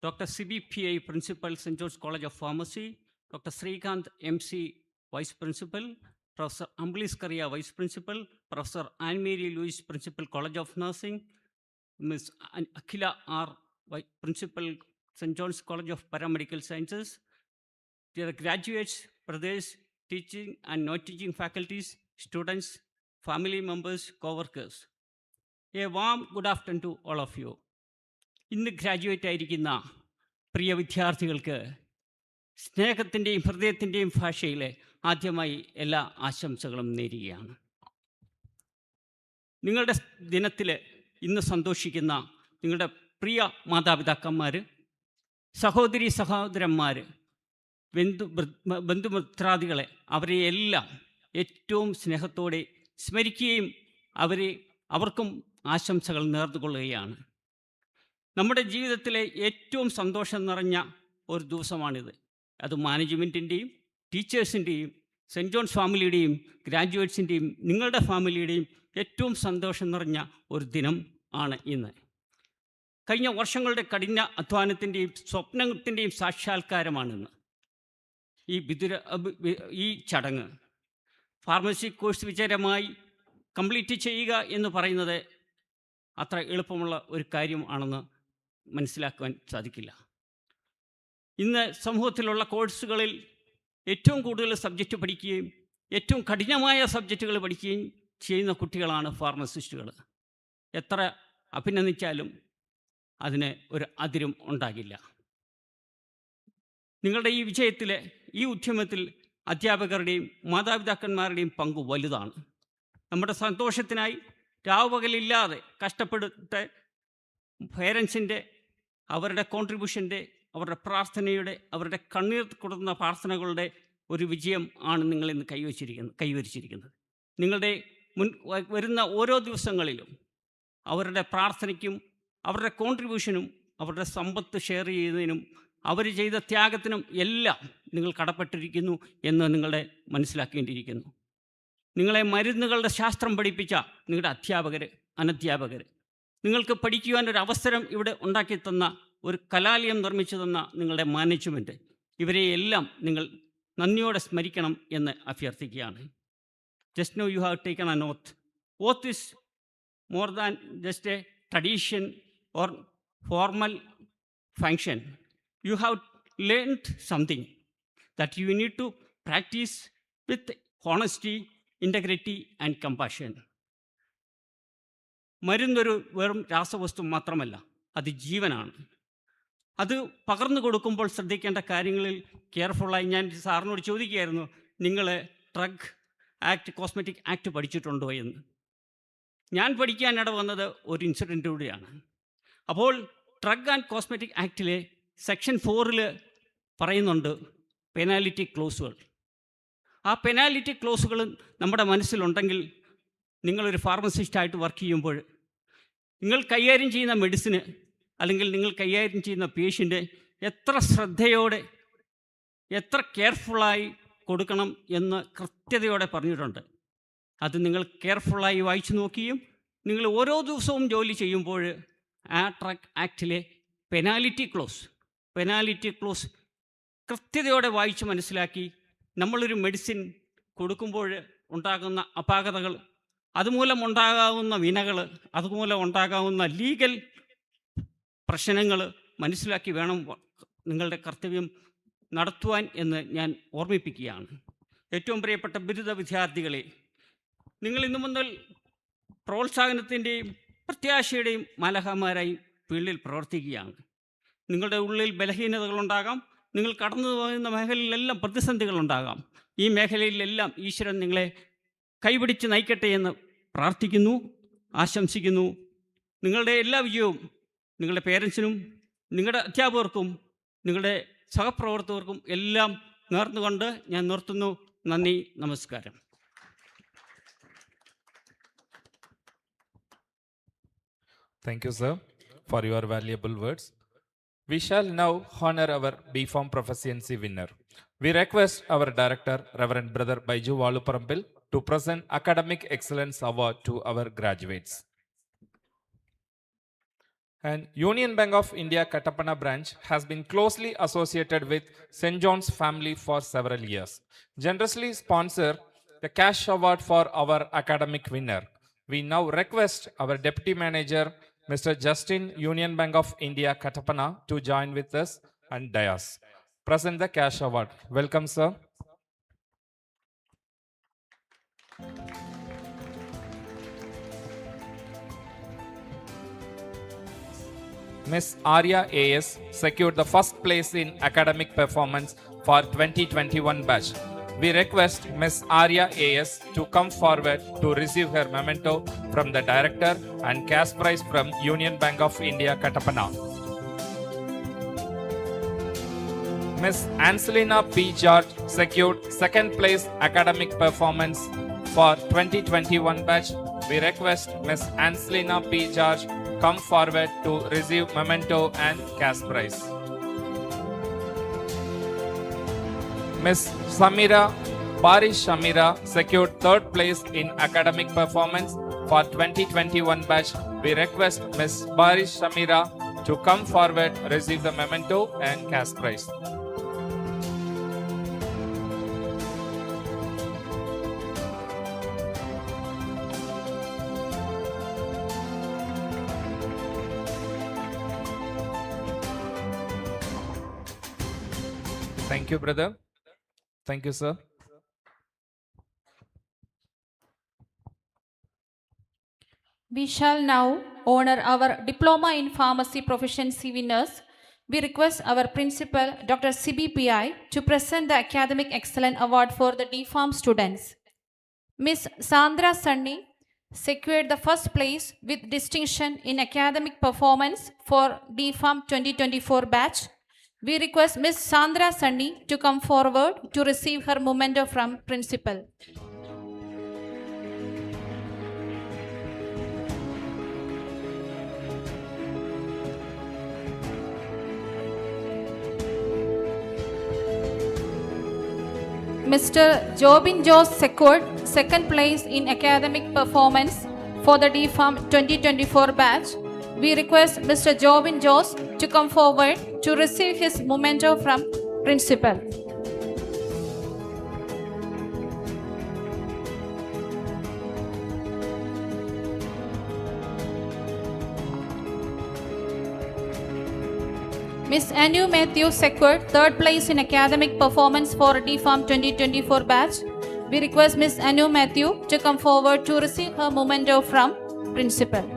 Dr. CBPA, Principal, St. John's College of Pharmacy. Dr. Srikanth, MC, Vice Principal. Professor Ambulis Karia, Vice Principal. Professor Anne Mary Lewis, Principal, College of Nursing. Ms. Akhila R., Principal, St. John's College of Paramedical Sciences. dear graduates, brothers, teaching and non-teaching faculties, students, family members, co-workers. A warm good afternoon to all of you. ഇന്ന് graduate ആയിരിക്കുന്ന പ്രിയ വിദ്യാർത്ഥികൾക്ക് സ്നേഹത്തിൻ്റെയും ഹൃദയത്തിൻ്റെയും ഭാഷയിൽ ആദ്യമായി എല്ലാ ആശംസകളും നേരുകയാണ്. നിങ്ങളുടെ ദിനത്തിൽ ഇന്ന് സന്തോഷിക്കുന്ന നിങ്ങളുടെ പ്രിയ മാതാപിതാക്കന്മാർ, സഹോദരി സഹോദരന്മാർ, ബന്ധുമിത്രാദികളെ അവരെ എല്ലാം ഏറ്റവും സ്നേഹത്തോടെ സ്മരിക്കുകയും അവർക്കും ആശംസകൾ നേർന്നുകൊള്ളുകയാണ്. നമ്മുടെ ജീവിതത്തിലെ ഏറ്റവും സന്തോഷം നിറഞ്ഞ ഒരു ദിവസമാണിത്. അത് മാനേജ്മെൻറ്റിൻ്റെയും ടീച്ചേഴ്സിൻ്റെയും സെൻറ്റ് ജോൺസ് ഫാമിലിയുടെയും ഗ്രാജുവേറ്റ്സിൻ്റെയും നിങ്ങളുടെ ഫാമിലിയുടെയും ഏറ്റവും സന്തോഷം നിറഞ്ഞ ഒരു ദിനം ആണ് ഇന്ന്. കഴിഞ്ഞ വർഷങ്ങളുടെ കഠിന അധ്വാനത്തിൻ്റെയും സ്വപ്നത്തിൻ്റെയും സാക്ഷാത്കാരമാണിന്ന് ഈ ചടങ്ങ്. ഫാർമസി കോഴ്സ് വിജയകരമായി കംപ്ലീറ്റ് ചെയ്യുക എന്ന് പറയുന്നത് അത്ര എളുപ്പമുള്ള ഒരു കാര്യമാണെന്ന് മനസ്സിലാക്കുവാൻ സാധിക്കില്ല. ഇന്ന് സമൂഹത്തിലുള്ള കോഴ്സുകളിൽ ഏറ്റവും കൂടുതൽ സബ്ജക്റ്റ് പഠിക്കുകയും ഏറ്റവും കഠിനമായ സബ്ജക്റ്റുകൾ പഠിക്കുകയും ചെയ്യുന്ന കുട്ടികളാണ് ഫാർമസിസ്റ്റുകൾ. എത്ര അഭിനന്ദിച്ചാലും അതിന് ഒരു അതിരും ഉണ്ടാകില്ല. നിങ്ങളുടെ ഈ വിജയത്തിൽ, ഈ ഉദ്യമത്തിൽ അധ്യാപകരുടെയും മാതാപിതാക്കന്മാരുടെയും പങ്ക് വലുതാണ്. നമ്മുടെ സന്തോഷത്തിനായി രാവുപകലില്ലാതെ കഷ്ടപ്പെട്ട് പേരൻസിൻ്റെ അവരുടെ കോൺട്രിബ്യൂഷൻ്റെ, അവരുടെ പ്രാർത്ഥനയുടെ, അവരുടെ കണ്ണീർ കൊടുക്കുന്ന പ്രാർത്ഥനകളുടെ ഒരു വിജയം ആണ് നിങ്ങളിന്ന് കൈവരിച്ചിരിക്കുന്നത്. നിങ്ങളുടെ വരുന്ന ഓരോ ദിവസങ്ങളിലും അവരുടെ പ്രാർത്ഥനയ്ക്കും അവരുടെ കോൺട്രിബ്യൂഷനും അവരുടെ സമ്പത്ത് ഷെയർ ചെയ്യുന്നതിനും അവർ ചെയ്ത ത്യാഗത്തിനും എല്ലാം നിങ്ങൾ കടപ്പെട്ടിരിക്കുന്നു എന്ന് നിങ്ങളെ മനസ്സിലാക്കേണ്ടിയിരിക്കുന്നു. നിങ്ങളെ മരുന്നുകളുടെ ശാസ്ത്രം പഠിപ്പിച്ച നിങ്ങളുടെ അധ്യാപകർ, അനധ്യാപകർ, നിങ്ങൾക്ക് പഠിക്കുവാൻ ഒരു അവസരം ഇവിടെ ഉണ്ടാക്കി തന്ന, ഒരു കലാലയം നിർമ്മിച്ചു തന്ന നിങ്ങളുടെ മാനേജ്മെൻറ്റ്, ഇവരെയെല്ലാം നിങ്ങൾ നന്ദിയോടെ സ്മരിക്കണം എന്ന് അഭ്യർത്ഥിക്കുകയാണ്. Just know you have taken an oath. Oath is more than just a tradition or formal function. You have learned something that you need to practice with honesty, integrity and compassion. മരുന്നൊരു വെറും രാസവസ്തു മാത്രമല്ല, അത് ജീവനാണ്. അത് പകർന്നു കൊടുക്കുമ്പോൾ ശ്രദ്ധിക്കേണ്ട കാര്യങ്ങളിൽ കെയർഫുള്ളായി ഞാൻ സാറിനോട് ചോദിക്കുകയായിരുന്നു, നിങ്ങൾ ഡ്രഗ് ആക്ട്, കോസ്മെറ്റിക് ആക്ട് പഠിച്ചിട്ടുണ്ടോ എന്ന്. ഞാൻ പഠിക്കാനിട വന്നത് ഒരു ഇൻസിഡൻറ്റിലൂടെയാണ്. അപ്പോൾ ഡ്രഗ് ആൻഡ് കോസ്മെറ്റിക് ആക്ടിലെ സെക്ഷൻ 4 പറയുന്നുണ്ട് പെനാലിറ്റി ക്ലോസുകൾ. ആ പെനാലിറ്റി ക്ലോസുകൾ നമ്മുടെ മനസ്സിലുണ്ടെങ്കിൽ നിങ്ങളൊരു ഫാർമസിസ്റ്റായിട്ട് വർക്ക് ചെയ്യുമ്പോൾ നിങ്ങൾ കൈകാര്യം ചെയ്യുന്ന മെഡിസിന് അല്ലെങ്കിൽ നിങ്ങൾ കൈകാര്യം ചെയ്യുന്ന പേഷ്യൻ്റ് എത്ര ശ്രദ്ധയോടെ, എത്ര കെയർഫുള്ളായി കൊടുക്കണം എന്ന് കൃത്യതയോടെ പറഞ്ഞിട്ടുണ്ട്. അത് നിങ്ങൾ കെയർഫുള്ളായി വായിച്ചു നോക്കുകയും നിങ്ങൾ ഓരോ ദിവസവും ജോലി ചെയ്യുമ്പോൾ ആ ഡ്രഗ് ആക്ടിലെ പെനാലിറ്റി ക്ലോസ് കൃത്യതയോടെ വായിച്ച് മനസ്സിലാക്കി നമ്മളൊരു മെഡിസിൻ കൊടുക്കുമ്പോൾ ഉണ്ടാകുന്ന അപാകതകൾ, അതുമൂലം ഉണ്ടാകാവുന്ന വിനകൾ, അതുമൂലം ഉണ്ടാകാവുന്ന ലീഗൽ പ്രശ്നങ്ങൾ മനസ്സിലാക്കി വേണം നിങ്ങളുടെ കർത്തവ്യം നടത്തുവാൻ എന്ന് ഞാൻ ഓർമ്മിപ്പിക്കുകയാണ്. ഏറ്റവും പ്രിയപ്പെട്ട ബിരുദ വിദ്യാർത്ഥികളെ, നിങ്ങൾ ഇന്നു മുതൽ പ്രോത്സാഹനത്തിൻ്റെയും പ്രത്യാശയുടെയും മാലാഖമാരായി ഫീൽഡിൽ പ്രവർത്തിക്കുകയാണ്. നിങ്ങളുടെ ഉള്ളിൽ ബലഹീനതകളുണ്ടാകാം, നിങ്ങൾ കടന്നു പോകുന്ന മേഖലയിലെല്ലാം പ്രതിസന്ധികളുണ്ടാകാം. ഈ മേഖലയിലെല്ലാം ഈശ്വരൻ നിങ്ങളെ കൈപിടിച്ച് നയിക്കട്ടെ എന്ന് പ്രാർത്ഥിക്കുന്നു, ആശംസിക്കുന്നു. നിങ്ങളുടെ എല്ലാ വിജയവും നിങ്ങളുടെ പേരൻസിനും നിങ്ങളുടെ അധ്യാപകർക്കും നിങ്ങളുടെ സഹപ്രവർത്തകർക്കും എല്ലാം നേർന്നുകൊണ്ട് ഞാൻ നിർത്തുന്നു. നന്ദി, നമസ്കാരം. Thank you, sir, for your valuable words. We shall now honor our B.Pharm proficiency winner. We request our director, Reverend Brother Baiju Valuparampil, to present Academic Excellence Award to our graduates. And Union Bank of India Kattappana branch has been closely associated with St. John's family for several years. Generously sponsor the cash award for our academic winner. We now request our Deputy Manager, Mr. Justin, Union Bank of India Kattappana, to join with us and dais. present the cash award. Welcome, sir. Miss Arya AS secured the first place in academic performance for 2021 batch. We request Miss Arya AS to come forward to receive her memento from the director and cash prize from Union Bank of India, Kattappana. Miss Anselina P. George secured second place academic performance for 2021 batch. We request Miss Anselina P. George come forward to receive memento and cash prize. Miss Samira Barish Shamira secured third place in academic performance for 2021 batch. We request Miss Barish Shamira to come forward, receive the memento and cash prize. Thank you, brother. Thank you, sir. We shall now honor our Diploma in Pharmacy Proficiency winners. We request our Principal, Dr. CBPI, to present the Academic Excellence Award for the DPharm students. Miss Sandra Sunny secured the first place with distinction in academic performance for DPharm 2024 batch. We request Miss Sandra Sunny to come forward to receive her memento from Principal. Mr. Jobin Jos secured second place in academic performance for the DPharm 2024 batch. We request Mr. Jobin Jos to come forward to receive his memento from Principal. Miss Anu Matthew secured third place in academic performance for DPharm 2024 batch. We request Miss Anu Matthew to come forward to receive her memento from Principal.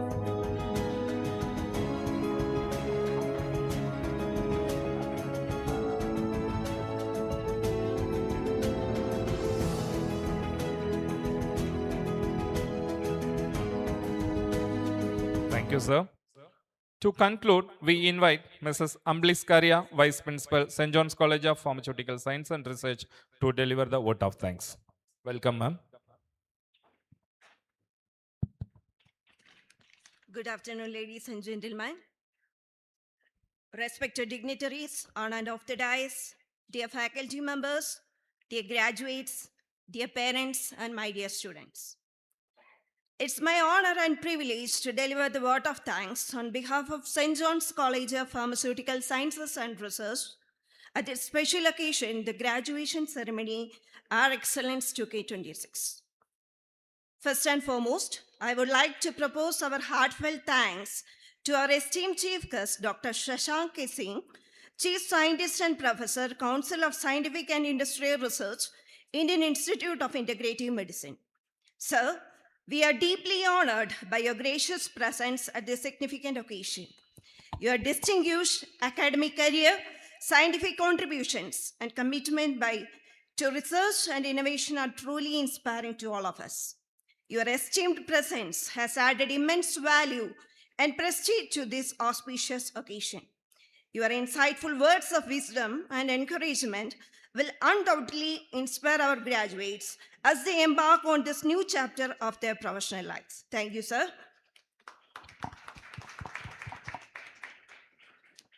Thank you, sir. To conclude, we invite Mrs. Ambliskaria, Vice Principal, St. John's College of Pharmaceutical Science and Research, to deliver the vote of thanks. Welcome, ma'am. Good afternoon, ladies and gentlemen. Respected dignitaries on and off the dais, dear faculty members, dear graduates, dear parents, and my dear students. It's my honor and privilege to deliver the vote of thanks on behalf of St. John's College of Pharmaceutical Sciences and Research at this special occasion, the graduation ceremony, Our Excellence 2K26. First and foremost, I would like to propose our heartfelt thanks to our esteemed chief guest, Dr. Shashank K. Singh, Chief Scientist and Professor, Council of Scientific and Industrial Research, Indian Institute of Integrative Medicine. Sir, we are deeply honored by your gracious presence at this significant occasion. Your distinguished academic career, scientific contributions, and commitment to research and innovation are truly inspiring to all of us. Your esteemed presence has added immense value and prestige to this auspicious occasion. Your insightful words of wisdom and encouragement will undoubtedly inspire our graduates as they embark on this new chapter of their professional lives. Thank you, sir.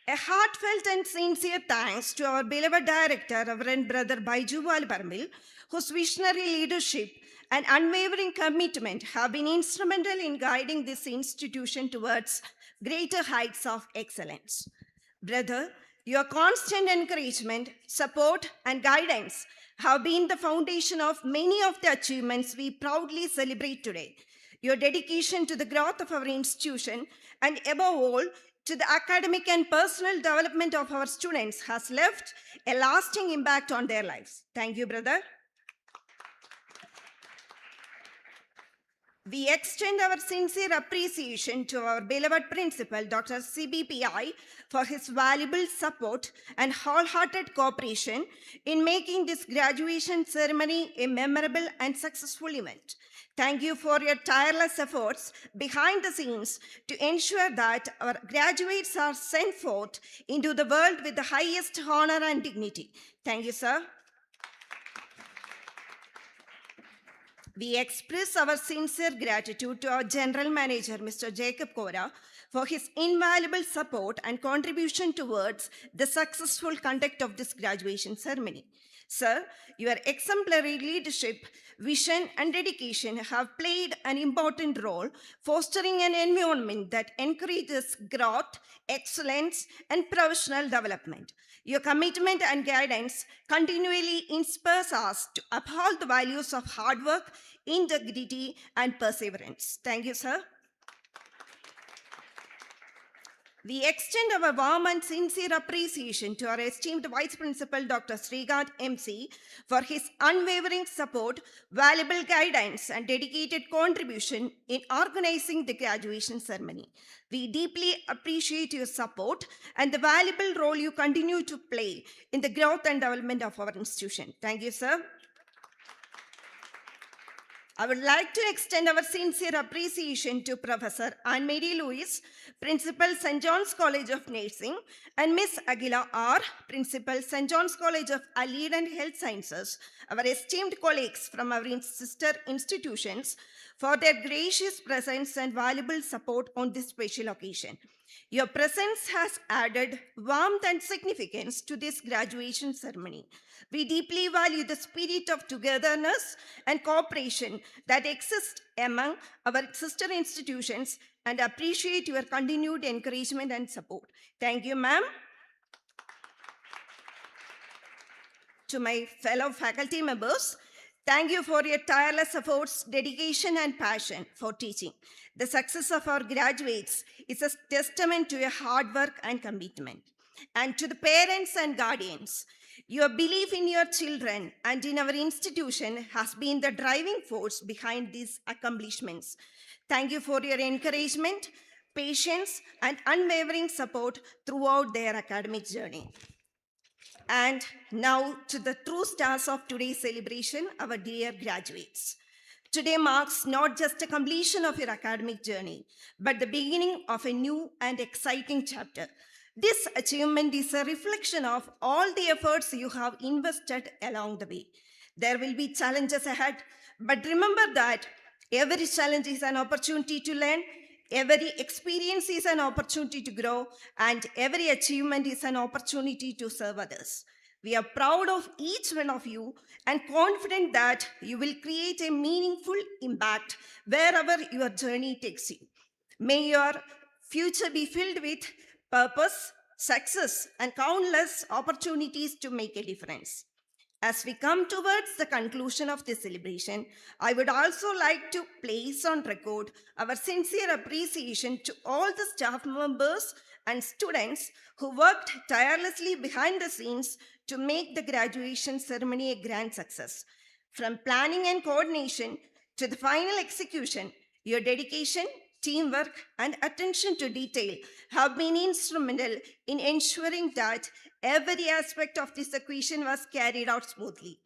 A heartfelt and sincere thanks to our beloved director, Reverend Brother Baiju Valparambil, whose visionary leadership and unwavering commitment have been instrumental in guiding this institution towards greater heights of excellence. Brother, your constant encouragement, support, and guidance have been the foundation of many of the achievements we proudly celebrate today. Your dedication to the growth of our institution, and above all, to the academic and personal development of our students has left a lasting impact on their lives. Thank you, brother. We extend our sincere appreciation to our beloved principal, Dr. CBPI, for his valuable support and wholehearted cooperation in making this graduation ceremony a memorable and successful event. Thank you for your tireless efforts behind the scenes to ensure that our graduates are sent forth into the world with the highest honor and dignity. Thank you, sir. We express our sincere gratitude to our General Manager, Mr. Jacob Kora, for his invaluable support and contribution towards the successful conduct of this graduation ceremony. Sir, your exemplary leadership, vision, and dedication have played an important role, fostering an environment that encourages growth, excellence, and professional development. Your commitment and guidance continually inspires us to uphold the values of hard work, integrity, and perseverance. Thank you, sir. We extend our warm and sincere appreciation to our esteemed Vice Principal, Dr. Srikanth MC, for his unwavering support, valuable guidance, and dedicated contribution in organizing the graduation ceremony. We deeply appreciate your support and the valuable role you continue to play in the growth and development of our institution. Thank you, sir. I would like to extend our sincere appreciation to Professor Anne-Marie Lewis, Principal, St. John's College of Nursing, and Miss Aguila R., Principal, St. John's College of Allied and Health Sciences, our esteemed colleagues from our sister institutions, for their gracious presence and valuable support on this special occasion. Your presence has added warmth and significance to this graduation ceremony. We deeply value the spirit of togetherness and cooperation that exists among our sister institutions and appreciate your continued encouragement and support. Thank you, ma'am. To my fellow faculty members, thank you for your tireless efforts, dedication, and passion for teaching. The success of our graduates is a testament to your hard work and commitment. And to the parents and guardians, your belief in your children and in our institution has been the driving force behind these accomplishments. Thank you for your encouragement, patience, and unwavering support throughout their academic journey. And now to the true stars of today's celebration, our dear graduates. Today marks not just a completion of your academic journey, but the beginning of a new and exciting chapter. This achievement is a reflection of all the efforts you have invested along the way. There will be challenges ahead, but remember that every challenge is an opportunity to learn, every experience is an opportunity to grow, and every achievement is an opportunity to serve others. We are proud of each one of you and confident that you will create a meaningful impact wherever your journey takes you. May your future be filled with purpose, success, and countless opportunities to make a difference. As we come towards the conclusion of this celebration, I would also like to place on record our sincere appreciation to all the staff members and students who worked tirelessly behind the scenes to make the graduation ceremony a grand success. From planning and coordination to the final execution, your dedication, teamwork, and attention to detail have been instrumental in ensuring that every aspect of this occasion was carried out smoothly.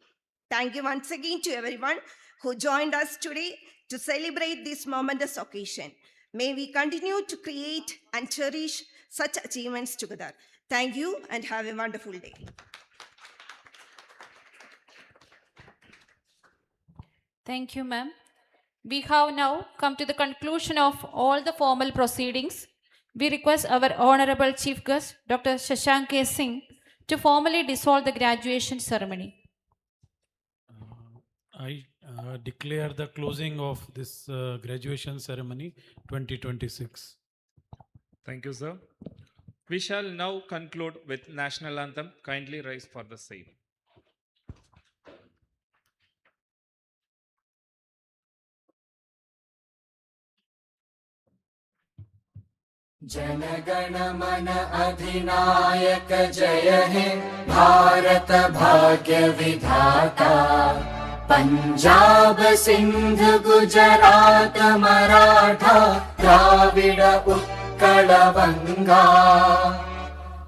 Thank you once again to everyone who joined us today to celebrate this momentous occasion. May we continue to create and cherish such achievements together. Thank you and have a wonderful day. Thank you, ma'am. We have now come to the conclusion of all the formal proceedings. We request our Honorable Chief Guest, Dr. Shashank K. Singh, to formally dissolve the graduation ceremony. I declare the closing of this graduation ceremony 2026. Thank you, sir. We shall now conclude with National Anthem. Kindly rise for the same. जनगण मन अधिनायक जय हे भारत भाग्य विधाता पंजाब सिंध गुजरात मराठा द्राविड उत्कल बंगा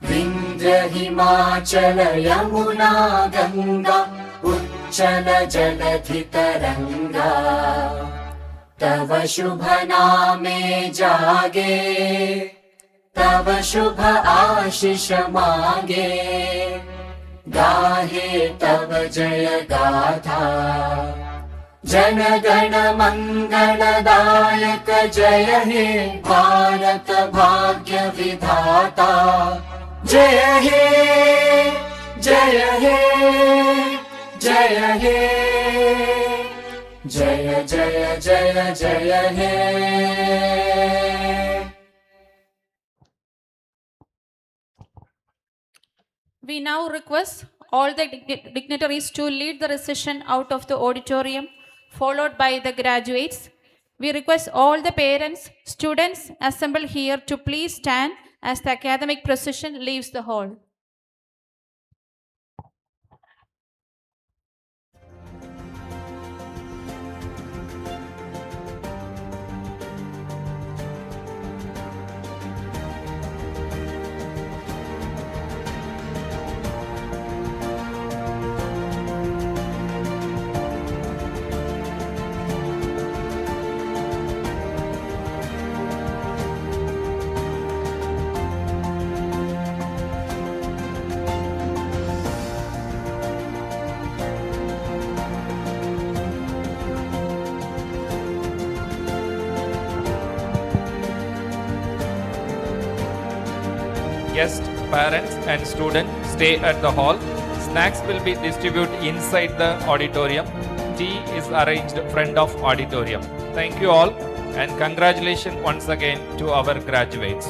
विंध्य हिमाचल यमुना गंगा उच्चल जलधि तरंगा तव शुभ नामे जागे तव शुभ आशीष मांगे गाहे तव जय गाथा जन गण मंगलदायक जय हे भारत भाग्य विधाता जय हे जय हे जय हे जय जय जय जय हे। We now request all the dignitaries to lead the recession out of the auditorium, followed by the graduates. We request all the parents, students assembled here to please stand as the academic procession leaves the hall. Guests, parents and students stay at the hall. Snacks will be distributed inside the auditorium. Tea is arranged front of auditorium. Thank you all and congratulations once again to our graduates.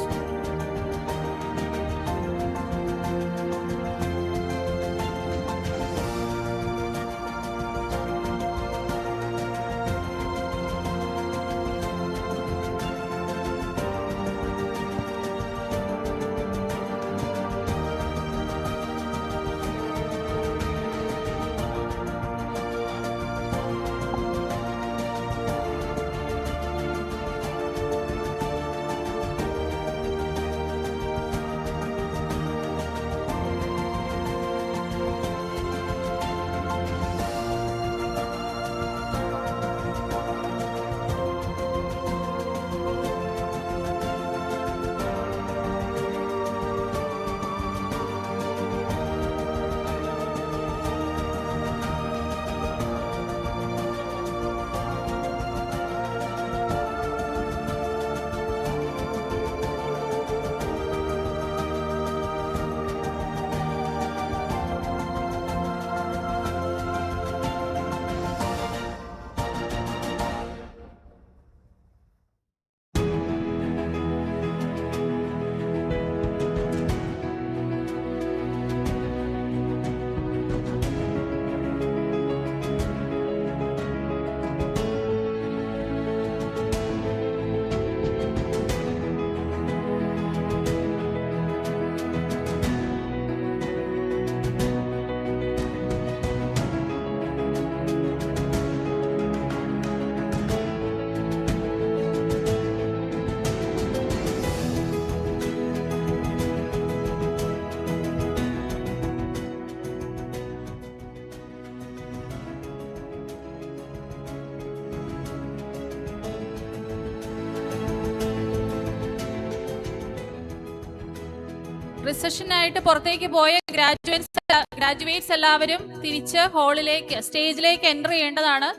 റിസഷനായിട്ട് പുറത്തേക്ക് പോയ graduates എല്ലാവരും തിരിച്ച് ഹാളിലേക്ക് സ്റ്റേജിലേക്ക് enter ചെയ്യേണ്ടതാണ്.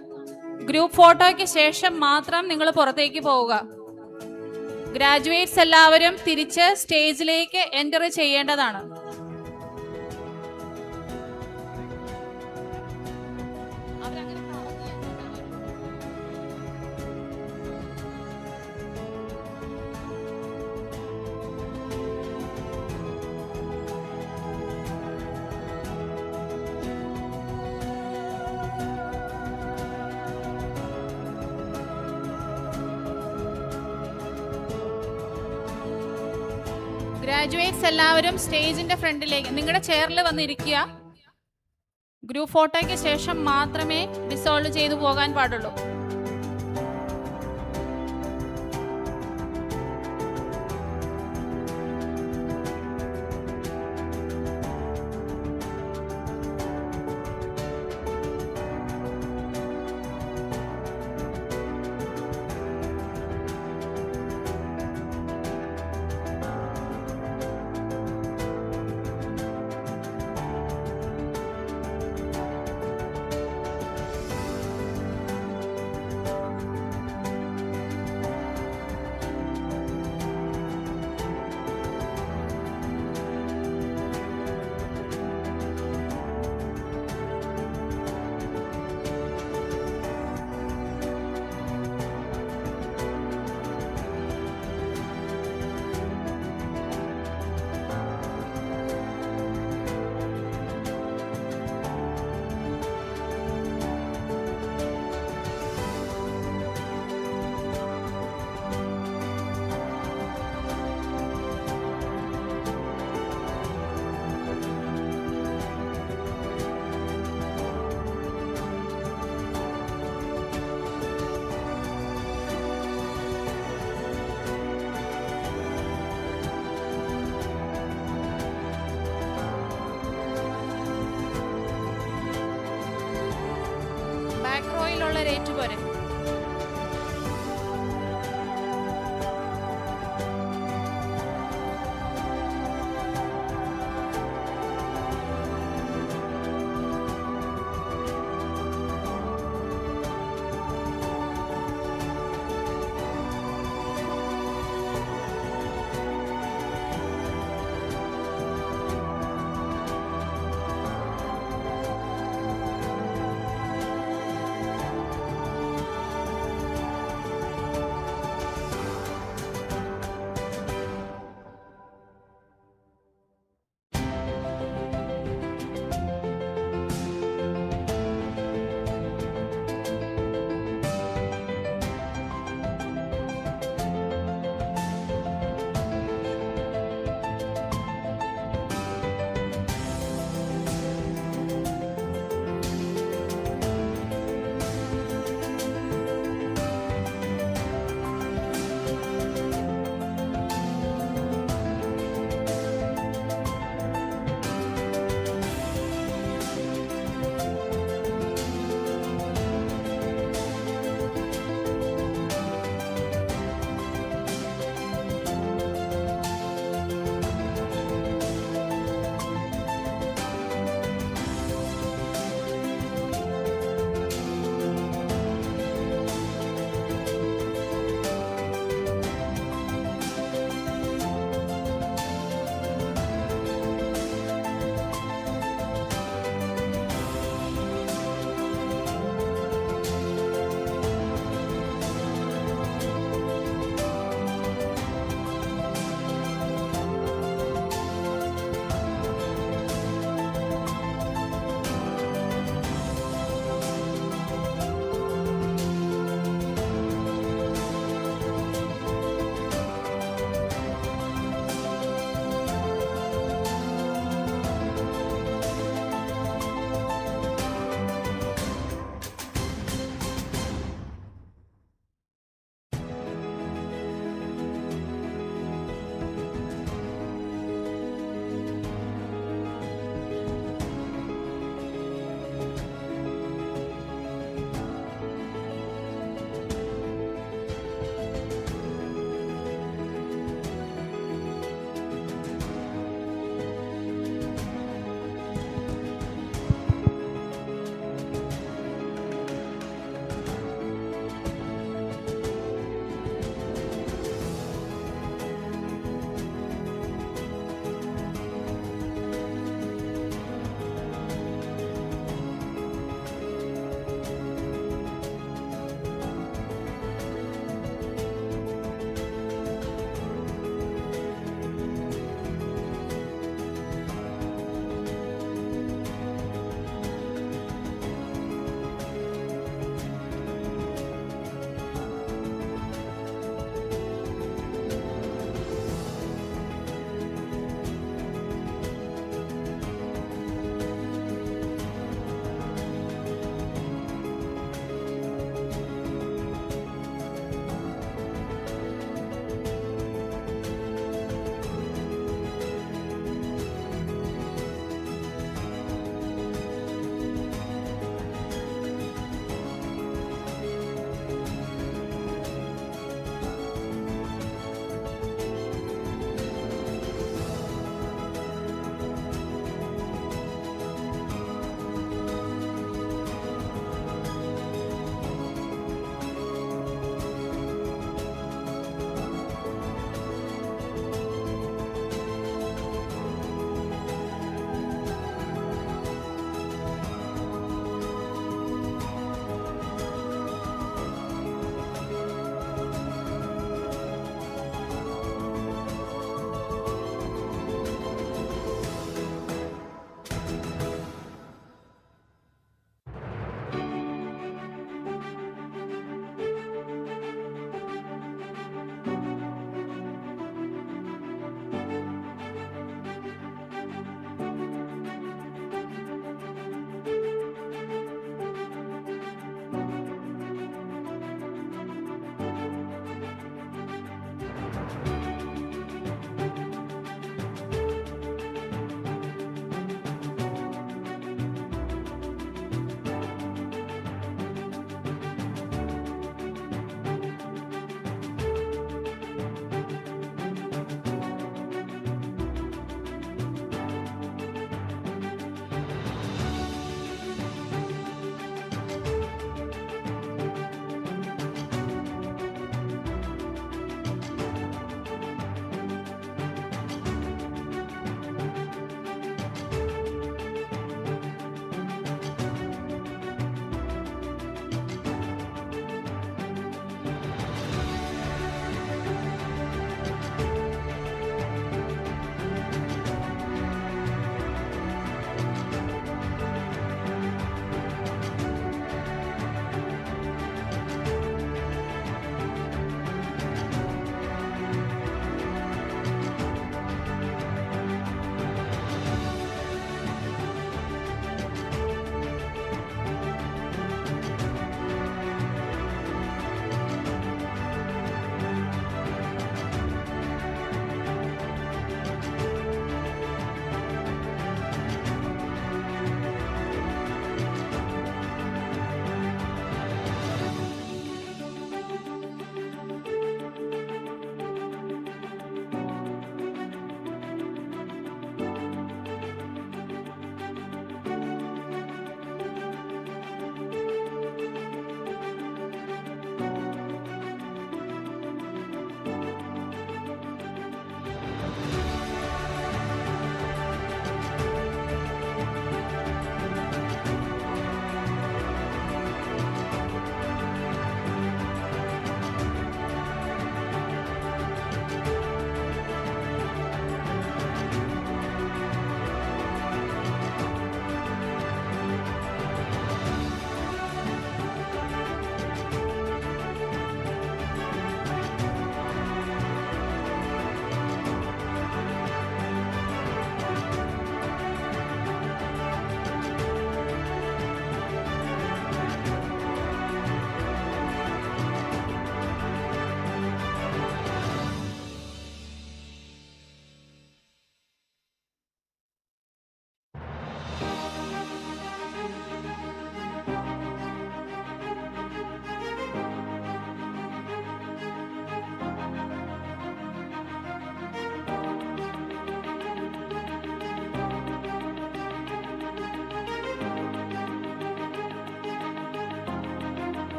Group ഫോട്ടോയ്ക്ക് ശേഷം മാത്രം നിങ്ങൾ പുറത്തേക്ക് പോവുക. ഗ്രാജുവേറ്റ്സ് എല്ലാവരും തിരിച്ച് സ്റ്റേജിലേക്ക് എൻ്റർ ചെയ്യേണ്ടതാണ്. ഗ്രാജുവേറ്റ്സ് എല്ലാവരും സ്റ്റേജിന്റെ ഫ്രണ്ടിലേക്ക് നിങ്ങളുടെ ചെയറിൽ വന്നിരിക്കുക. ഗ്രൂപ്പ് ഫോട്ടോയ്ക്ക് ശേഷം മാത്രമേ ഡിസോൾവ് ചെയ്തു പോകാൻ പാടുള്ളൂ.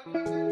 ചിരിച്ച